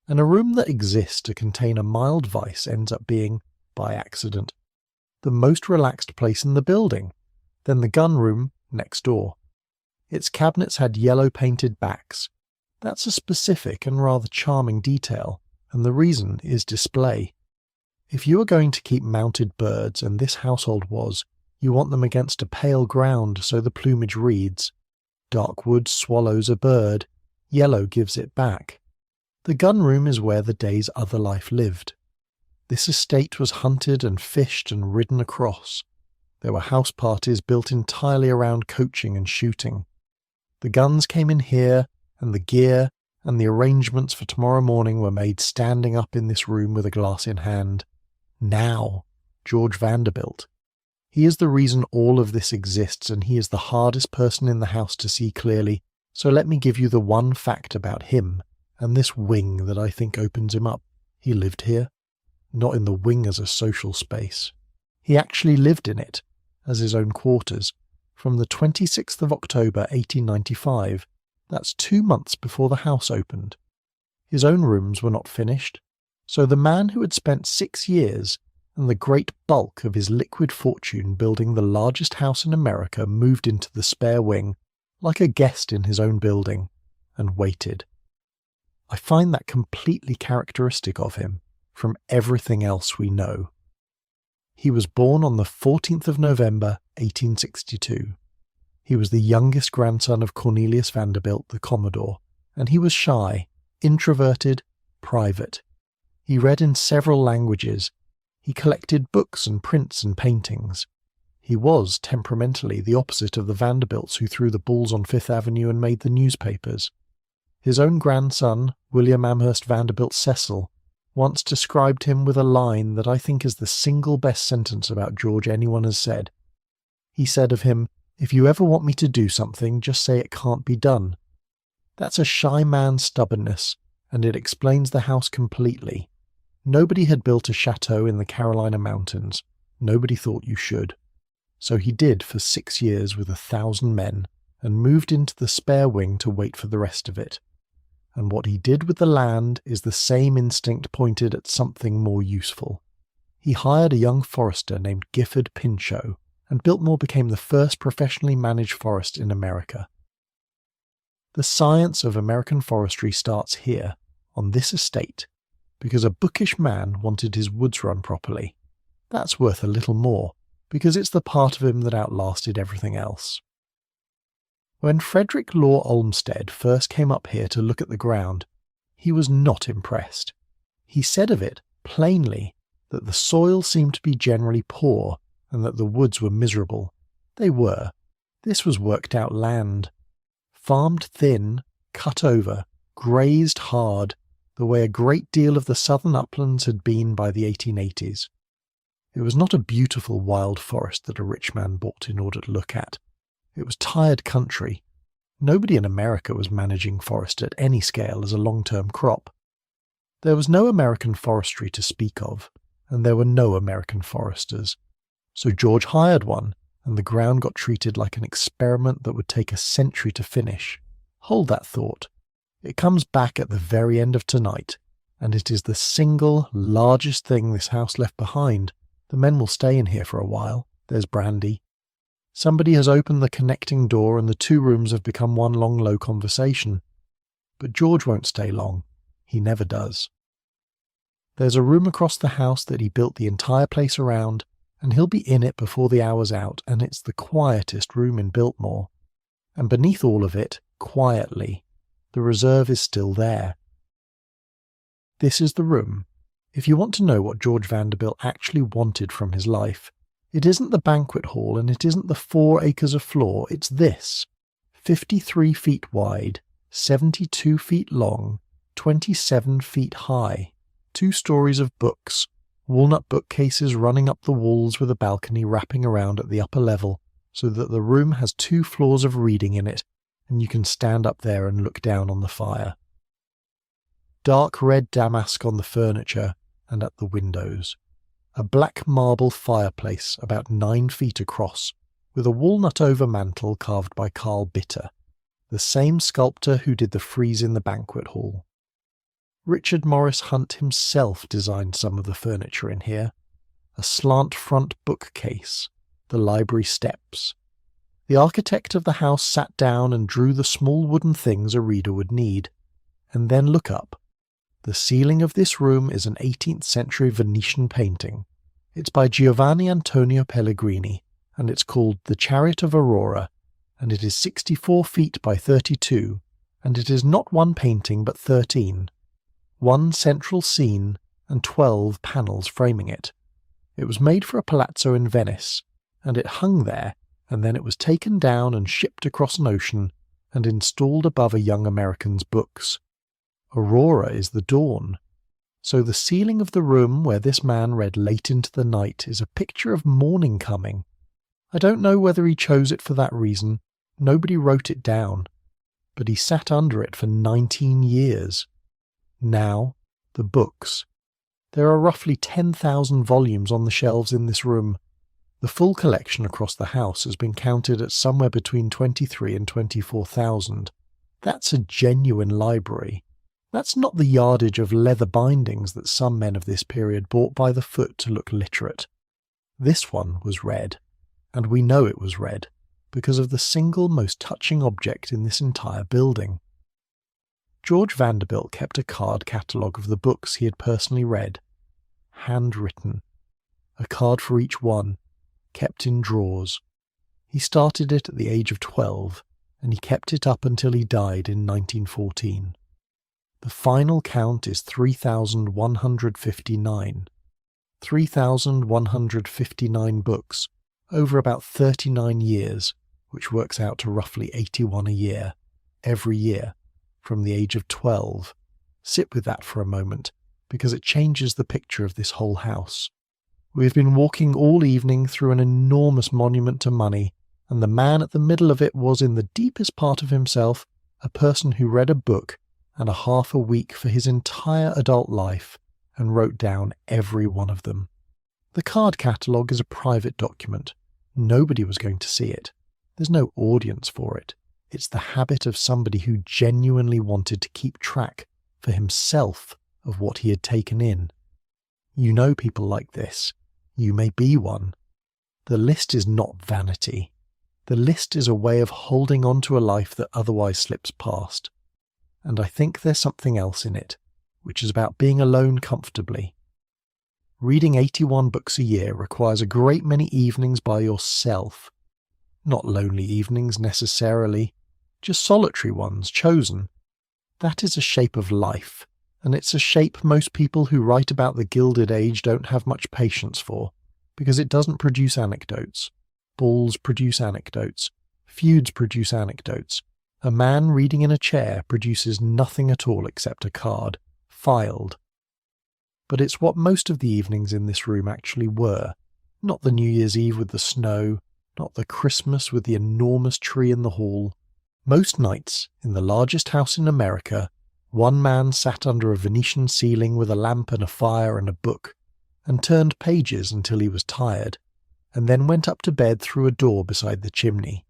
And a room that exists to contain a mild vice ends up being, by accident, the most relaxed place in the building, then the gun room next door. Its cabinets had yellow painted backs. That's a specific and rather charming detail, and the reason is display. If you are going to keep mounted birds, and this household was, you want them against a pale ground so the plumage reads. Dark wood swallows a bird, yellow gives it back. The gun room is where the day's other life lived. This estate was hunted and fished and ridden across. There were house parties built entirely around coaching and shooting. The guns came in here, and the gear and the arrangements for tomorrow morning were made standing up in this room with a glass in hand. Now, George Vanderbilt. He is the reason all of this exists, and he is the hardest person in the house to see clearly, so let me give you the one fact about him, and this wing that I think opens him up. He lived here, not in the wing as a social space. He actually lived in it, as his own quarters, from the 26th of October 1895, that's 2 months before the house opened. His own rooms were not finished, so the man who had spent 6 years and the great bulk of his liquid fortune building the largest house in America moved into the spare wing, like a guest in his own building, and waited. I find that completely characteristic of him, from everything else we know. He was born on the 14th of November, 1862. He was the youngest grandson of Cornelius Vanderbilt, the Commodore, and he was shy, introverted, private. He read in several languages. He collected books and prints and paintings. He was, temperamentally, the opposite of the Vanderbilts who threw the balls on Fifth Avenue and made the newspapers. His own grandson, William Amherst Vanderbilt Cecil, once described him with a line that I think is the single best sentence about George anyone has said. He said of him, "If you ever want me to do something, just say it can't be done." That's a shy man's stubbornness, and it explains the house completely. Nobody had built a chateau in the Carolina mountains. Nobody thought you should. So he did for 6 years with 1,000 men, and moved into the spare wing to wait for the rest of it. And what he did with the land is the same instinct pointed at something more useful. He hired a young forester named Gifford Pinchot, and Biltmore became the first professionally managed forest in America. The science of American forestry starts here, on this estate, because a bookish man wanted his woods run properly. That's worth a little more, because it's the part of him that outlasted everything else. When Frederick Law Olmsted first came up here to look at the ground, he was not impressed. He said of it, plainly, that the soil seemed to be generally poor, and that the woods were miserable. They were. This was worked out land. Farmed thin, cut over, grazed hard, the way a great deal of the southern uplands had been by the 1880s. It was not a beautiful wild forest that a rich man bought in order to look at. It was tired country. Nobody in America was managing forest at any scale as a long-term crop. There was no American forestry to speak of, and there were no American foresters. So George hired one, and the ground got treated like an experiment that would take a century to finish. Hold that thought. It comes back at the very end of tonight, and it is the single largest thing this house left behind. The men will stay in here for a while. There's brandy. Somebody has opened the connecting door and the two rooms have become one long low conversation. But George won't stay long. He never does. There's a room across the house that he built the entire place around, and he'll be in it before the hour's out, and it's the quietest room in Biltmore. And beneath all of it, quietly, the reserve is still there. This is the room. If you want to know what George Vanderbilt actually wanted from his life, it isn't the banquet hall and it isn't the 4 acres of floor, it's this. 53 feet wide, 72 feet long, 27 feet high, 2 stories of books, walnut bookcases running up the walls with a balcony wrapping around at the upper level, so that the room has 2 floors of reading in it, and you can stand up there and look down on the fire. Dark red damask on the furniture and at the windows. A black marble fireplace about 9 feet across, with a walnut overmantel carved by Carl Bitter, the same sculptor who did the frieze in the banquet hall. Richard Morris Hunt himself designed some of the furniture in here. A slant front bookcase, the library steps. The architect of the house sat down and drew the small wooden things a reader would need. And then look up. The ceiling of this room is an 18th century Venetian painting. It's by Giovanni Antonio Pellegrini, and it's called The Chariot of Aurora, and it is 64 feet by 32, and it is not one painting but 13. 1 central scene and 12 panels framing it. It was made for a palazzo in Venice, and it hung there, and then it was taken down and shipped across an ocean and installed above a young American's books. Aurora is the dawn. So the ceiling of the room where this man read late into the night is a picture of morning coming. I don't know whether he chose it for that reason. Nobody wrote it down. But he sat under it for 19 years. Now, the books. There are roughly 10,000 volumes on the shelves in this room. The full collection across the house has been counted at somewhere between 23 and 24,000. That's a genuine library. That's not the yardage of leather bindings that some men of this period bought by the foot to look literate. This one was read, and we know it was read, because of the single most touching object in this entire building. George Vanderbilt kept a card catalogue of the books he had personally read, handwritten, a card for each one, kept in drawers. He started it at the age of 12, and he kept it up until he died in 1914. The final count is 3,159. 3,159 books, over about 39 years, which works out to roughly 81 a year, every year, from the age of 12. Sit with that for a moment, because it changes the picture of this whole house. We have been walking all evening through an enormous monument to money, and the man at the middle of it was, in the deepest part of himself, a person who read a book and a half a week for his entire adult life, and wrote down every one of them. The card catalogue is a private document. Nobody was going to see it. There's no audience for it. It's the habit of somebody who genuinely wanted to keep track, for himself, of what he had taken in. You know people like this. You may be one. The list is not vanity. The list is a way of holding on to a life that otherwise slips past. And I think there's something else in it, which is about being alone comfortably. Reading 81 books a year requires a great many evenings by yourself. Not lonely evenings necessarily, just solitary ones chosen. That is a shape of life, and it's a shape most people who write about the Gilded Age don't have much patience for, because it doesn't produce anecdotes. Balls produce anecdotes. Feuds produce anecdotes. A man reading in a chair produces nothing at all except a card, filed. But it's what most of the evenings in this room actually were. Not the New Year's Eve with the snow, not the Christmas with the enormous tree in the hall. Most nights, in the largest house in America, one man sat under a Venetian ceiling with a lamp and a fire and a book, and turned pages until he was tired, and then went up to bed through a door beside the chimney.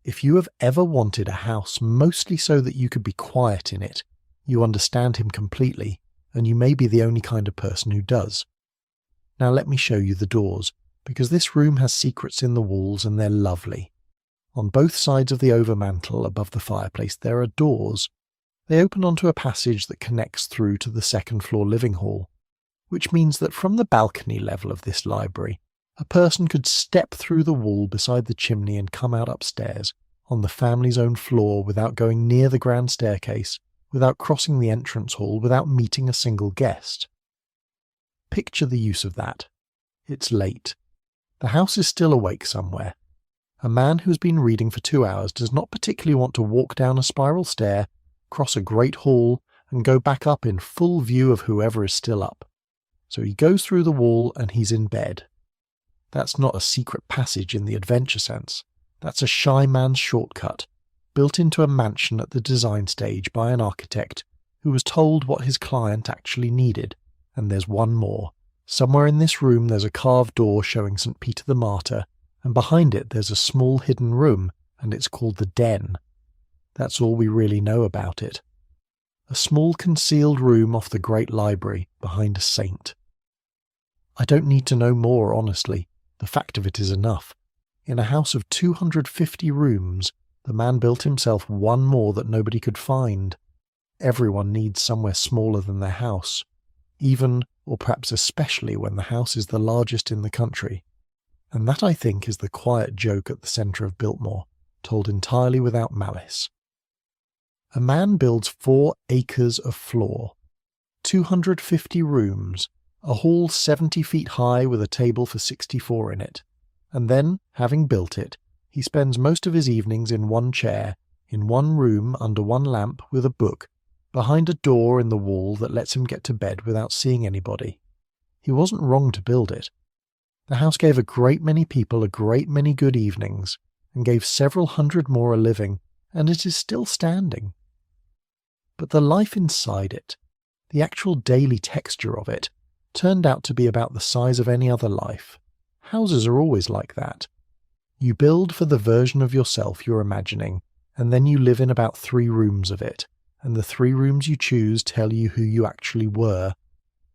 If you have ever wanted a house mostly so that you could be quiet in it, you understand him completely, and you may be the only kind of person who does. Now let me show you the doors, because this room has secrets in the walls and they're lovely. On both sides of the overmantel above the fireplace there are doors. They open onto a passage that connects through to the second-floor living hall, which means that from the balcony level of this library, a person could step through the wall beside the chimney and come out upstairs on the family's own floor without going near the grand staircase, without crossing the entrance hall, without meeting a single guest. Picture the use of that. It's late. The house is still awake somewhere. A man who's been reading for 2 hours does not particularly want to walk down a spiral stair, cross a great hall, and go back up in full view of whoever is still up. So he goes through the wall and he's in bed. That's not a secret passage in the adventure sense. That's a shy man's shortcut, built into a mansion at the design stage by an architect who was told what his client actually needed. And there's one more. Somewhere in this room there's a carved door showing St. Peter the Martyr, and behind it there's a small hidden room, and it's called the Den. That's all we really know about it. A small concealed room off the great library behind a saint. I don't need to know more, honestly. The fact of it is enough. In a house of 250 rooms, the man built himself one more that nobody could find. Everyone needs somewhere smaller than their house, even, or perhaps especially, when the house is the largest in the country. And that, I think, is the quiet joke at the centre of Biltmore, told entirely without malice. A man builds 4 acres of floor, 250 rooms, a hall 70 feet high with a table for 64 in it, and then, having built it, he spends most of his evenings in one chair, in one room under one lamp with a book, behind a door in the wall that lets him get to bed without seeing anybody. He wasn't wrong to build it. The house gave a great many people a great many good evenings, and gave several hundred more a living, and it is still standing. But the life inside it, the actual daily texture of it, turned out to be about the size of any other life. Houses are always like that. You build for the version of yourself you're imagining, and then you live in about 3 rooms of it, and the 3 rooms you choose tell you who you actually were.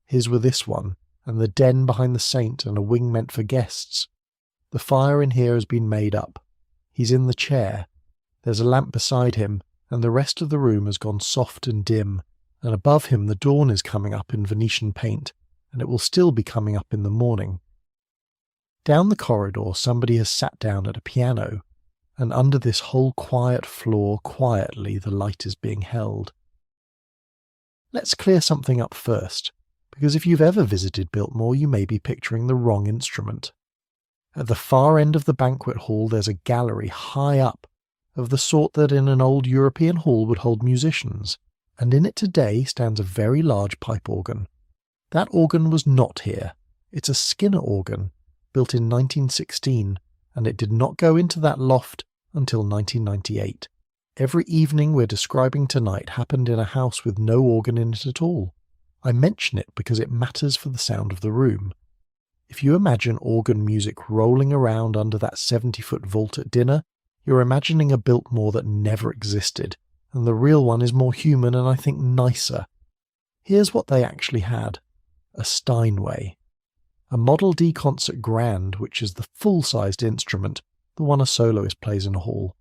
His were this one, and the den behind the saint, and a wing meant for guests. The fire in here has been made up. He's in the chair. There's a lamp beside him, and the rest of the room has gone soft and dim, and above him the dawn is coming up in Venetian paint, and it will still be coming up in the morning. Down the corridor somebody has sat down at a piano, and under this whole quiet floor quietly the light is being held. Let's clear something up first, because if you've ever visited Biltmore you may be picturing the wrong instrument. At the far end of the banquet hall there's a gallery high up, of the sort that in an old European hall would hold musicians, and in it today stands a very large pipe organ. That organ was not here. It's a Skinner organ, built in 1916, and it did not go into that loft until 1998. Every evening we're describing tonight happened in a house with no organ in it at all. I mention it because it matters for the sound of the room. If you imagine organ music rolling around under that 70-foot vault at dinner, you're imagining a Biltmore that never existed, and the real one is more human and I think nicer. Here's what they actually had. A Steinway. A Model D Concert Grand, which is the full-sized instrument, the one a soloist plays in a hall.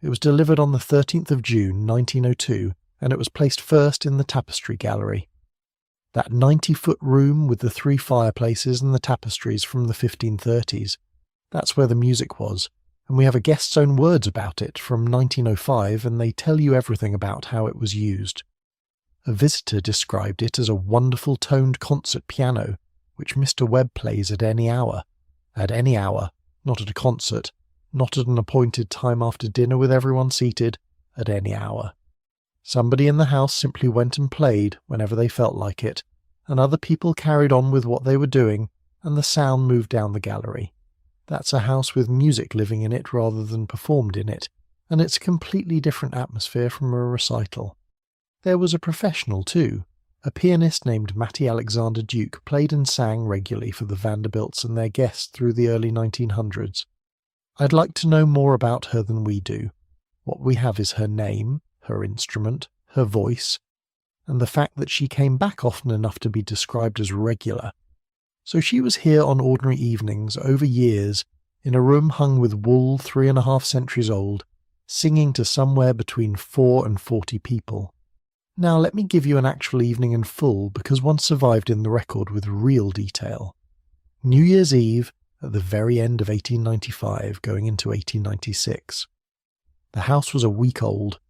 It was delivered on the 13th of June, 1902, and it was placed first in the Tapestry Gallery. That 90-foot room with the 3 fireplaces and the tapestries from the 1530s, that's where the music was, and we have a guest's own words about it from 1905, and they tell you everything about how it was used. A visitor described it as a wonderful toned concert piano, which Mr. Webb plays at any hour. At any hour, not at a concert, not at an appointed time after dinner with everyone seated, at any hour. Somebody in the house simply went and played whenever they felt like it, and other people carried on with what they were doing, and the sound moved down the gallery. That's a house with music living in it rather than performed in it, and it's a completely different atmosphere from a recital. There was a professional too. A pianist named Matty Alexander Duke played and sang regularly for the Vanderbilts and their guests through the early 1900s. I'd like to know more about her than we do. What we have is her name, her instrument, her voice, and the fact that she came back often enough to be described as regular. So she was here on ordinary evenings over years, in a room hung with wool 3.5 centuries old, singing to somewhere between 4 and 40 people. Now let me give you an actual evening in full, because one survived in the record with real detail. New Year's Eve, at the very end of 1895, going into 1896. The house was a week old.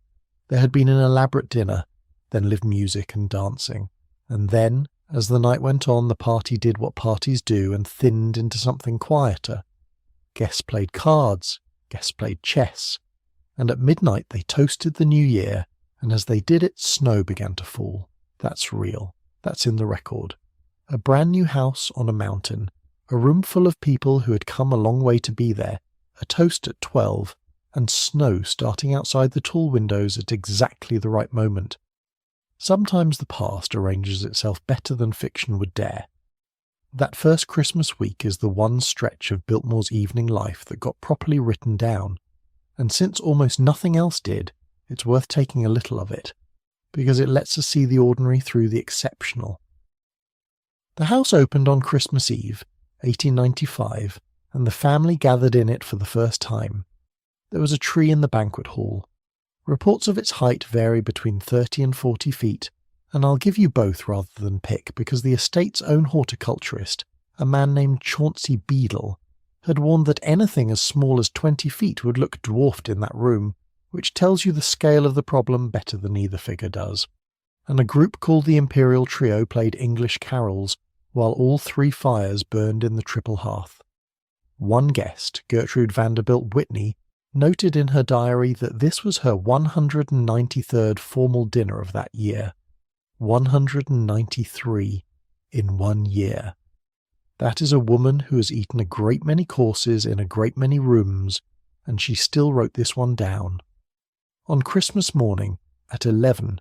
There had been an elaborate dinner, then lived music and dancing, and then, as the night went on, the party did what parties do and thinned into something quieter. Guests played cards, guests played chess, and at midnight they toasted the new year, and as they did it, snow began to fall. That's real. That's in the record. A brand new house on a mountain, a room full of people who had come a long way to be there, a toast at 12, and snow starting outside the tall windows at exactly the right moment. Sometimes the past arranges itself better than fiction would dare. That first Christmas week is the one stretch of Biltmore's evening life that got properly written down, and since almost nothing else did, it's worth taking a little of it, because it lets us see the ordinary through the exceptional. The house opened on Christmas Eve, 1895, and the family gathered in it for the first time. There was a tree in the banquet hall. Reports of its height vary between 30 and 40 feet, and I'll give you both rather than pick, because the estate's own horticulturist, a man named Chauncey Beadle, had warned that anything as small as 20 feet would look dwarfed in that room, which tells you the scale of the problem better than either figure does. And a group called the Imperial Trio played English carols, while all 3 fires burned in the triple hearth. One guest, Gertrude Vanderbilt Whitney, noted in her diary that this was her 193rd formal dinner of that year. 193 in 1 year. That is a woman who has eaten a great many courses in a great many rooms, and she still wrote this one down. On Christmas morning, at 11,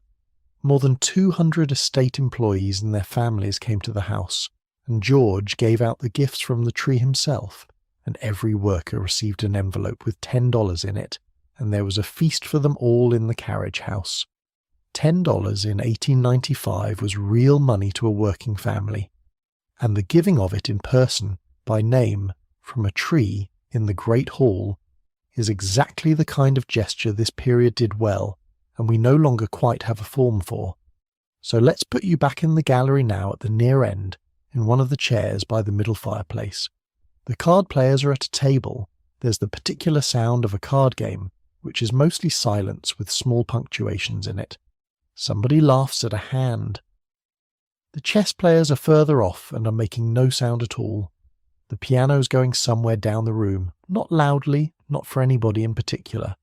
more than 200 estate employees and their families came to the house, and George gave out the gifts from the tree himself, and every worker received an envelope with $10 in it, and there was a feast for them all in the carriage house. $10 in 1895 was real money to a working family, and the giving of it in person, by name, from a tree in the Great Hall, is exactly the kind of gesture this period did well, and we no longer quite have a form for. So let's put you back in the gallery now at the near end, in one of the chairs by the middle fireplace. The card players are at a table. There's the particular sound of a card game, which is mostly silence with small punctuations in it. Somebody laughs at a hand. The chess players are further off and are making no sound at all. The piano's going somewhere down the room, not loudly, not for anybody in particular.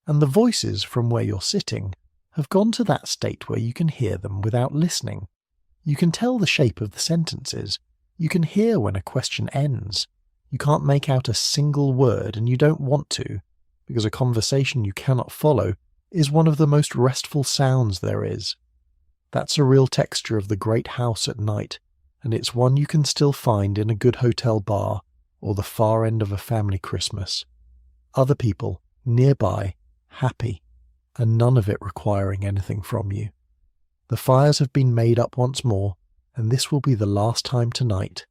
And the voices from where you're sitting have gone to that state where you can hear them without listening. You can tell the shape of the sentences. You can hear when a question ends. You can't make out a single word, and you don't want to, because a conversation you cannot follow is one of the most restful sounds there is. That's a real texture of the great house at night, and it's one you can still find in a good hotel bar or the far end of a family Christmas. Other people, nearby, happy, and none of it requiring anything from you. The fires have been made up once more, and this will be the last time tonight.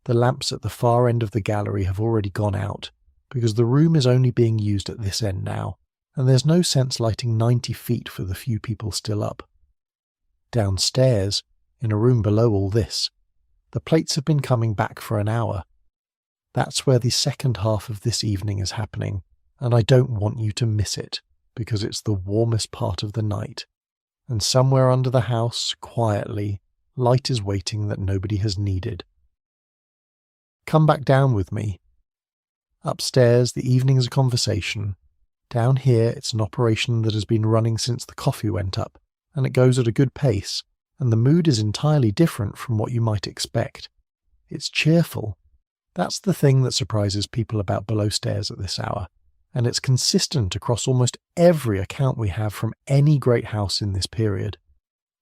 The lamps at the far end of the gallery have already gone out, because the room is only being used at this end now, and there's no sense lighting 90 feet for the few people still up. Downstairs, in a room below all this, the plates have been coming back for an hour. That's where the second half of this evening is happening, and I don't want you to miss it, because it's the warmest part of the night. And somewhere under the house, quietly, light is waiting that nobody has needed. Come back down with me. Upstairs, the evening's a conversation. Down here, it's an operation that has been running since the coffee went up, and it goes at a good pace, and the mood is entirely different from what you might expect. It's cheerful. That's the thing that surprises people about below stairs at this hour, and it's consistent across almost every account we have from any great house in this period.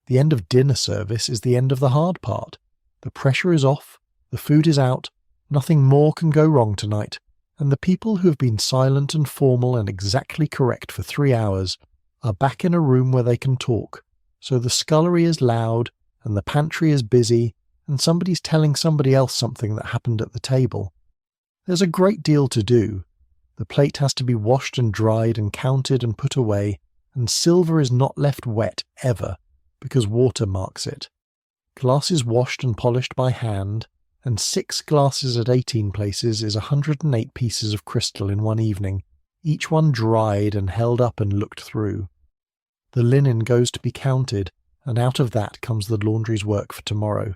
The end of dinner service is the end of the hard part. The pressure is off, the food is out, nothing more can go wrong tonight, and the people who have been silent and formal and exactly correct for 3 hours are back in a room where they can talk, so the scullery is loud, and the pantry is busy, and somebody's telling somebody else something that happened at the table. There's a great deal to do. The plate has to be washed and dried and counted and put away, and silver is not left wet ever, because water marks it. Glass is washed and polished by hand, and 6 glasses at 18 places is 108 pieces of crystal in one evening, each one dried and held up and looked through. The linen goes to be counted, and out of that comes the laundry's work for tomorrow.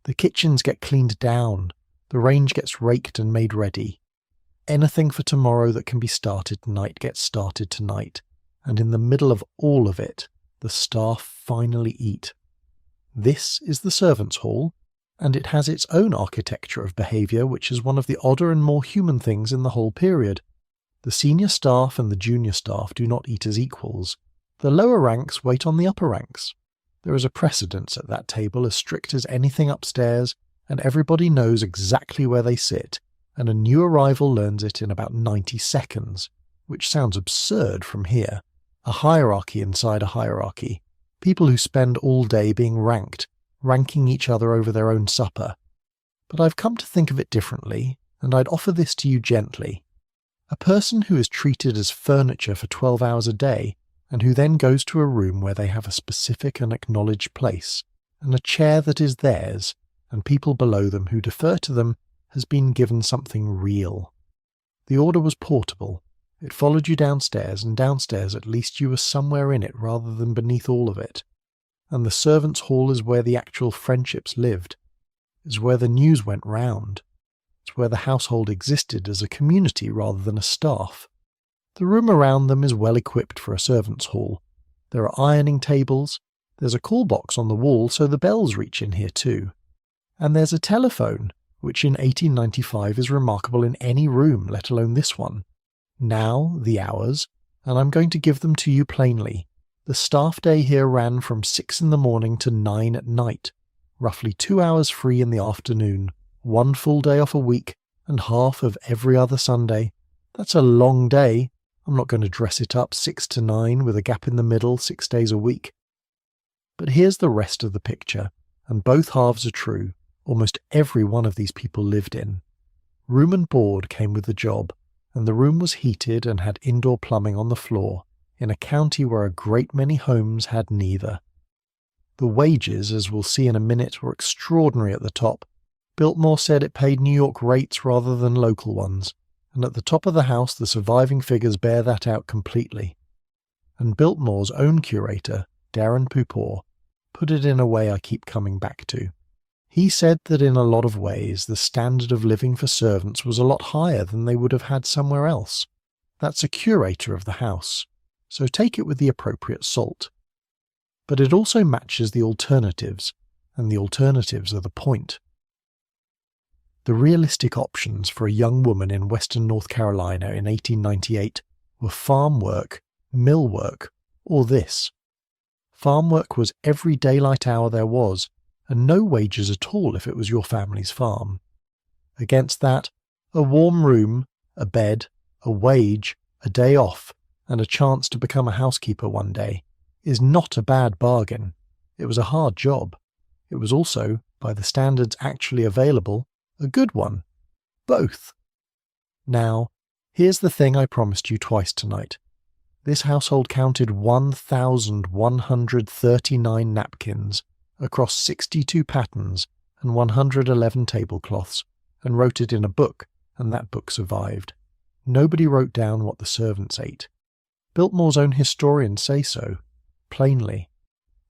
The kitchens get cleaned down, the range gets raked and made ready. Anything for tomorrow that can be started tonight gets started tonight, and in the middle of all of it, the staff finally eat. This is the servants' hall, and it has its own architecture of behaviour which is one of the odder and more human things in the whole period. The senior staff and the junior staff do not eat as equals. The lower ranks wait on the upper ranks. There is a precedence at that table as strict as anything upstairs, and everybody knows exactly where they sit, and a new arrival learns it in about 90 seconds, which sounds absurd from here. A hierarchy inside a hierarchy. People who spend all day being ranked, ranking each other over their own supper. But I've come to think of it differently, and I'd offer this to you gently. A person who is treated as furniture for 12 hours a day, and who then goes to a room where they have a specific and acknowledged place, and a chair that is theirs, and people below them who defer to them, has been given something real. The order was portable. It followed you downstairs, and downstairs at least you were somewhere in it rather than beneath all of it. And the servants' hall is where the actual friendships lived. It's where the news went round. It's where the household existed as a community rather than a staff. The room around them is well equipped for a servants' hall. There are ironing tables. There's a call box on the wall so the bells reach in here too. And there's a telephone, which in 1895 is remarkable in any room, let alone this one. Now, the hours, and I'm going to give them to you plainly. The staff day here ran from 6 in the morning to 9 at night, roughly 2 hours free in the afternoon, 1 full day off a week, and half of every other Sunday. That's a long day. I'm not going to dress it up 6 to 9 with a gap in the middle 6 days a week. But here's the rest of the picture, and both halves are true. Almost every one of these people lived in. Room and board came with the job, and the room was heated and had indoor plumbing on the floor, in a county where a great many homes had neither. The wages, as we'll see in a minute, were extraordinary at the top. Biltmore said it paid New York rates rather than local ones, and at the top of the house the surviving figures bear that out completely. And Biltmore's own curator, Darren Pupor, put it in a way I keep coming back to. He said that in a lot of ways the standard of living for servants was a lot higher than they would have had somewhere else. That's a curator of the house, so take it with the appropriate salt. But it also matches the alternatives, and the alternatives are the point. The realistic options for a young woman in western North Carolina in 1898 were farm work, mill work, or this. Farm work was every daylight hour there was, and no wages at all if it was your family's farm. Against that, a warm room, a bed, a wage, a day off, and a chance to become a housekeeper one day is not a bad bargain. It was a hard job. It was also, by the standards actually available, a good one. Both. Now, here's the thing I promised you twice tonight. This household counted 1,139 napkins, across 62 patterns and 111 tablecloths, and wrote it in a book, and that book survived. Nobody wrote down what the servants ate. Biltmore's own historians say so, plainly.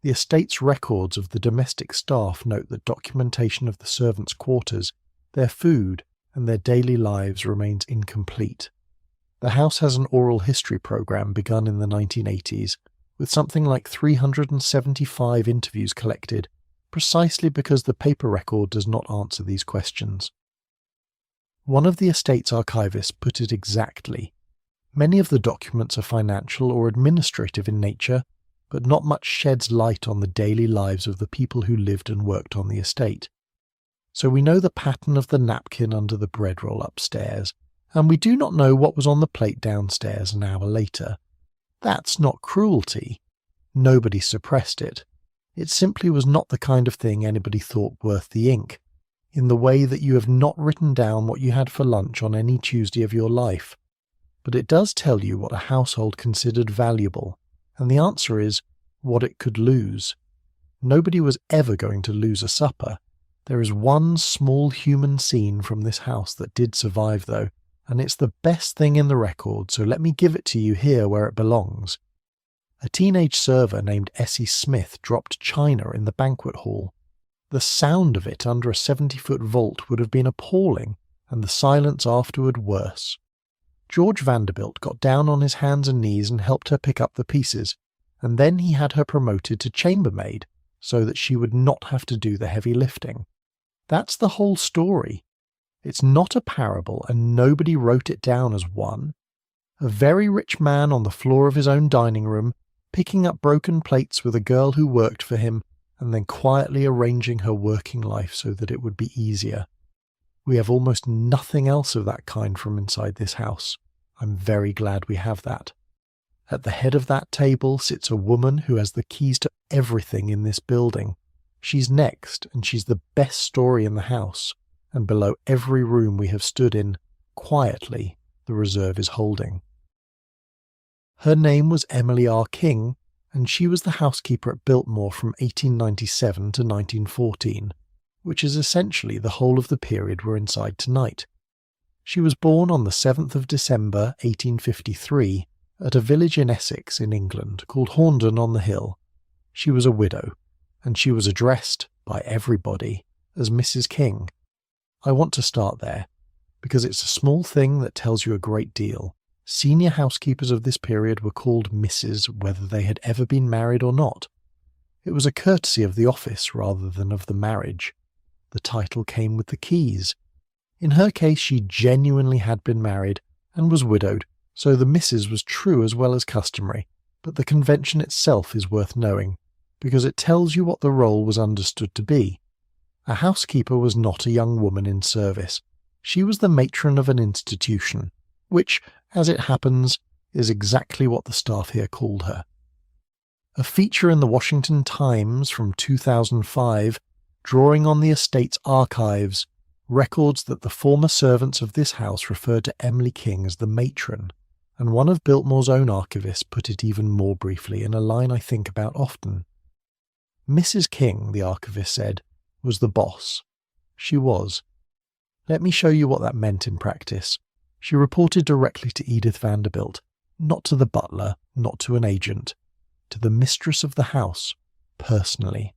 The estate's records of the domestic staff note that documentation of the servants' quarters, their food, and their daily lives remains incomplete. The house has an oral history program begun in the 1980s, with something like 375 interviews collected, precisely because the paper record does not answer these questions. One of the estate's archivists put it exactly. Many of the documents are financial or administrative in nature, but not much sheds light on the daily lives of the people who lived and worked on the estate. So we know the pattern of the napkin under the bread roll upstairs, and we do not know what was on the plate downstairs an hour later. That's not cruelty. Nobody suppressed it. It simply was not the kind of thing anybody thought worth the ink, in the way that you have not written down what you had for lunch on any Tuesday of your life. But it does tell you what a household considered valuable, and the answer is what it could lose. Nobody was ever going to lose a supper. There is one small human scene from this house that did survive, though, and it's the best thing in the record, so let me give it to you here where it belongs. A teenage server named Essie Smith dropped china in the banquet hall. The sound of it under a 70-foot vault would have been appalling, and the silence afterward worse. George Vanderbilt got down on his hands and knees and helped her pick up the pieces, and then he had her promoted to chambermaid, so that she would not have to do the heavy lifting. That's the whole story. It's not a parable, and nobody wrote it down as one. A very rich man on the floor of his own dining room, picking up broken plates with a girl who worked for him, and then quietly arranging her working life so that it would be easier. We have almost nothing else of that kind from inside this house. I'm very glad we have that. At the head of that table sits a woman who has the keys to everything in this building. She's next, and she's the best story in the house, and below every room we have stood in, quietly, the reserve is holding. Her name was Emily R. King, and she was the housekeeper at Biltmore from 1897 to 1914, which is essentially the whole of the period we're inside tonight. She was born on the 7th of December 1853 at a village in Essex in England called Horndon-on-the-Hill. She was a widow, and she was addressed, by everybody, as Mrs. King. I want to start there, because it's a small thing that tells you a great deal. Senior housekeepers of this period were called Mrs. whether they had ever been married or not. It was a courtesy of the office rather than of the marriage. The title came with the keys. In her case, she genuinely had been married and was widowed, so the Mrs. was true as well as customary, but the convention itself is worth knowing, because it tells you what the role was understood to be. A housekeeper was not a young woman in service. She was the matron of an institution, which, as it happens, is exactly what the staff here called her. A feature in the Washington Times from 2005, drawing on the estate's archives, records that the former servants of this house referred to Emily King as the matron, and one of Biltmore's own archivists put it even more briefly in a line I think about often. Mrs. King, the archivist said, was the boss. She was. Let me show you what that meant in practice. She reported directly to Edith Vanderbilt, not to the butler, not to an agent, to the mistress of the house, personally,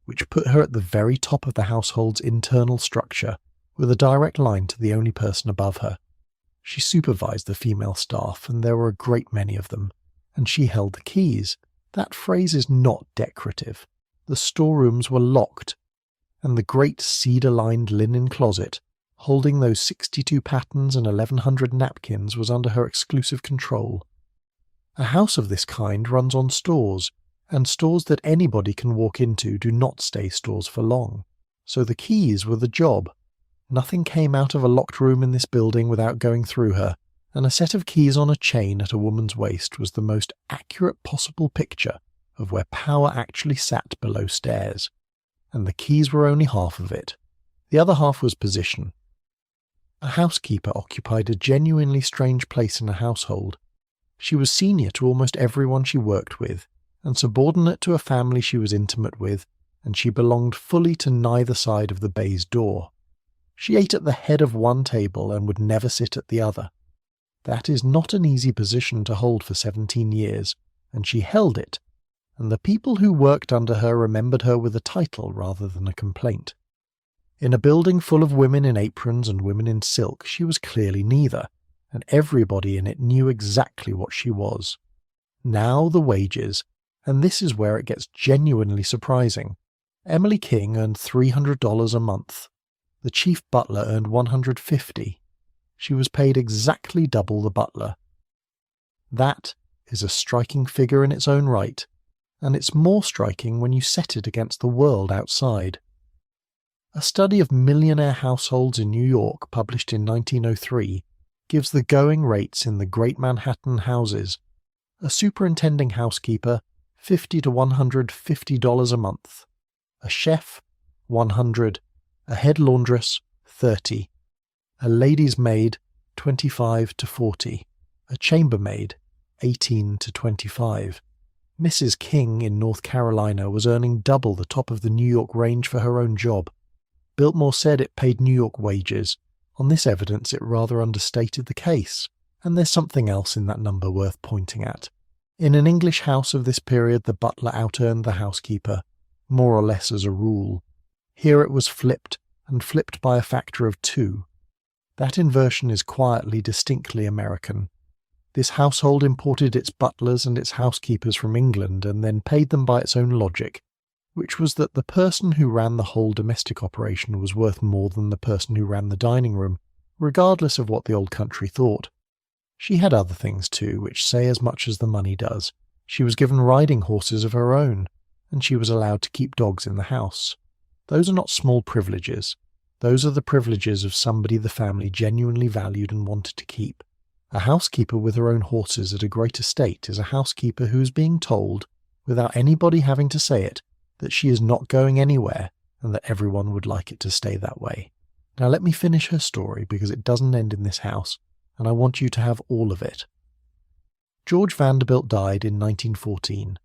which put her at the very top of the household's internal structure, with a direct line to the only person above her. She supervised the female staff, and there were a great many of them, and she held the keys. That phrase is not decorative. The storerooms were locked, and the great cedar-lined linen closet, holding those 62 patterns and 1,100 napkins, was under her exclusive control. A house of this kind runs on stores, and stores that anybody can walk into do not stay stores for long. So the keys were the job. Nothing came out of a locked room in this building without going through her, and a set of keys on a chain at a woman's waist was the most accurate possible picture of where power actually sat below stairs. And the keys were only half of it. The other half was position. A housekeeper occupied a genuinely strange place in a household. She was senior to almost everyone she worked with, and subordinate to a family she was intimate with, and she belonged fully to neither side of the baize door. She ate at the head of one table and would never sit at the other. That is not an easy position to hold for 17 years, and she held it, and the people who worked under her remembered her with a title rather than a complaint. In a building full of women in aprons and women in silk, she was clearly neither, and everybody in it knew exactly what she was. Now the wages, and this is where it gets genuinely surprising. Emily King earned $300 a month. The chief butler earned $150. She was paid exactly double the butler. That is a striking figure in its own right, and it's more striking when you set it against the world outside. A study of millionaire households in New York, published in 1903, gives the going rates in the Great Manhattan houses. A superintending housekeeper, $50 to $150 a month. A chef, $100. A head laundress, $30. A lady's maid, $25 to $40. A chambermaid, $18 to $25. Mrs. King in North Carolina was earning double the top of the New York range for her own job. Biltmore said it paid New York wages. On this evidence, it rather understated the case, and there's something else in that number worth pointing at. In an English house of this period, the butler out-earned the housekeeper, more or less as a rule. Here it was flipped, and flipped by a factor of 2. That inversion is quietly, distinctly American. This household imported its butlers and its housekeepers from England and then paid them by its own logic, which was that the person who ran the whole domestic operation was worth more than the person who ran the dining room, regardless of what the old country thought. She had other things too, which say as much as the money does. She was given riding horses of her own, and she was allowed to keep dogs in the house. Those are not small privileges. Those are the privileges of somebody the family genuinely valued and wanted to keep. A housekeeper with her own horses at a great estate is a housekeeper who is being told, without anybody having to say it, that she is not going anywhere and that everyone would like it to stay that way. Now let me finish her story because it doesn't end in this house, and I want you to have all of it. George Vanderbilt died in 1914.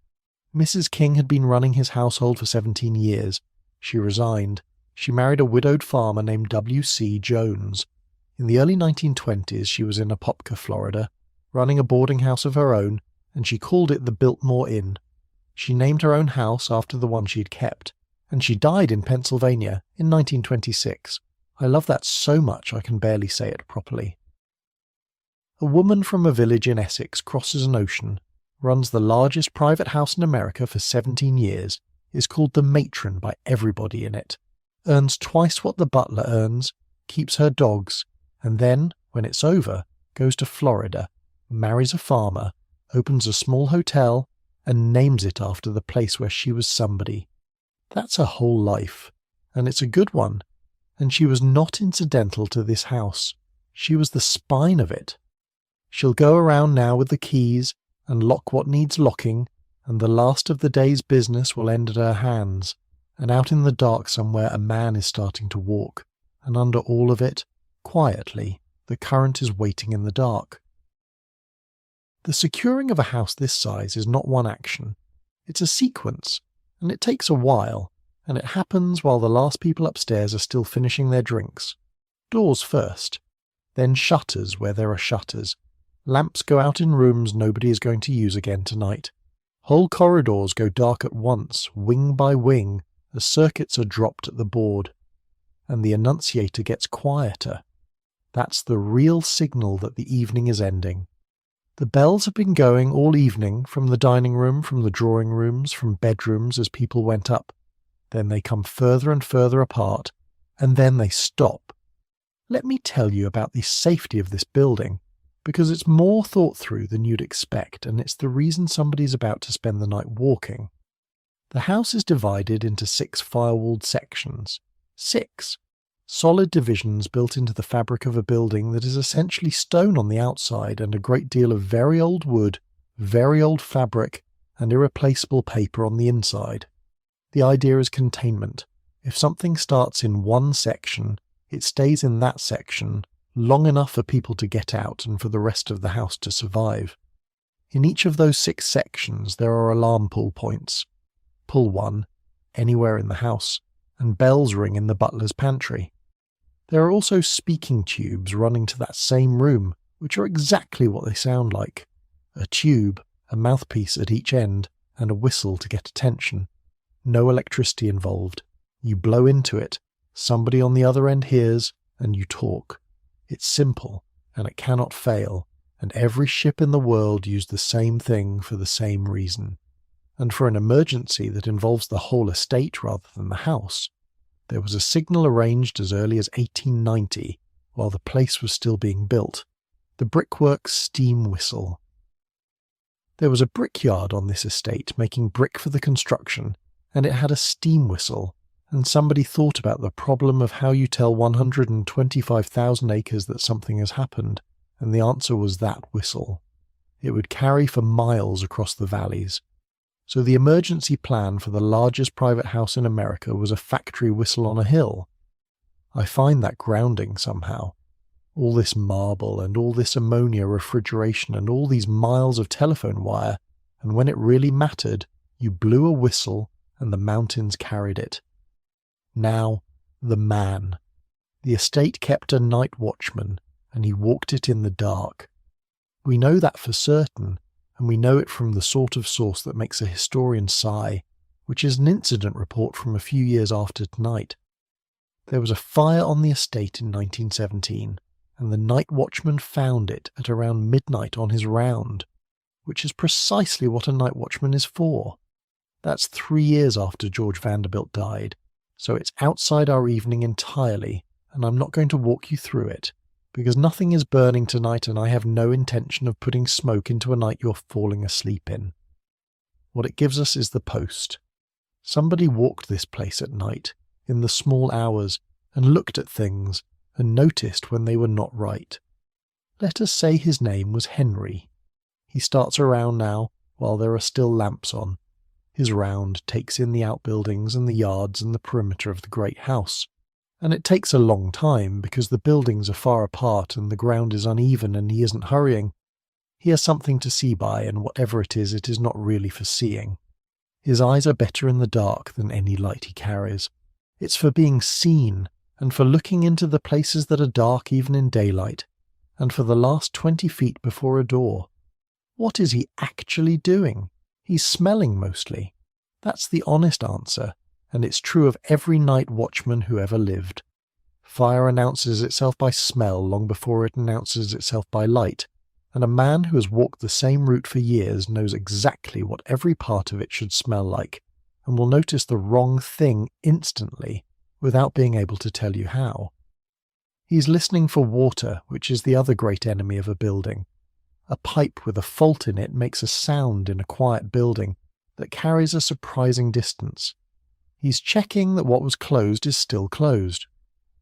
Mrs. King had been running his household for 17 years. She resigned. She married a widowed farmer named W.C. Jones. In the early 1920s, she was in Apopka, Florida, running a boarding house of her own, and she called it the Biltmore Inn. She named her own house after the one she'd kept, and she died in Pennsylvania in 1926. I love that so much I can barely say it properly. A woman from a village in Essex crosses an ocean, runs the largest private house in America for 17 years, is called the matron by everybody in it, earns twice what the butler earns, keeps her dogs, and then, when it's over, goes to Florida, marries a farmer, opens a small hotel, and names it after the place where she was somebody. That's her whole life, and it's a good one, and she was not incidental to this house. She was the spine of it. She'll go around now with the keys and lock what needs locking, and the last of the day's business will end at her hands, and out in the dark somewhere a man is starting to walk, and under all of it, quietly, the current is waiting in the dark. The securing of a house this size is not one action. It's a sequence, and it takes a while, and it happens while the last people upstairs are still finishing their drinks. Doors first, then shutters where there are shutters. Lamps go out in rooms nobody is going to use again tonight. Whole corridors go dark at once, wing by wing, as circuits are dropped at the board. And the annunciator gets quieter. That's the real signal that the evening is ending. The bells have been going all evening, from the dining room, from the drawing rooms, from bedrooms as people went up. Then they come further and further apart, and then they stop. Let me tell you about the safety of this building, because it's more thought through than you'd expect, and it's the reason somebody's about to spend the night walking. The house is divided into 6 firewalled sections. 6! Solid divisions built into the fabric of a building that is essentially stone on the outside and a great deal of very old wood, very old fabric, and irreplaceable paper on the inside. The idea is containment. If something starts in one section, it stays in that section long enough for people to get out and for the rest of the house to survive. In each of those 6 sections there are alarm pull points. Pull 1, anywhere in the house, and bells ring in the butler's pantry. There are also speaking tubes running to that same room, which are exactly what they sound like. A tube, a mouthpiece at each end, and a whistle to get attention. No electricity involved. You blow into it, somebody on the other end hears, and you talk. It's simple, and it cannot fail, and every ship in the world used the same thing for the same reason. And for an emergency that involves the whole estate rather than the house, there was a signal arranged as early as 1890, while the place was still being built, the brickworks steam whistle. There was a brickyard on this estate making brick for the construction, and it had a steam whistle, and somebody thought about the problem of how you tell 125,000 acres that something has happened, and the answer was that whistle. It would carry for miles across the valleys. So the emergency plan for the largest private house in America was a factory whistle on a hill. I find that grounding somehow. All this marble and all this ammonia refrigeration and all these miles of telephone wire, and when it really mattered, you blew a whistle and the mountains carried it. Now, the man. The estate kept a night watchman, and he walked it in the dark. We know that for certain, and we know it from the sort of source that makes a historian sigh, which is an incident report from a few years after tonight. There was a fire on the estate in 1917, and the night watchman found it at around midnight on his round, which is precisely what a night watchman is for. That's 3 years after George Vanderbilt died, so it's outside our evening entirely, and I'm not going to walk you through it, because nothing is burning tonight and I have no intention of putting smoke into a night you're falling asleep in. What it gives us is the post. Somebody walked this place at night, in the small hours, and looked at things, and noticed when they were not right. Let us say his name was Henry. He starts around now, while there are still lamps on. His round takes in the outbuildings and the yards and the perimeter of the great house. And it takes a long time because the buildings are far apart and the ground is uneven and he isn't hurrying. He has something to see by, and whatever it is not really for seeing. His eyes are better in the dark than any light he carries. It's for being seen, and for looking into the places that are dark even in daylight, and for the last 20 feet before a door. What is he actually doing? He's smelling mostly. That's the honest answer, and it's true of every night watchman who ever lived. Fire announces itself by smell long before it announces itself by light, and a man who has walked the same route for years knows exactly what every part of it should smell like, and will notice the wrong thing instantly, without being able to tell you how. He's listening for water, which is the other great enemy of a building. A pipe with a fault in it makes a sound in a quiet building that carries a surprising distance. He's checking that what was closed is still closed.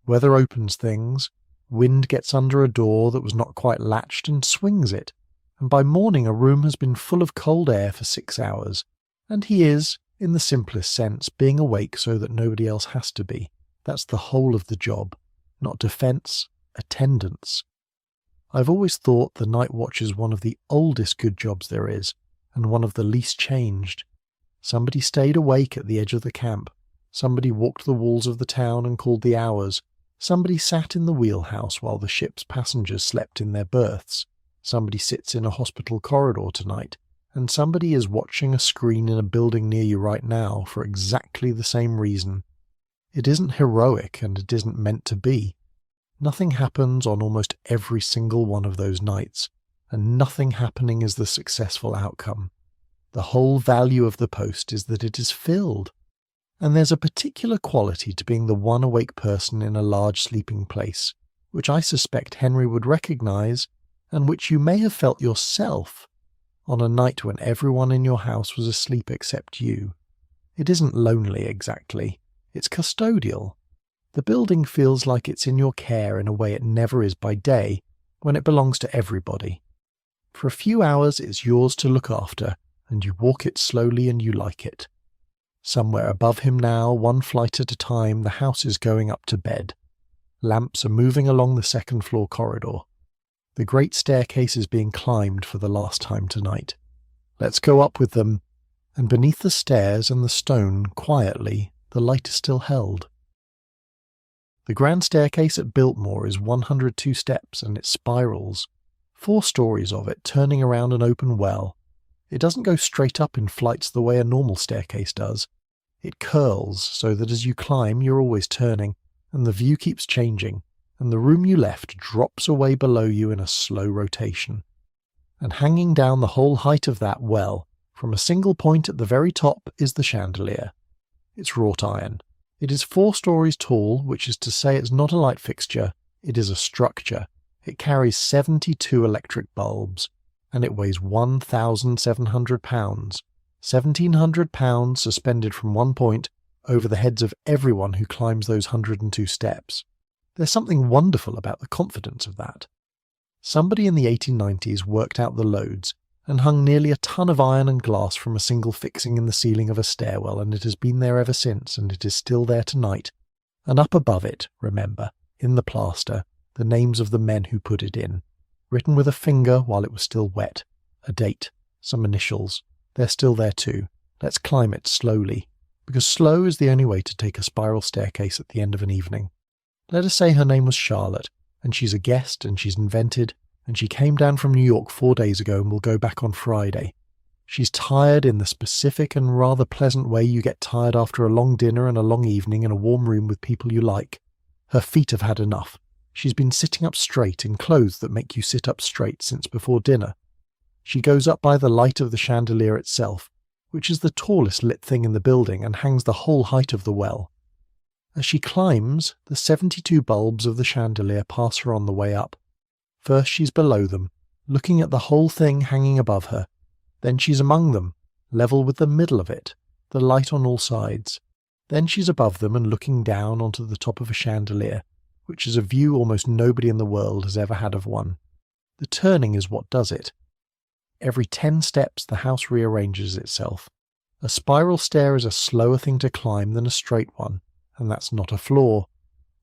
Weather opens things, wind gets under a door that was not quite latched and swings it, and by morning a room has been full of cold air for 6 hours, and he is, in the simplest sense, being awake so that nobody else has to be. That's the whole of the job, not defence, attendance. I've always thought the night watch is one of the oldest good jobs there is, and one of the least changed. Somebody stayed awake at the edge of the camp. Somebody walked the walls of the town and called the hours. Somebody sat in the wheelhouse while the ship's passengers slept in their berths. Somebody sits in a hospital corridor tonight, and somebody is watching a screen in a building near you right now for exactly the same reason. It isn't heroic, and it isn't meant to be. Nothing happens on almost every single one of those nights, and nothing happening is the successful outcome. The whole value of the post is that it is filled. And there's a particular quality to being the one awake person in a large sleeping place, which I suspect Henry would recognise, and which you may have felt yourself on a night when everyone in your house was asleep except you. It isn't lonely exactly, it's custodial. The building feels like it's in your care in a way it never is by day, when it belongs to everybody. For a few hours it's yours to look after, and you walk it slowly and you like it. Somewhere above him now, one flight at a time, the house is going up to bed. Lamps are moving along the second-floor corridor. The great staircase is being climbed for the last time tonight. Let's go up with them. And beneath the stairs and the stone, quietly, the light is still held. The grand staircase at Biltmore is 102 steps, and it spirals. 4 stories of it turning around an open well. It doesn't go straight up in flights the way a normal staircase does. It curls so that as you climb you're always turning, and the view keeps changing, and the room you left drops away below you in a slow rotation. And hanging down the whole height of that well, from a single point at the very top, is the chandelier. It's wrought iron. It is 4 stories tall, which is to say it's not a light fixture, it is a structure. It carries 72 electric bulbs, and it weighs 1,700 pounds. 1,700 pounds suspended from one point over the heads of everyone who climbs those 102 steps. There's something wonderful about the confidence of that. Somebody in the 1890s worked out the loads and hung nearly a ton of iron and glass from a single fixing in the ceiling of a stairwell, and it has been there ever since, and it is still there tonight. And up above it, remember, in the plaster, the names of the men who put it in, written with a finger while it was still wet, a date, some initials. They're still there too. Let's climb it slowly, because slow is the only way to take a spiral staircase at the end of an evening. Let us say her name was Charlotte, and she's a guest, and she's invented, and she came down from New York 4 days ago and will go back on Friday. She's tired in the specific and rather pleasant way you get tired after a long dinner and a long evening in a warm room with people you like. Her feet have had enough. She's been sitting up straight in clothes that make you sit up straight since before dinner. She goes up by the light of the chandelier itself, which is the tallest lit thing in the building and hangs the whole height of the well. As she climbs, the 72 bulbs of the chandelier pass her on the way up. First she's below them, looking at the whole thing hanging above her. Then she's among them, level with the middle of it, the light on all sides. Then she's above them and looking down onto the top of a chandelier, which is a view almost nobody in the world has ever had of one. The turning is what does it. Every 10 steps the house rearranges itself. A spiral stair is a slower thing to climb than a straight one, and that's not a flaw.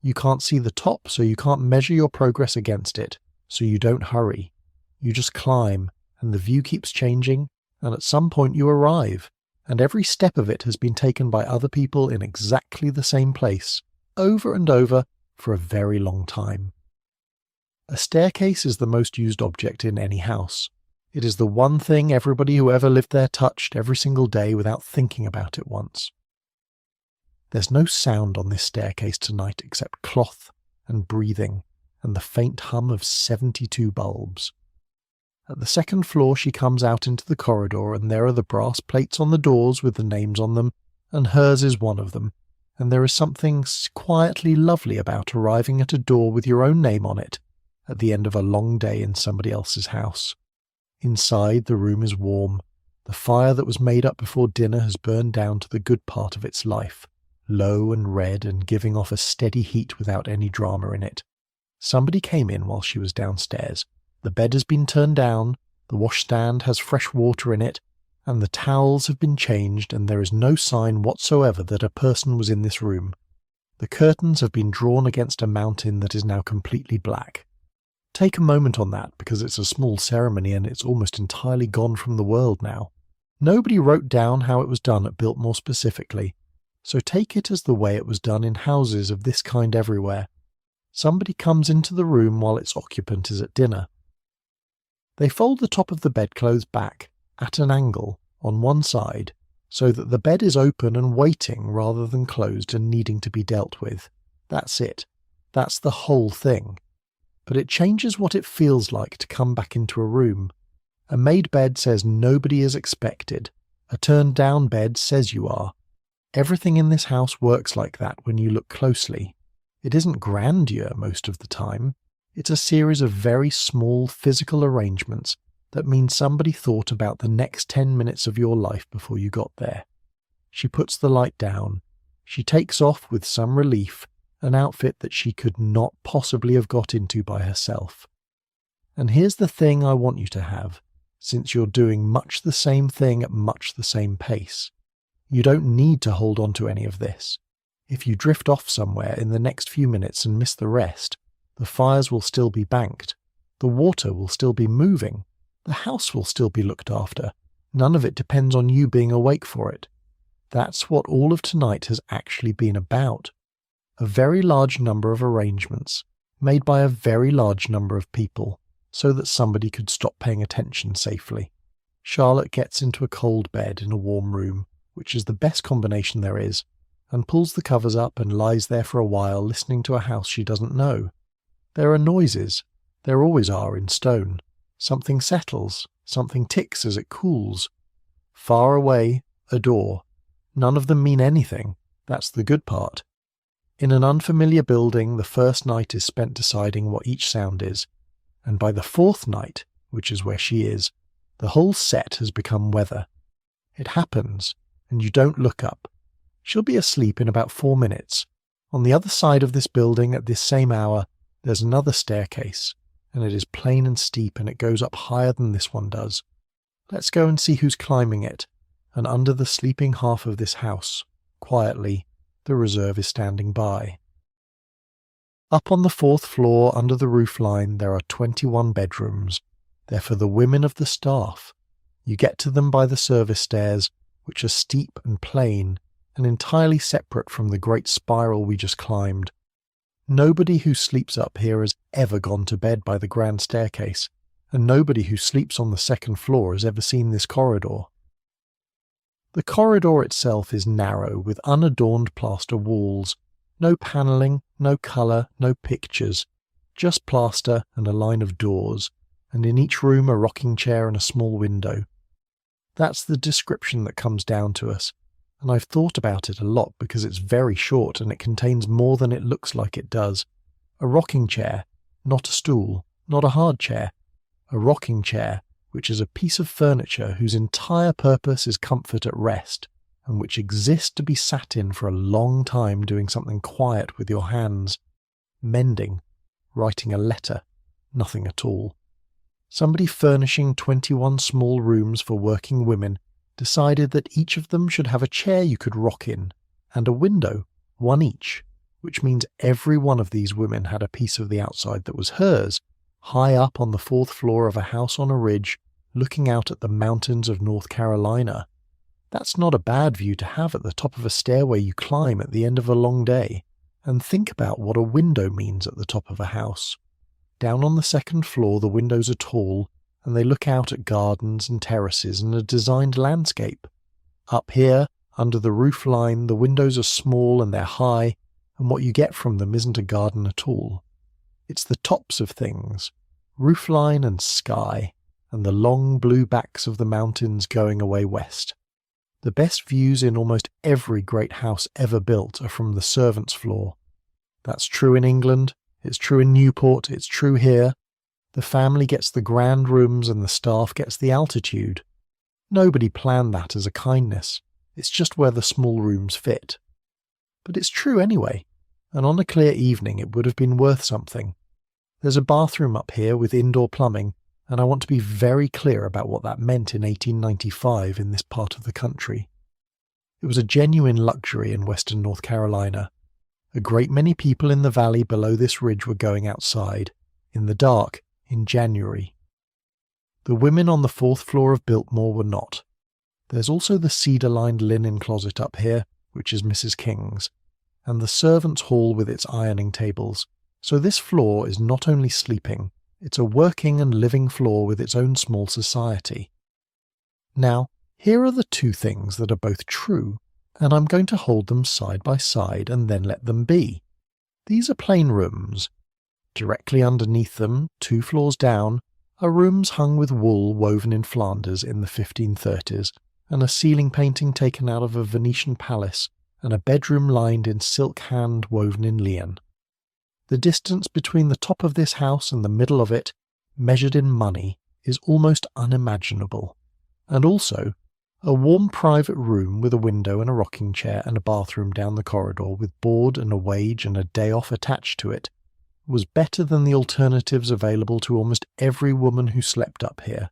You can't see the top, so you can't measure your progress against it, so you don't hurry. You just climb, and the view keeps changing, and at some point you arrive, and every step of it has been taken by other people in exactly the same place, over and over, for a very long time. A staircase is the most used object in any house. It is the one thing everybody who ever lived there touched every single day without thinking about it once. There's no sound on this staircase tonight except cloth and breathing and the faint hum of 72 bulbs. At the second floor she comes out into the corridor, and there are the brass plates on the doors with the names on them, and hers is one of them, and there is something quietly lovely about arriving at a door with your own name on it at the end of a long day in somebody else's house. Inside, the room is warm. The fire that was made up before dinner has burned down to the good part of its life, low and red and giving off a steady heat without any drama in it. Somebody came in while she was downstairs. The bed has been turned down, the washstand has fresh water in it, and the towels have been changed, and there is no sign whatsoever that a person was in this room. The curtains have been drawn against a mountain that is now completely black. Take a moment on that, because it's a small ceremony and it's almost entirely gone from the world now. Nobody wrote down how it was done at Biltmore specifically, so take it as the way it was done in houses of this kind everywhere. Somebody comes into the room while its occupant is at dinner. They fold the top of the bedclothes back, at an angle, on one side, so that the bed is open and waiting rather than closed and needing to be dealt with. That's it. That's the whole thing. But it changes what it feels like to come back into a room. A made bed says nobody is expected. A turned-down bed says you are. Everything in this house works like that when you look closely. It isn't grandeur most of the time. It's a series of very small physical arrangements that mean somebody thought about the next 10 minutes of your life before you got there. She puts the light down. She takes off with some relief an outfit that she could not possibly have got into by herself. And here's the thing I want you to have, since you're doing much the same thing at much the same pace. You don't need to hold on to any of this. If you drift off somewhere in the next few minutes and miss the rest, the fires will still be banked, the water will still be moving, the house will still be looked after. None of it depends on you being awake for it. That's what all of tonight has actually been about. A very large number of arrangements, made by a very large number of people, so that somebody could stop paying attention safely. Charlotte gets into a cold bed in a warm room, which is the best combination there is, and pulls the covers up and lies there for a while listening to a house she doesn't know. There are noises. There always are in stone. Something settles. Something ticks as it cools. Far away, a door. None of them mean anything. That's the good part. In an unfamiliar building, the first night is spent deciding what each sound is. And by the fourth night, which is where she is, the whole set has become weather. It happens, and you don't look up. She'll be asleep in about 4 minutes. On the other side of this building at this same hour, there's another staircase, and it is plain and steep, and it goes up higher than this one does. Let's go and see who's climbing it, and under the sleeping half of this house, quietly, the reserve is standing by. Up on the 4th floor under the roofline there are 21 bedrooms. They're for the women of the staff. You get to them by the service stairs, which are steep and plain, and entirely separate from the great spiral we just climbed. Nobody who sleeps up here has ever gone to bed by the grand staircase, and nobody who sleeps on the 2nd floor has ever seen this corridor. The corridor itself is narrow, with unadorned plaster walls. No panelling, no colour, no pictures, just plaster and a line of doors, and in each room a rocking chair and a small window. That's the description that comes down to us, and I've thought about it a lot because it's very short and it contains more than it looks like it does. A rocking chair, not a stool, not a hard chair. A rocking chair, which is a piece of furniture whose entire purpose is comfort at rest, and which exists to be sat in for a long time doing something quiet with your hands. Mending, writing a letter, nothing at all. Somebody furnishing 21 small rooms for working women decided that each of them should have a chair you could rock in, and a window, one each, which means every one of these women had a piece of the outside that was hers, high up on the 4th floor of a house on a ridge, looking out at the mountains of North Carolina. That's not a bad view to have at the top of a stairway you climb at the end of a long day. And think about what a window means at the top of a house. Down on the 2nd floor the windows are tall, and they look out at gardens and terraces and a designed landscape. Up here, under the roof line, the windows are small and they're high, and what you get from them isn't a garden at all. It's the tops of things, roofline and sky, and the long blue backs of the mountains going away west. The best views in almost every great house ever built are from the servants' floor. That's true in England, it's true in Newport, it's true here. The family gets the grand rooms and the staff gets the altitude. Nobody planned that as a kindness. It's just where the small rooms fit. But it's true anyway, and on a clear evening it would have been worth something. There's a bathroom up here with indoor plumbing, and I want to be very clear about what that meant in 1895 in this part of the country. It was a genuine luxury in western North Carolina. A great many people in the valley below this ridge were going outside, in the dark, in January. The women on the 4th floor of Biltmore were not. There's also the cedar-lined linen closet up here, which is Mrs. King's, and the servants' hall with its ironing tables. So this floor is not only sleeping, it's a working and living floor with its own small society. Now, here are the two things that are both true, and I'm going to hold them side by side and then let them be. These are plain rooms. Directly underneath them, 2 floors down, are rooms hung with wool woven in Flanders in the 1530s, and a ceiling painting taken out of a Venetian palace, and a bedroom lined in silk hand woven in Lyon. The distance between the top of this house and the middle of it, measured in money, is almost unimaginable. And also, a warm private room with a window and a rocking chair and a bathroom down the corridor with board and a wage and a day off attached to it was better than the alternatives available to almost every woman who slept up here.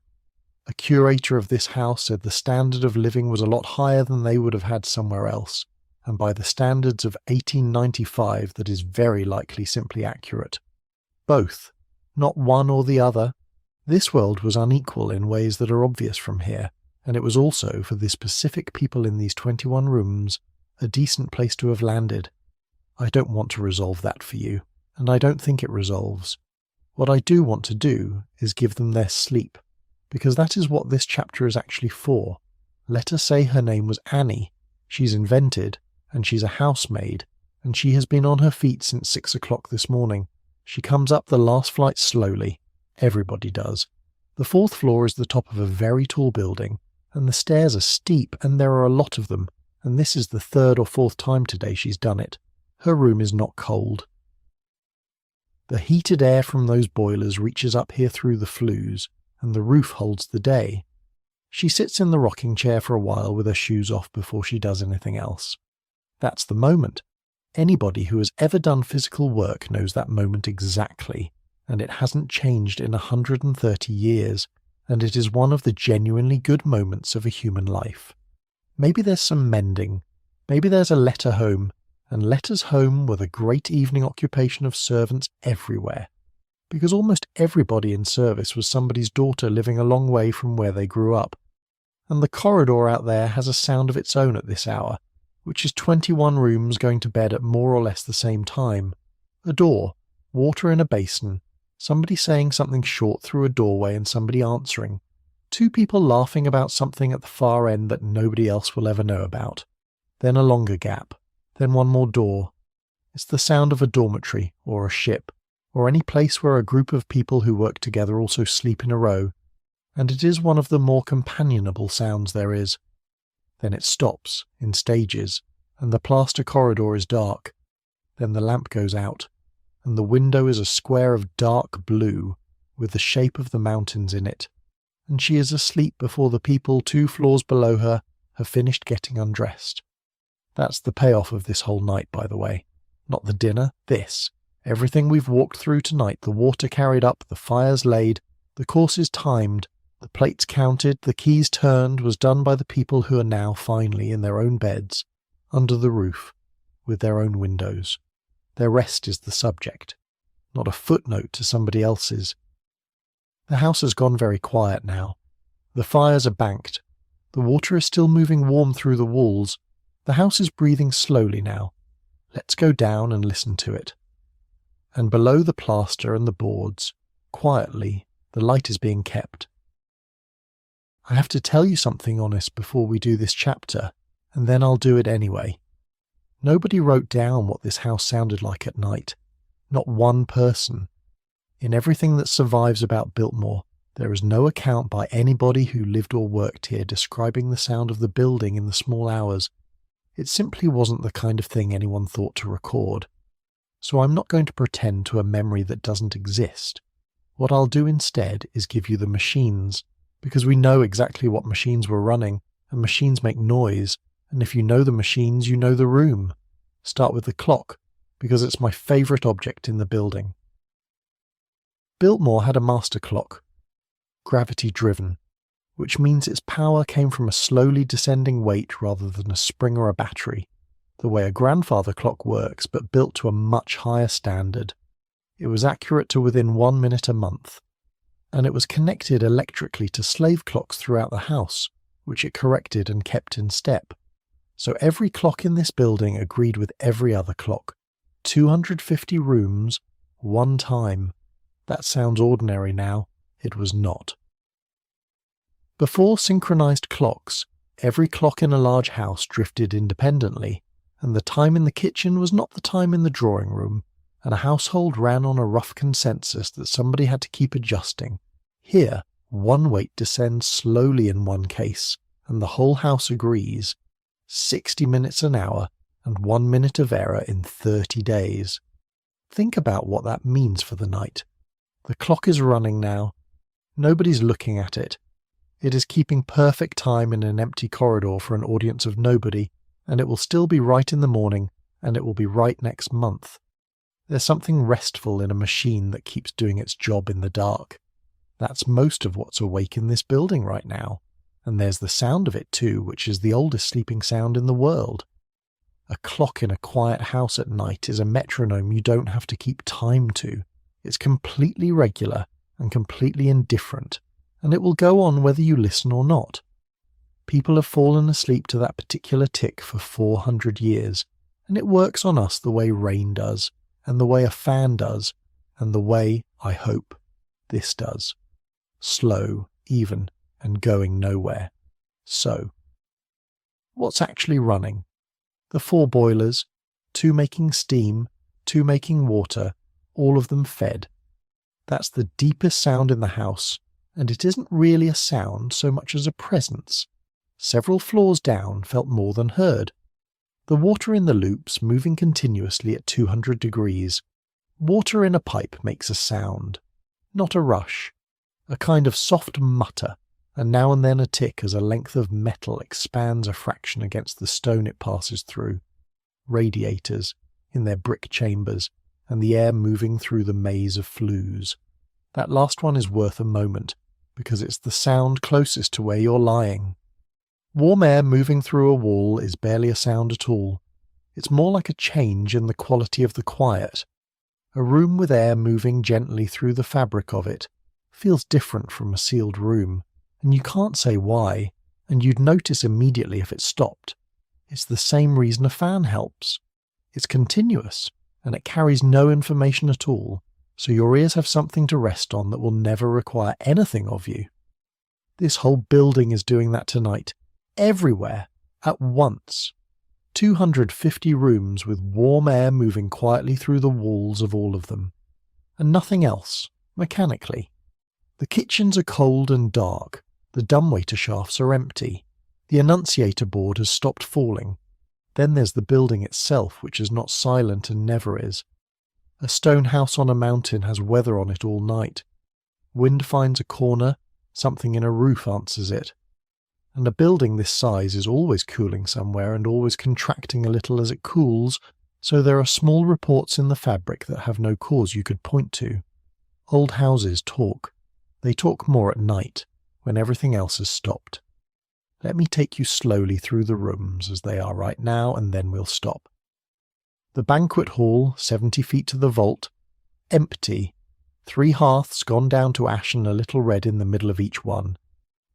A curator of this house said the standard of living was a lot higher than they would have had somewhere else, and by the standards of 1895 that is very likely simply accurate. Both, not one or the other. This world was unequal in ways that are obvious from here, and it was also, for the specific people in these 21 rooms, a decent place to have landed. I don't want to resolve that for you, and I don't think it resolves. What I do want to do is give them their sleep, because that is what this chapter is actually for. Let us say her name was Annie. She's invented, and she's a housemaid, and she has been on her feet since 6 o'clock this morning, She comes up the last flight slowly. Everybody does. The 4th floor is the top of a very tall building, and the stairs are steep, and there are a lot of them, and this is the 3rd or 4th time today she's done it. Her room is not cold. The heated air from those boilers reaches up here through the flues, and the roof holds the day. She sits in the rocking chair for a while with her shoes off before she does anything else. That's the moment. Anybody who has ever done physical work knows that moment exactly, and it hasn't changed in 130 years, and it is one of the genuinely good moments of a human life. Maybe there's some mending, maybe there's a letter home, and letters home were the great evening occupation of servants everywhere, because almost everybody in service was somebody's daughter living a long way from where they grew up, and the corridor out there has a sound of its own at this hour, which is 21 rooms going to bed at more or less the same time. A door, water in a basin, somebody saying something short through a doorway and somebody answering, 2 people laughing about something at the far end that nobody else will ever know about, then a longer gap, then one more door. It's the sound of a dormitory or a ship, or any place where a group of people who work together also sleep in a row, and it is one of the more companionable sounds there is. Then it stops, in stages, and the plaster corridor is dark. Then the lamp goes out, and the window is a square of dark blue, with the shape of the mountains in it, and she is asleep before the people 2 floors below her have finished getting undressed. That's the payoff of this whole night, by the way. Not the dinner, this. Everything we've walked through tonight, the water carried up, the fires laid, the courses timed, the plates counted, the keys turned, was done by the people who are now finally in their own beds, under the roof, with their own windows. Their rest is the subject, not a footnote to somebody else's. The house has gone very quiet now. The fires are banked. The water is still moving warm through the walls. The house is breathing slowly now. Let's go down and listen to it. And below the plaster and the boards, quietly, the light is being kept. I have to tell you something honest before we do this chapter, and then I'll do it anyway. Nobody wrote down what this house sounded like at night. Not one person. In everything that survives about Biltmore, there is no account by anybody who lived or worked here describing the sound of the building in the small hours. It simply wasn't the kind of thing anyone thought to record. So I'm not going to pretend to a memory that doesn't exist. What I'll do instead is give you the machines, because we know exactly what machines were running, and machines make noise, and if you know the machines, you know the room. Start with the clock, because it's my favourite object in the building. Biltmore had a master clock, gravity-driven, which means its power came from a slowly descending weight rather than a spring or a battery, the way a grandfather clock works, but built to a much higher standard. It was accurate to within 1 minute a month, and it was connected electrically to slave clocks throughout the house, which it corrected and kept in step. So every clock in this building agreed with every other clock. 250 rooms, 1 time. That sounds ordinary now. It was not. Before synchronized clocks, every clock in a large house drifted independently, and the time in the kitchen was not the time in the drawing room, and a household ran on a rough consensus that somebody had to keep adjusting. Here, 1 weight descends slowly in one case, and the whole house agrees. 60 minutes an hour, and 1 minute of error in 30 days. Think about what that means for the night. The clock is running now. Nobody's looking at it. It is keeping perfect time in an empty corridor for an audience of nobody, and it will still be right in the morning, and it will be right next month. There's something restful in a machine that keeps doing its job in the dark. That's most of what's awake in this building right now. And there's the sound of it too, which is the oldest sleeping sound in the world. A clock in a quiet house at night is a metronome you don't have to keep time to. It's completely regular and completely indifferent, and it will go on whether you listen or not. People have fallen asleep to that particular tick for 400 years, and it works on us the way rain does, and the way a fan does, and the way, I hope, this does. Slow, even, and going nowhere. So, what's actually running? The 4 boilers, 2 making steam, 2 making water, all of them fed. That's the deepest sound in the house, and it isn't really a sound so much as a presence. Several floors down felt more than heard. The water in the loops moving continuously at 200 degrees. Water in a pipe makes a sound, not a rush, a kind of soft mutter, and now and then a tick as a length of metal expands a fraction against the stone it passes through. Radiators in their brick chambers, and the air moving through the maze of flues. That last one is worth a moment, because it's the sound closest to where you're lying. Warm air moving through a wall is barely a sound at all. It's more like a change in the quality of the quiet. A room with air moving gently through the fabric of it feels different from a sealed room, and you can't say why, and you'd notice immediately if it stopped. It's the same reason a fan helps. It's continuous, and it carries no information at all, so your ears have something to rest on that will never require anything of you. This whole building is doing that tonight. Everywhere, at once. 250 rooms with warm air moving quietly through the walls of all of them. And nothing else, mechanically. The kitchens are cold and dark. The dumbwaiter shafts are empty. The annunciator board has stopped falling. Then there's the building itself, which is not silent and never is. A stone house on a mountain has weather on it all night. Wind finds a corner, something in a roof answers it. And a building this size is always cooling somewhere and always contracting a little as it cools, so there are small reports in the fabric that have no cause you could point to. Old houses talk. They talk more at night, when everything else has stopped. Let me take you slowly through the rooms as they are right now, and then we'll stop. The banquet hall, 70 feet to the vault, empty. 3 hearths gone down to ash and a little red in the middle of each one.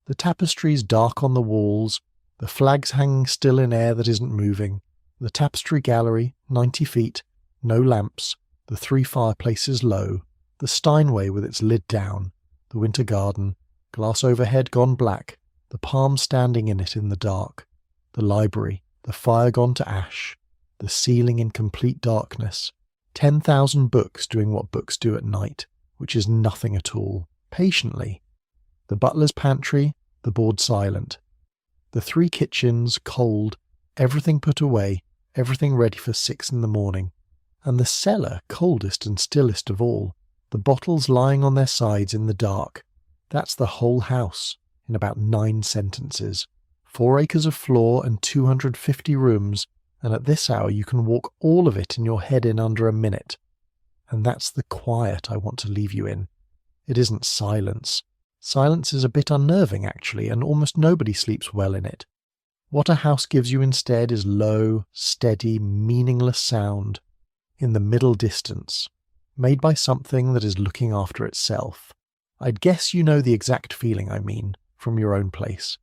The tapestries dark on the walls, the flags hanging still in air that isn't moving, the Tapestry Gallery, 90 feet, no lamps, the 3 fireplaces low, the Steinway with its lid down, the winter garden, glass overhead gone black, the palm standing in it in the dark, the library, the fire gone to ash, the ceiling in complete darkness, 10,000 books doing what books do at night, which is nothing at all, patiently. The butler's pantry, the board silent. The 3 kitchens, cold, everything put away, everything ready for 6 in the morning. And the cellar, coldest and stillest of all, the bottles lying on their sides in the dark. That's the whole house, in about 9 sentences. 4 acres of floor and 250 rooms, and at this hour you can walk all of it in your head in under a minute. And that's the quiet I want to leave you in. It isn't silence. Silence is a bit unnerving, actually, and almost nobody sleeps well in it. What a house gives you instead is low, steady, meaningless sound, in the middle distance, made by something that is looking after itself. I'd guess you know the exact feeling I mean, from your own place.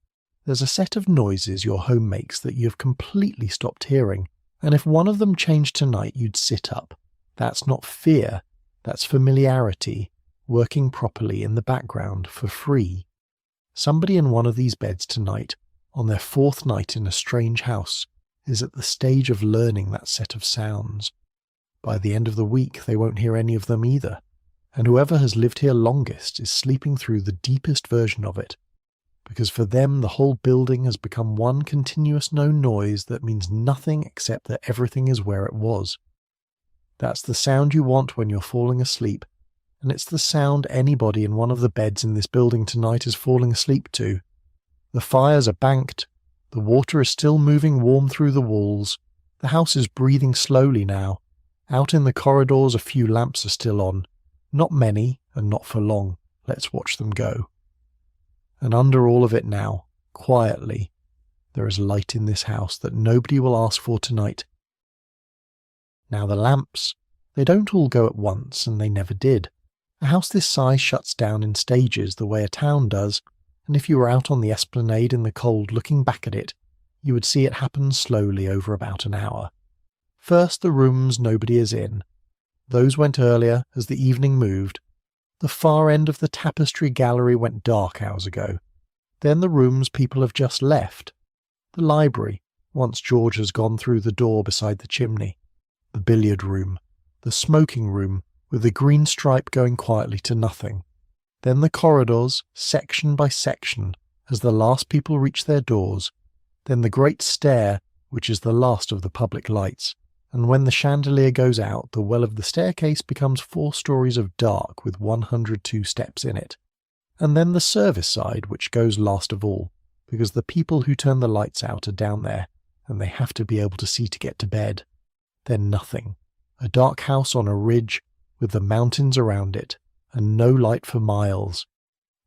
There's a set of noises your home makes that you've completely stopped hearing, and if one of them changed tonight, you'd sit up. That's not fear, that's familiarity, working properly in the background for free. Somebody in one of these beds tonight, on their 4th night in a strange house, is at the stage of learning that set of sounds. By the end of the week they won't hear any of them either, and whoever has lived here longest is sleeping through the deepest version of it, because for them the whole building has become one continuous no noise that means nothing except that everything is where it was. That's the sound you want when you're falling asleep, and it's the sound anybody in one of the beds in this building tonight is falling asleep to. The fires are banked, the water is still moving warm through the walls, the house is breathing slowly now. Out in the corridors a few lamps are still on, not many and not for long, let's watch them go. And under all of it now, quietly, there is light in this house that nobody will ask for tonight. Now the lamps, they don't all go at once, and they never did. A house this size shuts down in stages the way a town does, and if you were out on the esplanade in the cold looking back at it, you would see it happen slowly over about an hour. First the rooms nobody is in. Those went earlier as the evening moved. The far end of the Tapestry Gallery went dark hours ago. Then the rooms people have just left. The library, once George has gone through the door beside the chimney. The billiard room. The smoking room, with the green stripe going quietly to nothing. Then the corridors, section by section, as the last people reach their doors. Then the great stair, which is the last of the public lights. And when the chandelier goes out, the well of the staircase becomes 4 stories of dark with 102 steps in it. And then the service side, which goes last of all, because the people who turn the lights out are down there, and they have to be able to see to get to bed. Then nothing. A dark house on a ridge, with the mountains around it, and no light for miles.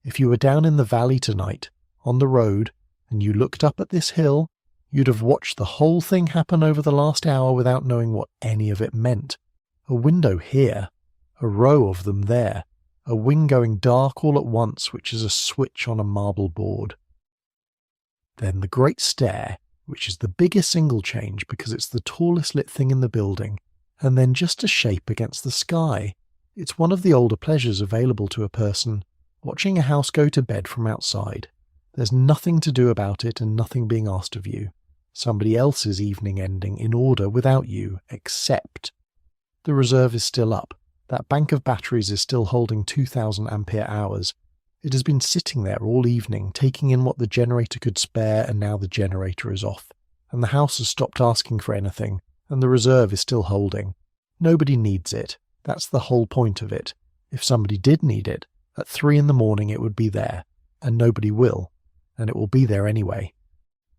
If you were down in the valley tonight, on the road, and you looked up at this hill, you'd have watched the whole thing happen over the last hour without knowing what any of it meant. A window here, a row of them there, a wing going dark all at once, which is a switch on a marble board. Then the great stair, which is the biggest single change because it's the tallest lit thing in the building, and then just a shape against the sky. It's one of the older pleasures available to a person, watching a house go to bed from outside. There's nothing to do about it and nothing being asked of you. Somebody else's evening ending in order without you, except the reserve is still up. That bank of batteries is still holding 2,000 ampere hours. It has been sitting there all evening, taking in what the generator could spare, and now the generator is off. And the house has stopped asking for anything, and the reserve is still holding. Nobody needs it. That's the whole point of it. If somebody did need it, at 3 in the morning it would be there, and nobody will, and it will be there anyway.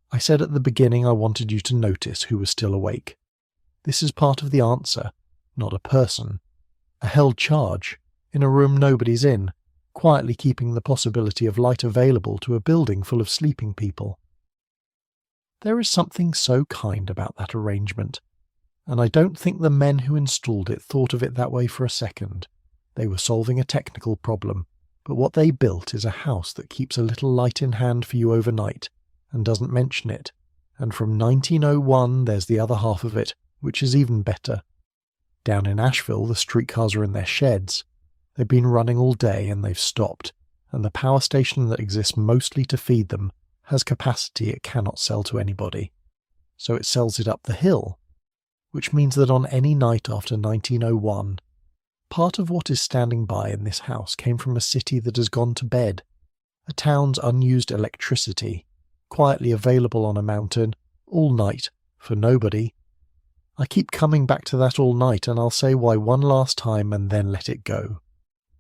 I said at the beginning I wanted you to notice who was still awake. This is part of the answer, not a person. A held charge, in a room nobody's in, quietly keeping the possibility of light available to a building full of sleeping people. There is something so kind about that arrangement, and I don't think the men who installed it thought of it that way for a second. They were solving a technical problem, but what they built is a house that keeps a little light in hand for you overnight, and doesn't mention it, and from 1901 there's the other half of it, which is even better. Down in Asheville the streetcars are in their sheds. They've been running all day and they've stopped, and the power station that exists mostly to feed them has capacity it cannot sell to anybody. So it sells it up the hill, which means that on any night after 1901, part of what is standing by in this house came from a city that has gone to bed, a town's unused electricity, quietly available on a mountain, all night, for nobody. I keep coming back to that all night, and I'll say why one last time and then let it go.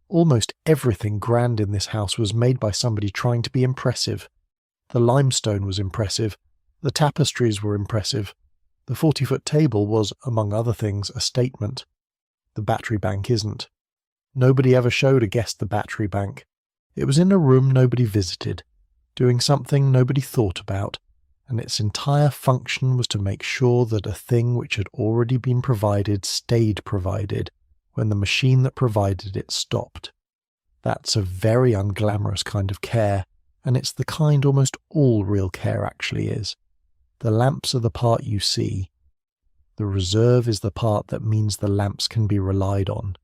Almost everything grand in this house was made by somebody trying to be impressive. The limestone was impressive, the tapestries were impressive, the 40-foot table was, among other things, a statement. The battery bank isn't. Nobody ever showed a guest the battery bank. It was in a room nobody visited, doing something nobody thought about, and its entire function was to make sure that a thing which had already been provided stayed provided when the machine that provided it stopped. That's a very unglamorous kind of care, and it's the kind almost all real care actually is. The lamps are the part you see. The reserve is the part that means the lamps can be relied on,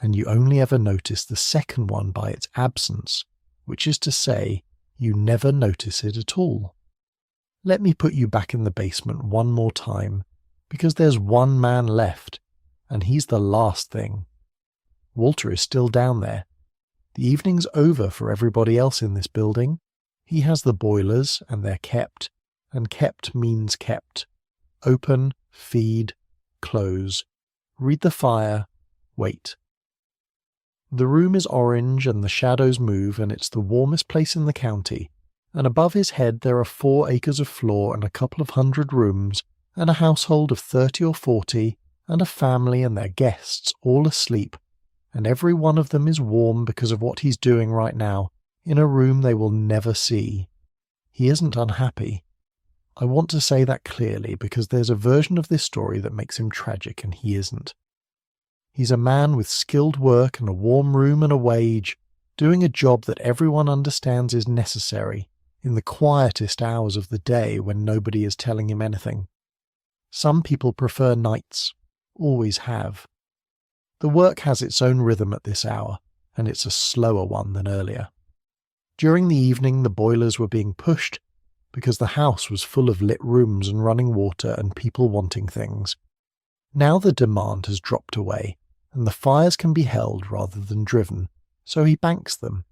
and you only ever notice the second one by its absence, which is to say, you never notice it at all. Let me put you back in the basement one more time, because there's one man left, and he's the last thing. Walter is still down there. The evening's over for everybody else in this building. He has the boilers, and they're kept, and kept means kept. Open, feed, close, read the fire, wait. The room is orange and the shadows move, and it's the warmest place in the county, and above his head there are 4 acres of floor and a couple of 100 rooms, and a household of 30 or 40, and a family and their guests all asleep, and every one of them is warm because of what he's doing right now, in a room they will never see. He isn't unhappy. I want to say that clearly because there's a version of this story that makes him tragic and he isn't. He's a man with skilled work and a warm room and a wage, doing a job that everyone understands is necessary in the quietest hours of the day when nobody is telling him anything. Some people prefer nights, always have. The work has its own rhythm at this hour, and it's a slower one than earlier. During the evening the boilers were being pushed because the house was full of lit rooms and running water and people wanting things. Now the demand has dropped away, and the fires can be held rather than driven, so he banks them.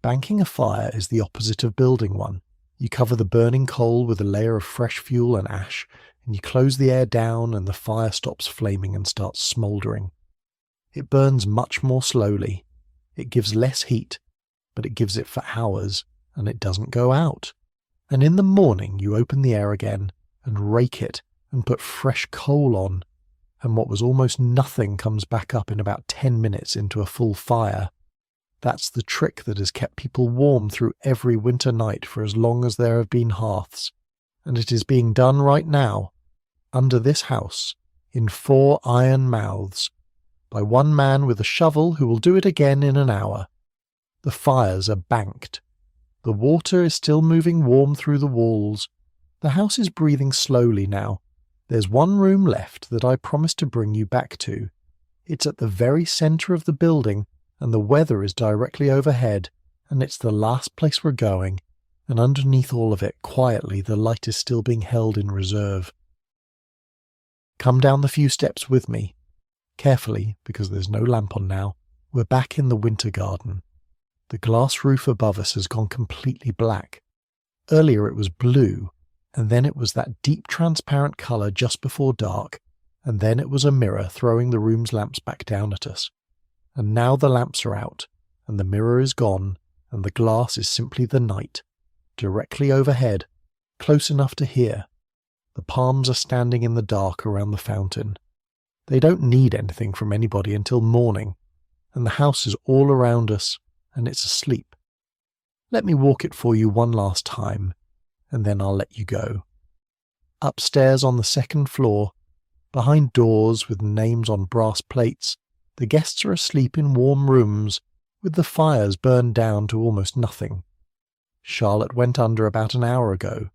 Banking a fire is the opposite of building one. You cover the burning coal with a layer of fresh fuel and ash, and you close the air down and the fire stops flaming and starts smouldering. It burns much more slowly. It gives less heat, but it gives it for hours, and it doesn't go out. And in the morning you open the air again and rake it and put fresh coal on, and what was almost nothing comes back up in about 10 minutes into a full fire. That's the trick that has kept people warm through every winter night for as long as there have been hearths, and it is being done right now, under this house, in 4 iron mouths, by one man with a shovel who will do it again in an hour. The fires are banked. The water is still moving warm through the walls. The house is breathing slowly now. There's one room left that I promised to bring you back to. It's at the very centre of the building, and the weather is directly overhead, and it's the last place we're going, and underneath all of it, quietly, the light is still being held in reserve. Come down the few steps with me. Carefully, because there's no lamp on now. We're back in the winter garden. The glass roof above us has gone completely black. Earlier it was blue, and then it was that deep transparent colour just before dark, and then it was a mirror throwing the room's lamps back down at us. And now the lamps are out, and the mirror is gone, and the glass is simply the night, directly overhead, close enough to hear. The palms are standing in the dark around the fountain. They don't need anything from anybody until morning, and the house is all around us, and it's asleep. Let me walk it for you one last time, and then I'll let you go. Upstairs on the second floor, behind doors with names on brass plates, the guests are asleep in warm rooms, with the fires burned down to almost nothing. Charlotte went under about an hour ago.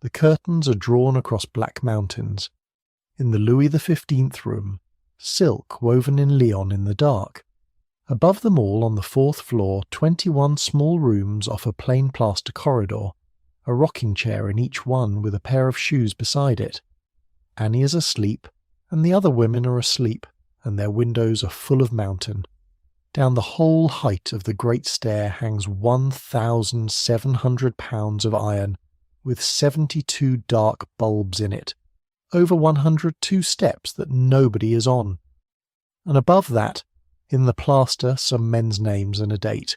The curtains are drawn across black mountains. In the Louis XV room, silk woven in Lyon in the dark. Above them all on the 4th floor, 21 small rooms off a plain plaster corridor, a rocking chair in each one with a pair of shoes beside it. Annie is asleep, and the other women are asleep, and their windows are full of mountain. Down the whole height of the great stair hangs 1,700 pounds of iron, with 72 dark bulbs in it, over 102 steps that nobody is on. And above that, in the plaster, some men's names and a date.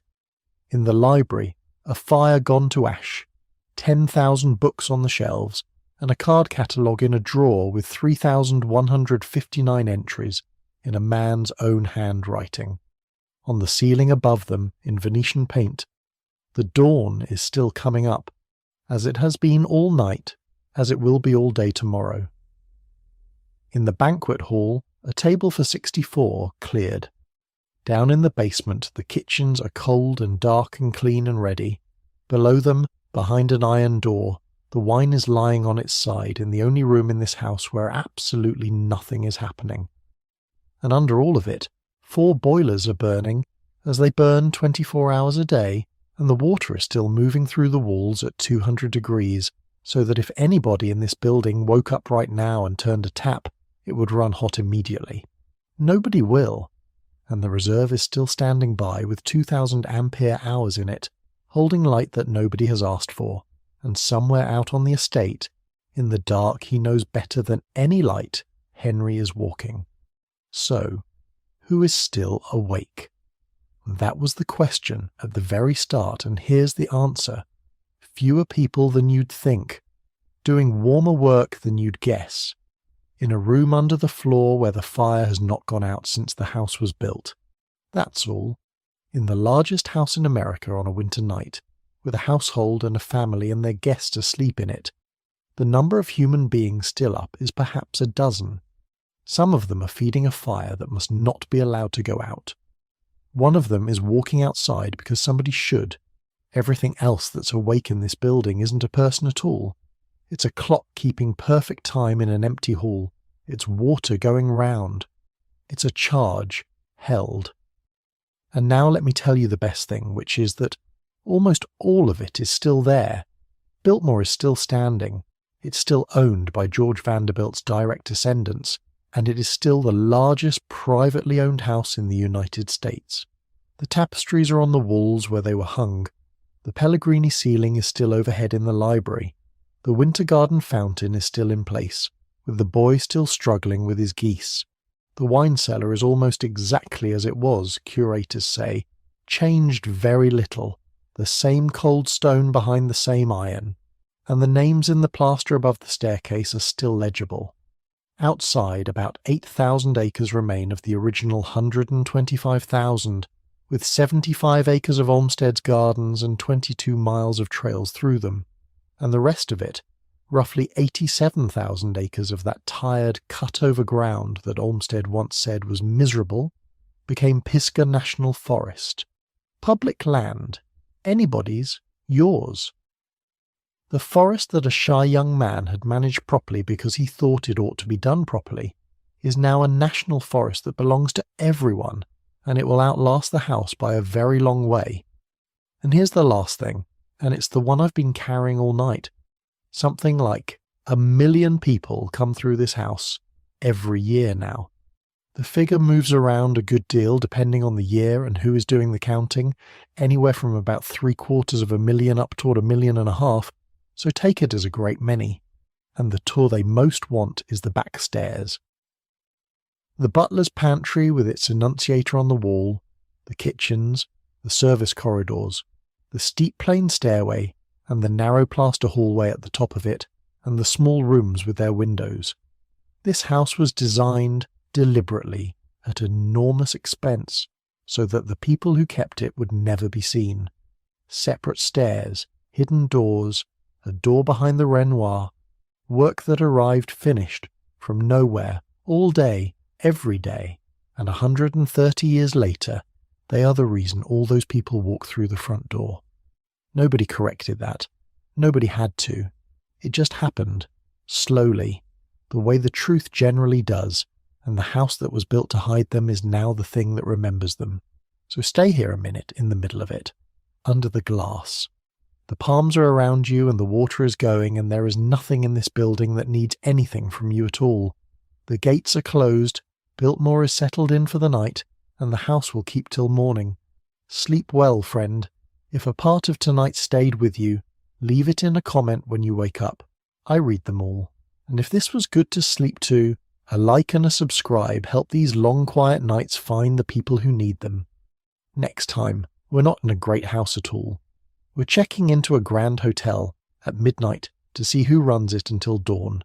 In the library, a fire gone to ash, 10,000 books on the shelves, and a card catalogue in a drawer with 3,159 entries in a man's own handwriting. On the ceiling above them, in Venetian paint, the dawn is still coming up, as it has been all night, as it will be all day tomorrow. In the banquet hall, a table for 64 cleared. Down in the basement, the kitchens are cold and dark and clean and ready. Below them, behind an iron door, the wine is lying on its side in the only room in this house where absolutely nothing is happening. And under all of it, 4 boilers are burning, as they burn 24 hours a day, and the water is still moving through the walls at 200 degrees, so that if anybody in this building woke up right now and turned a tap, it would run hot immediately. Nobody will. And the reserve is still standing by with 2,000 ampere hours in it, holding light that nobody has asked for, and somewhere out on the estate, in the dark he knows better than any light, Henry is walking. So, who is still awake? That was the question at the very start, and here's the answer. Fewer people than you'd think, doing warmer work than you'd guess, in a room under the floor where the fire has not gone out since the house was built. That's all. In the largest house in America on a winter night, with a household and a family and their guests asleep in it. The number of human beings still up is perhaps a dozen. Some of them are feeding a fire that must not be allowed to go out. One of them is walking outside because somebody should. Everything else that's awake in this building isn't a person at all. It's a clock keeping perfect time in an empty hall. It's water going round. It's a charge held. And now let me tell you the best thing, which is that almost all of it is still there. Biltmore is still standing. It's still owned by George Vanderbilt's direct descendants, and it is still the largest privately owned house in the United States. The tapestries are on the walls where they were hung. The Pellegrini ceiling is still overhead in the library. The winter garden fountain is still in place, with the boy still struggling with his geese. The wine cellar is almost exactly as it was, curators say, changed very little, the same cold stone behind the same iron, and the names in the plaster above the staircase are still legible. Outside, about 8,000 acres remain of the original 125,000, with 75 acres of Olmsted's gardens and 22 miles of trails through them, and the rest of it, roughly 87,000 acres of that tired, cut-over ground that Olmsted once said was miserable, became Pisgah National Forest. Public land, anybody's, yours. The forest that a shy young man had managed properly because he thought it ought to be done properly is now a national forest that belongs to everyone, and it will outlast the house by a very long way. And here's the last thing, and it's the one I've been carrying all night. Something like 1 million people come through this house every year now. The figure moves around a good deal depending on the year and who is doing the counting, anywhere from about 750,000 up toward 1.5 million, so take it as a great many. And the tour they most want is the back stairs. The butler's pantry with its annunciator on the wall, the kitchens, the service corridors, the steep plain stairway, and the narrow plaster hallway at the top of it, and the small rooms with their windows. This house was designed deliberately at enormous expense so that the people who kept it would never be seen. Separate stairs, hidden doors, a door behind the Renoir, work that arrived finished from nowhere all day, every day, and 130 years later, they are the reason all those people walk through the front door. Nobody corrected that. Nobody had to. It just happened, slowly, the way the truth generally does, and the house that was built to hide them is now the thing that remembers them. So stay here a minute in the middle of it, under the glass. The palms are around you and the water is going, and there is nothing in this building that needs anything from you at all. The gates are closed, Biltmore is settled in for the night, and the house will keep till morning. Sleep well, friend. If a part of tonight stayed with you, leave it in a comment when you wake up. I read them all. And if this was good to sleep to, a like and a subscribe help these long quiet nights find the people who need them. Next time, we're not in a great house at all. We're checking into a grand hotel at midnight to see who runs it until dawn.